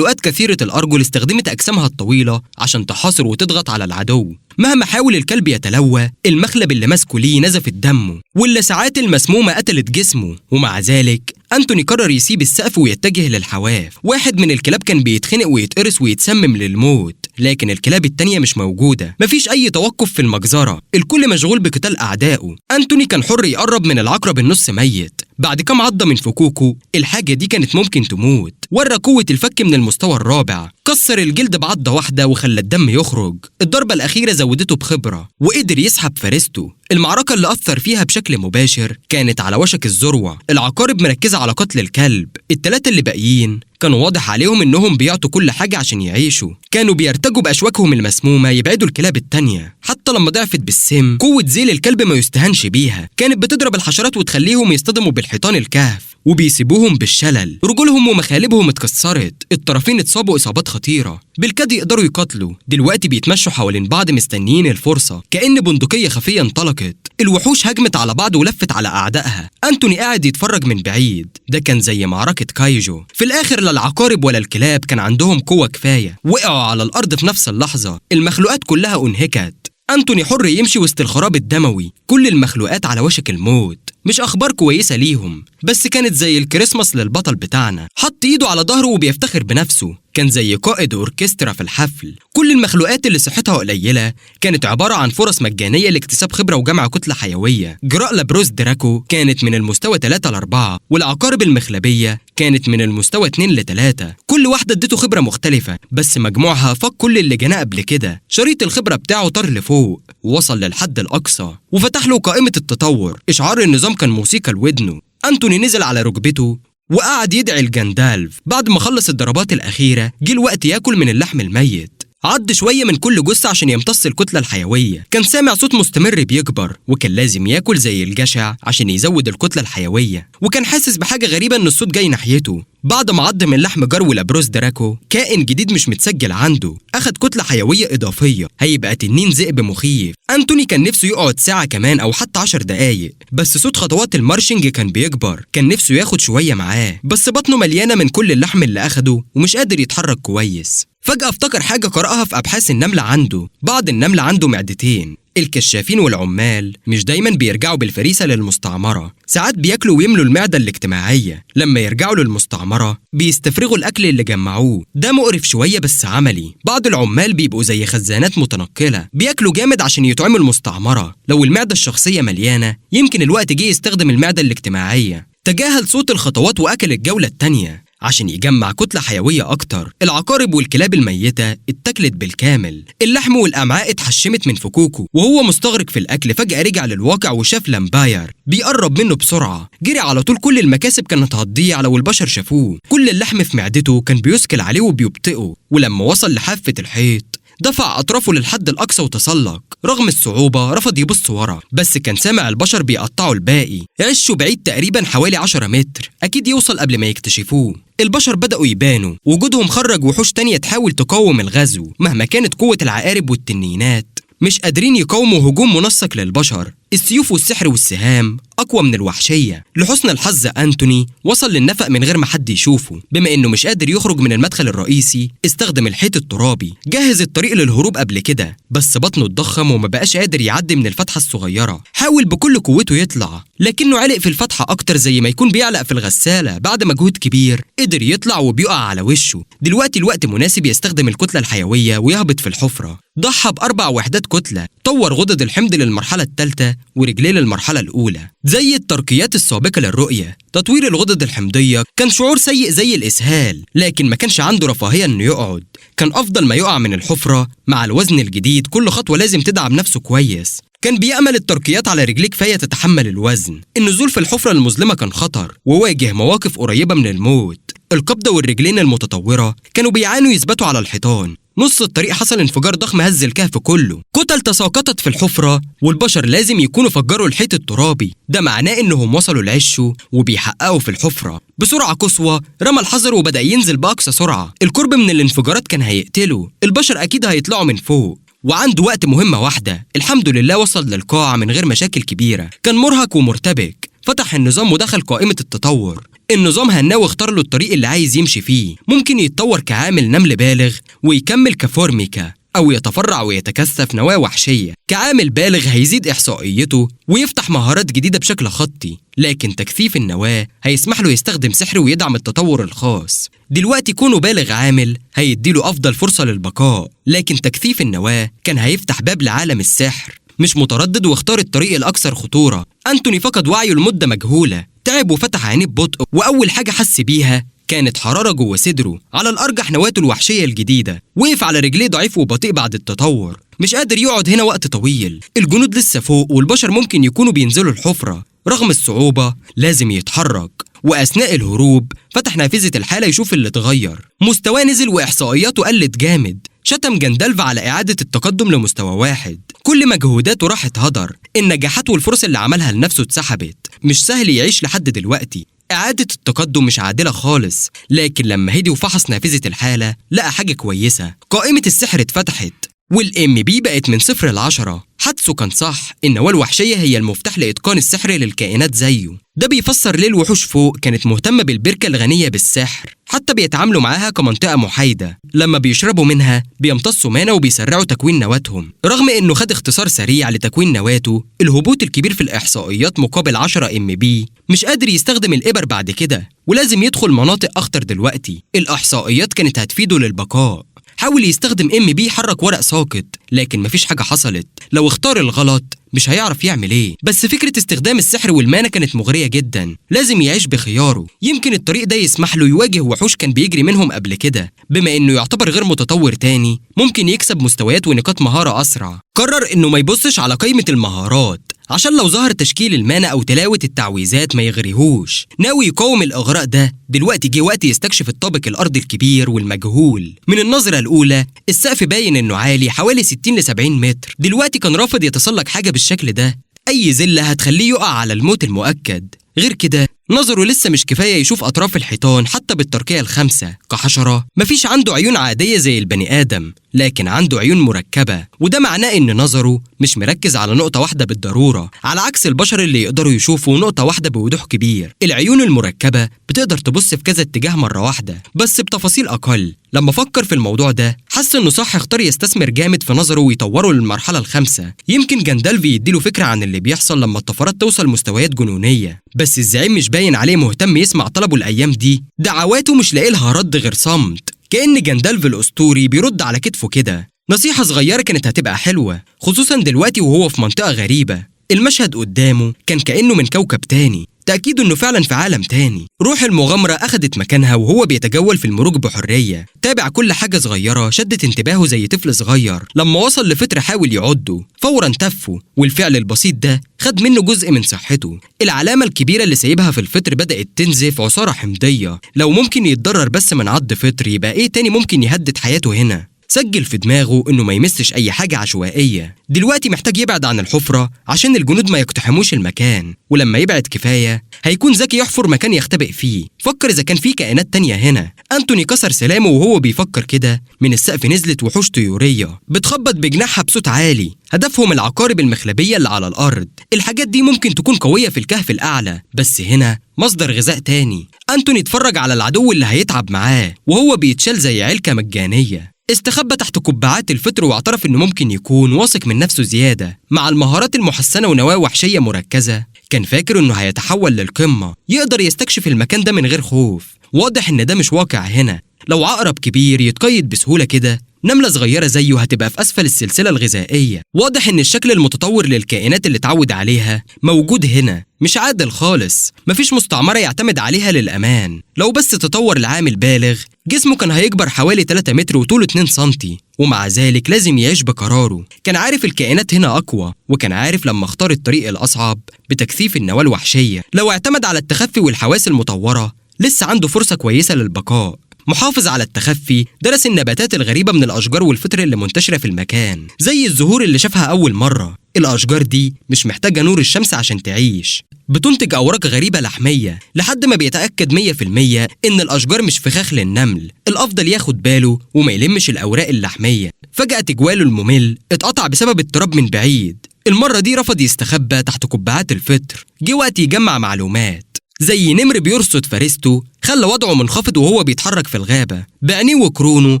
كثيرة الأرجل استخدمت أجسامها الطويلة عشان تحاصر وتضغط على العدو. مهما حاول الكلب يتلوى المخلب اللي ماسكه ليه نزفت دمه، واللسعات المسمومة قتلت جسمه. ومع ذلك أنتوني قرر يسيب السقف ويتجه للحواف. واحد من الكلاب كان بيتخنق ويتقرص ويتسمم للموت، لكن الكلاب التانية مش موجودة. مفيش أي توقف في المجزرة، الكل مشغول بقتال أعدائه. أنتوني كان حر يقرب من العقرب النص ميت. بعد كام عضة من فكوكه الحاجة دي كانت ممكن تموت. ورى قوة الفك من المستوى الرابع، كسر الجلد بعضة واحدة وخلى الدم يخرج. الضربة الأخيرة زودته بخبرة وقدر يسحب فريسته. المعركة اللي أثر فيها بشكل مباشر كانت على وشك الذروة. العقارب مركزة على قتل الكلب. التلاتة اللي باقيين كانوا واضح عليهم إنهم بيعطوا كل حاجة عشان يعيشوا. كانوا بيرتجوا بأشواكهم المسمومة يبعدوا الكلاب التانية. حتى لما ضعفت بالسم، قوة ذيل الكلب ما يستهانش بيها، كانت بتضرب الحشرات وتخليهم يصطدموا بالحيطان الكهف وبيسيبوهم بالشلل. رجولهم ومخالبهم اتكسرت، الطرفين اتصابوا إصابات خطيرة، بالكاد يقدروا يقاتلوا. دلوقتي بيتمشوا حوالين بعض مستنيين الفرصة، كأن بندقية خفية انطلقت. الوحوش هجمت على بعض ولفت على أعدائها. أنتوني قاعد يتفرج من بعيد. ده كان زي معركة كايجو. في الآخر لا العقارب ولا الكلاب كان عندهم قوة كفاية، وقعوا على الأرض في نفس اللحظة. المخلوقات كلها أنهكت. أنتوني حر يمشي وسط الخراب الدموي، كل المخلوقات على وشك الموت. مش أخبار كويسة ليهم، بس كانت زي الكريسماس للبطل بتاعنا. حط إيده على ظهره وبيفتخر بنفسه، كان زي قائد أوركسترا في الحفل. كل المخلوقات اللي صحتها قليلة كانت عبارة عن فرص مجانية لاكتساب خبرة وجمع كتلة حيوية. جراء لابروس دراكو كانت من المستوى 3 ل 4، والعقارب المخلبية كانت من المستوى 2 ل 3. كل واحدة اديته خبرة مختلفة، بس مجموعها فاق كل اللي جناه قبل كده. شريط الخبرة بتاعه طار لفوق ووصل للحد الأقصى، وفتح له قائمة التطور. إشعار النظام كان موسيقى لودنه. أنتوني نزل على ركبته وقعد يدعي لجاندالف. بعد ما خلص الضربات الأخيرة، جه الوقت ياكل من اللحم الميت. عض شوية من كل جثة عشان يمتص الكتلة الحيوية. كان سامع صوت مستمر بيكبر، وكان لازم ياكل زي الجشع عشان يزود الكتلة الحيوية. وكان حاسس بحاجة غريبة إن الصوت جاي ناحيته. بعد ما عض من لحم جرو لابروس دراكو، كائن جديد مش متسجل عنده أخد كتلة حيوية إضافية. هيبقى تنين ذئب مخيف. أنتوني كان نفسه يقعد ساعة كمان أو حتى 10 دقايق، بس صوت خطوات المارشنج كان بيكبر. كان نفسه ياخد شوية معاه، بس بطنه مليانة من كل اللحم اللي أخده ومش قادر يتحرك كويس. فجأة افتكر حاجة قرأها في أبحاث النملة عنده. بعض النملة عنده معدتين. الكشافين والعمال مش دايما بيرجعوا بالفريسة للمستعمرة، ساعات بياكلوا ويملوا المعدة الاجتماعية. لما يرجعوا للمستعمرة بيستفرغوا الأكل اللي جمعوه. ده مقرف شوية بس عملي. بعض العمال بيبقوا زي خزانات متنقلة، بياكلوا جامد عشان يطعموا المستعمرة. لو المعدة الشخصية مليانة، يمكن الوقت جه يستخدم المعدة الاجتماعية. تجاهل صوت الخطوات وأكل الجولة التانية عشان يجمع كتلة حيوية أكتر. العقارب والكلاب الميتة اتاكلت بالكامل، اللحم والأمعاء اتحشمت من فكوكه. وهو مستغرق في الأكل، فجأة رجع للواقع وشاف لامباير بيقرب منه بسرعة. جري على طول. كل المكاسب كانت هتضيع لو البشر شافوه. كل اللحم في معدته كان بيسكل عليه وبيبطئه، ولما وصل لحافة الحيط دفع أطرافه للحد الأقصى وتسلق. رغم الصعوبة رفض يبص ورا، بس كان سامع البشر بيقطعوا الباقي. عشه بعيد تقريبا حوالي 10 متر، أكيد يوصل قبل ما يكتشفوه. البشر بدأوا يبانوا، وجودهم خرج وحوش تانية تحاول تقاوم الغزو. مهما كانت قوة العقارب والتنينات، مش قادرين يقاوموا هجوم منسق للبشر. السيوف والسحر والسهام أقوى من الوحشية. لحسن الحظ أنتوني وصل للنفق من غير ما حد يشوفه. بما إنه مش قادر يخرج من المدخل الرئيسي، استخدم الحيط الترابي. جهز الطريق للهروب قبل كده، بس بطنه اتضخم وما بقاش قادر يعدي من الفتحة الصغيرة. حاول بكل قوته يطلع، لكنه علق في الفتحة أكتر، زي ما يكون بيعلق في الغسالة. بعد مجهود كبير قدر يطلع وبيقع على وشه. دلوقتي الوقت مناسب يستخدم الكتلة الحيوية ويهبط في الحفرة. ضحى ب4 وحدات كتلة. طور غدد الحمض للمرحلة الثالثة ورجليه للمرحلة الأولى. زي الترقيات السابقة للرؤية، تطوير الغدد الحمضية كان شعور سيء زي الإسهال، لكن ما كانش عنده رفاهية إنه يقعد. كان أفضل ما يقع من الحفرة. مع الوزن الجديد كل خطوة لازم تدعم نفسه كويس. كان بيأمل الترقيات على رجليه كفاية تتحمل الوزن. النزول في الحفرة المظلمة كان خطر، وواجه مواقف قريبة من الموت. القبضة والرجلين المتطورة كانوا بيعانوا يثبتوا على الحيطان. نص الطريق حصل انفجار ضخم هز الكهف كله. كتل تساقطت في الحفرة، والبشر لازم يكونوا فجروا الحيط الترابي. ده معناه انهم وصلوا لعشه وبيحققوا في الحفرة. بسرعة قصوى رمى الحذر وبدأ ينزل بأقصى سرعة. القرب من الانفجارات كان هيقتله. البشر أكيد هيطلعوا من فوق، وعنده وقت مهمة واحدة. الحمد لله وصل للقاع من غير مشاكل كبيرة. كان مرهق ومرتبك. فتح النظام ودخل قائمة التطور. النظام هناه واختار له الطريق اللي عايز يمشي فيه. ممكن يتطور كعامل نمل بالغ ويكمل كفورميكا، أو يتفرع ويتكثف نواة وحشية. كعامل بالغ هيزيد إحصائيته ويفتح مهارات جديدة بشكل خطي، لكن تكثيف النواة هيسمح له يستخدم سحر ويدعم التطور الخاص. دلوقتي كونه بالغ عامل هيديله أفضل فرصة للبقاء، لكن تكثيف النواة كان هيفتح باب لعالم السحر. مش متردد واختار الطريق الأكثر خطورة. أنتوني فقد وعيه لمدة مجهولة. تعب وفتح عينيه ببطء، وأول حاجة حس بيها كانت حرارة جوه صدره. على الأرجح نواته الوحشية الجديدة. وقف على رجليه ضعيف وبطيء بعد التطور. مش قادر يقعد هنا وقت طويل. الجنود لسه فوق، والبشر ممكن يكونوا بينزلوا الحفرة. رغم الصعوبة لازم يتحرك. وأثناء الهروب فتح نافذة الحالة يشوف اللي اتغير. مستواه نزل وإحصائياته قلت جامد. شتم جندلف على إعادة التقدم لمستوى واحد. كل مجهوداته راحت هدر، النجاحات والفرص اللي عملها لنفسه اتسحبت. مش سهل يعيش لحد دلوقتي. إعادة التقدم مش عادلة خالص، لكن لما هدي وفحص نافذة الحالة لقى حاجة كويسة. قائمة السحر اتفتحت والMB بقت من 0 ل10. حدسه كان صح، النواة الوحشية هي المفتاح لإتقان السحر للكائنات زيه. ده بيفسر ليه الوحوش فوق كانت مهتمة بالبركة الغنية بالسحر، حتى بيتعاملوا معاها كمنطقة محايدة. لما بيشربوا منها بيمتصوا مانا وبيسرعوا تكوين نواتهم. رغم إنه خد اختصار سريع لتكوين نواته، الهبوط الكبير في الإحصائيات مقابل 10 MB مش قادر يستخدم الإبر بعد كده، ولازم يدخل مناطق أخطر دلوقتي. الإحصائيات كانت هتفيده للبقاء. حاول يستخدم MB يحرك ورق ساقط، لكن مفيش حاجة حصلت. لو اختار الغلط مش هيعرف يعمل ايه. بس فكرة استخدام السحر والمانا كانت مغرية جدا. لازم يعيش بخياره. يمكن الطريق ده يسمح له يواجه وحوش كان بيجري منهم قبل كده. بما انه يعتبر غير متطور تاني، ممكن يكسب مستويات ونقاط مهارة اسرع. قرر انه ما يبصش على قائمة المهارات عشان لو ظهر تشكيل المانا او تلاوة التعويذات ما يغريهوش. ناوي يقاوم الاغراء ده. دلوقتي جه وقت يستكشف الطابق الارضي الكبير والمجهول. من النظرة الاولى السقف باين انه عالي حوالي 60 ل 70 متر. دلوقتي كان رافض يتسلق حاجة بالشكل ده. اي زلة هتخليه يقع على الموت المؤكد. غير كده نظره لسه مش كفاية يشوف أطراف الحيطان حتى بالترقية ال5. كحشرة مفيش عنده عيون عادية زي البني آدم، لكن عنده عيون مركبة، وده معناه إن نظره مش مركز على نقطة واحدة بالضرورة، على عكس البشر اللي يقدروا يشوفوا نقطة واحدة بوضوح كبير. العيون المركبة بتقدر تبص في كذا اتجاه مرة واحدة، بس بتفاصيل أقل. لما فكر في الموضوع ده حس إنه صح يختار يستثمر جامد في نظره ويطوره للمرحلة ال5. يمكن جندلف يديله فكرة عن اللي بيحصل لما الطفرات توصل مستويات جنونية. بس الزعيم مش باين عليه مهتم يسمع طلبه الأيام دي. دعواته مش لاقي لها رد غير صمت، كأن جندلف الأسطوري بيرد على كتفه كده. نصيحة صغيرة كانت هتبقى حلوة، خصوصا دلوقتي وهو في منطقة غريبة. المشهد قدامه كان كأنه من كوكب تاني، تأكيد إنه فعلا في عالم تاني. روح المغامرة أخدت مكانها وهو بيتجول في المروج بحرية. تابع كل حاجة صغيرة شدت انتباهه زي طفل صغير. لما وصل لفتر حاول يعده، فورا تفه، والفعل البسيط ده خد منه جزء من صحته. العلامة الكبيرة اللي سايبها في الفتر بدأت تنزف عصارة حمضية. لو ممكن يتضرر بس من عض فتر، يبقى إيه تاني ممكن يهدد حياته هنا؟ سجل في دماغه إنه ما يمسش أي حاجة عشوائية. دلوقتي محتاج يبعد عن الحفرة عشان الجنود ما يقتحموش المكان، ولما يبعد كفاية هيكون ذكي يحفر مكان يختبئ فيه. فكر إذا كان في كائنات تانية هنا. أنتوني كسر سلامه وهو بيفكر كده. من السقف نزلت وحوش طيورية بتخبط بجناحها بصوت عالي. هدفهم العقارب المخلبية اللي على الأرض. الحاجات دي ممكن تكون قوية في الكهف الأعلى، بس هنا مصدر غذاء تاني. أنتوني اتفرج على العدو اللي هيتعب معاه وهو بيتشال زي علكة مجانية. استخبى تحت قبعات الفتر واعترف إنه ممكن يكون واثق من نفسه زيادة. مع المهارات المحسنة ونواة وحشية مركزة، كان فاكر إنه هيتحول للقمة، يقدر يستكشف المكان ده من غير خوف. واضح إن ده مش واقع هنا. لو عقرب كبير يتقيد بسهولة كده، نملة صغيرة زيه هتبقى في أسفل السلسلة الغذائية. واضح إن الشكل المتطور للكائنات اللي اتعود عليها موجود هنا. مش عادل خالص. مفيش مستعمرة يعتمد عليها للأمان. لو بس تطور العامل بالغ، جسمه كان هيكبر حوالي 3 متر وطوله 2 سنتي، ومع ذلك لازم يعيش بقراره. كان عارف الكائنات هنا أقوى، وكان عارف لما اختار الطريق الأصعب بتكثيف النواة الوحشية. لو اعتمد على التخفي والحواس المطورة، لسه عنده فرصة كويسة للبقاء. محافظ على التخفي، درس النباتات الغريبة من الأشجار والفتر اللي منتشرة في المكان، زي الزهور اللي شافها أول مرة. الأشجار دي مش محتاجة نور الشمس عشان تعيش، بتنتج أوراق غريبة لحمية، لحد ما بيتأكد 100% إن الأشجار مش فخاخ للنمل. الأفضل ياخد باله وما يلمش الأوراق اللحمية. فجأة تجواله الممل اتقطع بسبب التراب من بعيد. المرة دي رفض يستخبى تحت قبعات الفتر. جه وقت يجمع معلومات. زي نمر بيرصد فريسته، خلى وضعه منخفض وهو بيتحرك في الغابة. بعينيه وكرونه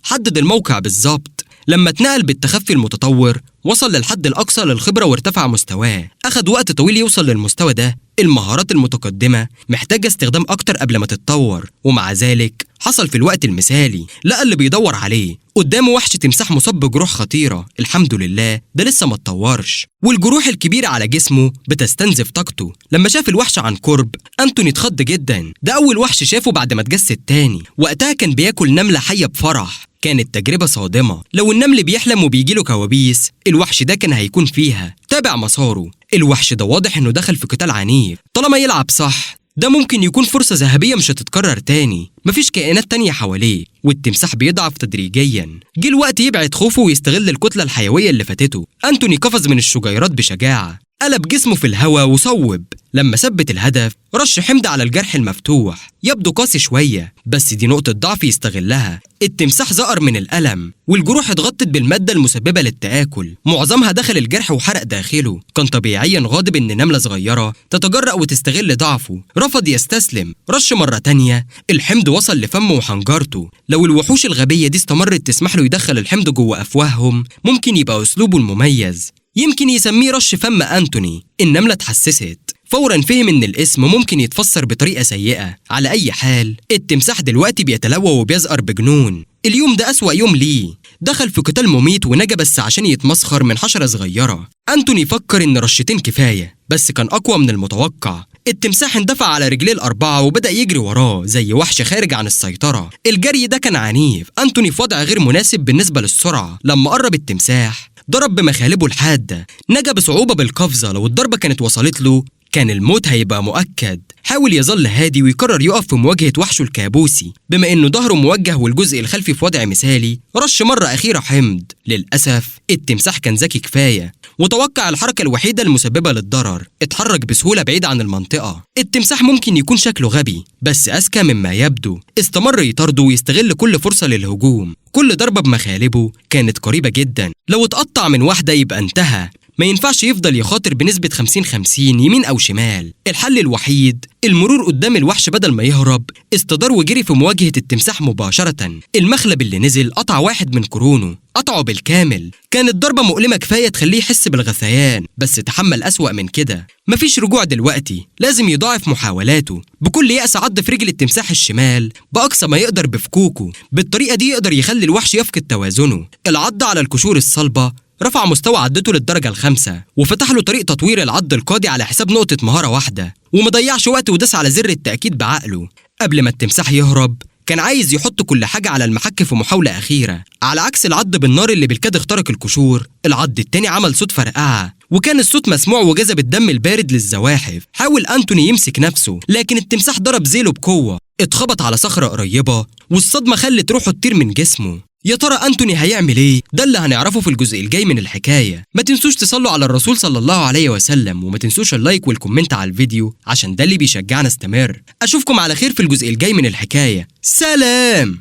حدد الموقع بالظبط. لما اتنقل بالتخفي المتطور، وصل للحد الأقصى للخبرة وارتفع مستواه. أخد وقت طويل يوصل للمستوى ده. المهارات المتقدمة محتاجة استخدام أكتر قبل ما تتطور، ومع ذلك حصل في الوقت المثالي. لقى اللي بيدور عليه. قدامه وحش تمساح مصاب بجروح خطيرة. الحمد لله ده لسه ما اتطورش، والجروح الكبيرة على جسمه بتستنزف طاقته. لما شاف الوحش عن قرب، أنتوني اتخض جدا. ده أول وحش شافه بعد ما اتجسد تاني. وقتها كان بياكل نملة حية بفرح. كانت تجربة صادمة. لو النمل بيحلم وبيجيله كوابيس، الوحش ده كان هيكون فيها. تابع مساره. الوحش ده واضح إنه دخل في قتال عنيف. طالما يلعب صح، ده ممكن يكون فرصة ذهبية مش هتتكرر تاني، مفيش كائنات تانية حواليه، والتمساح بيضعف تدريجيا. جه الوقت يبعد خوفه ويستغل الكتلة الحيوية اللي فاتته. أنتوني قفز من الشجيرات بشجاعة، قلب جسمه في الهواء وصوب. لما ثبت الهدف رش حمض على الجرح المفتوح، يبدو قاسي شوية بس دي نقطة ضعف يستغلها. التمساح زقر من الألم والجروح اتغطت بالمادة المسببة للتآكل، معظمها دخل الجرح وحرق داخله. كان طبيعيا غاضب إن نملة صغيرة تتجرأ وتستغل ضعفه. رفض يستسلم، رش مرة تانية، الحمض وصل لفمه وحنجرته. لو الوحوش الغبية دي استمرت تسمح له يدخل الحمض جوه أفواههم ممكن يبقى أسلوبه المميز، يمكن يسميه رش فم أنتوني. النملة اتحسست، فورا فهم إن الاسم ممكن يتفسر بطريقة سيئة. على أي حال التمساح دلوقتي بيتلوى وبيزقر بجنون. اليوم ده أسوأ يوم ليه، دخل في قتال مميت ونجا بس عشان يتمسخر من حشرة صغيرة. أنتوني فكر إن رشتين كفاية بس كان أقوى من المتوقع. التمساح اندفع على رجليه الأربعة وبدأ يجري وراه زي وحش خارج عن السيطرة. الجري ده كان عنيف، أنتوني في وضع غير مناسب بالنسبة للسرعة. لما قرب التمساح ضرب بمخالبه الحادة، نجا بصعوبة بالقفزة. لو الضربة كانت وصلت له كان الموت هيبقى مؤكد. حاول يظل هادي ويقرر يقف في مواجهة وحشه الكابوسي. بما إنه ظهره موجه والجزء الخلفي في وضع مثالي، رش مرة أخيرة حمض. للأسف التمساح كان ذكي كفاية وتوقع الحركة الوحيدة المسببة للضرر، اتحرك بسهولة بعيد عن المنطقة. التمساح ممكن يكون شكله غبي بس أذكى مما يبدو، استمر يطارده ويستغل كل فرصة للهجوم. كل ضربة بمخالبه كانت قريبة جدا، لو اتقطع من واحدة يبقى انتهى. ما ينفعش يفضل يخاطر بنسبة 50-50 يمين أو شمال. الحل الوحيد المرور قدام الوحش بدل ما يهرب. استدار وجري في مواجهة التمساح مباشرة. المخلب اللي نزل قطع واحد من قرونه، قطعه بالكامل. كانت ضربة مؤلمة كفاية تخليه يحس بالغثيان، بس تحمل أسوأ من كده. مفيش رجوع دلوقتي، لازم يضاعف محاولاته. بكل يأس عض في رجل التمساح الشمال بأقصى ما يقدر بفكوكه. بالطريقة دي يقدر يخلي الوحش يفقد توازنه. العض على القشور الصلبة رفع مستوى عضته للدرجة ال5 وفتح له طريق تطوير العض القاضي على حساب نقطة مهارة واحدة، ومضيعش وقت وداس على زر التأكيد بعقله. قبل ما التمساح يهرب كان عايز يحط كل حاجة على المحك في محاولة أخيرة. على عكس العض بالنار اللي بالكاد اخترق القشور، العض التاني عمل صوت فرقعة وكان الصوت مسموع وجذب الدم البارد للزواحف. حاول أنتوني يمسك نفسه لكن التمساح ضرب ذيله بقوة، اتخبط على صخرة قريبة والصدمة خلت روحه تطير من جسمه. يا ترى أنتوني هيعمل ايه؟ ده اللي هنعرفه في الجزء الجاي من الحكاية. ما تنسوش تصلوا على الرسول صلى الله عليه وسلم، وما تنسوش اللايك والكومنت على الفيديو عشان ده اللي بيشجعنا استمر. أشوفكم على خير في الجزء الجاي من الحكاية. سلام.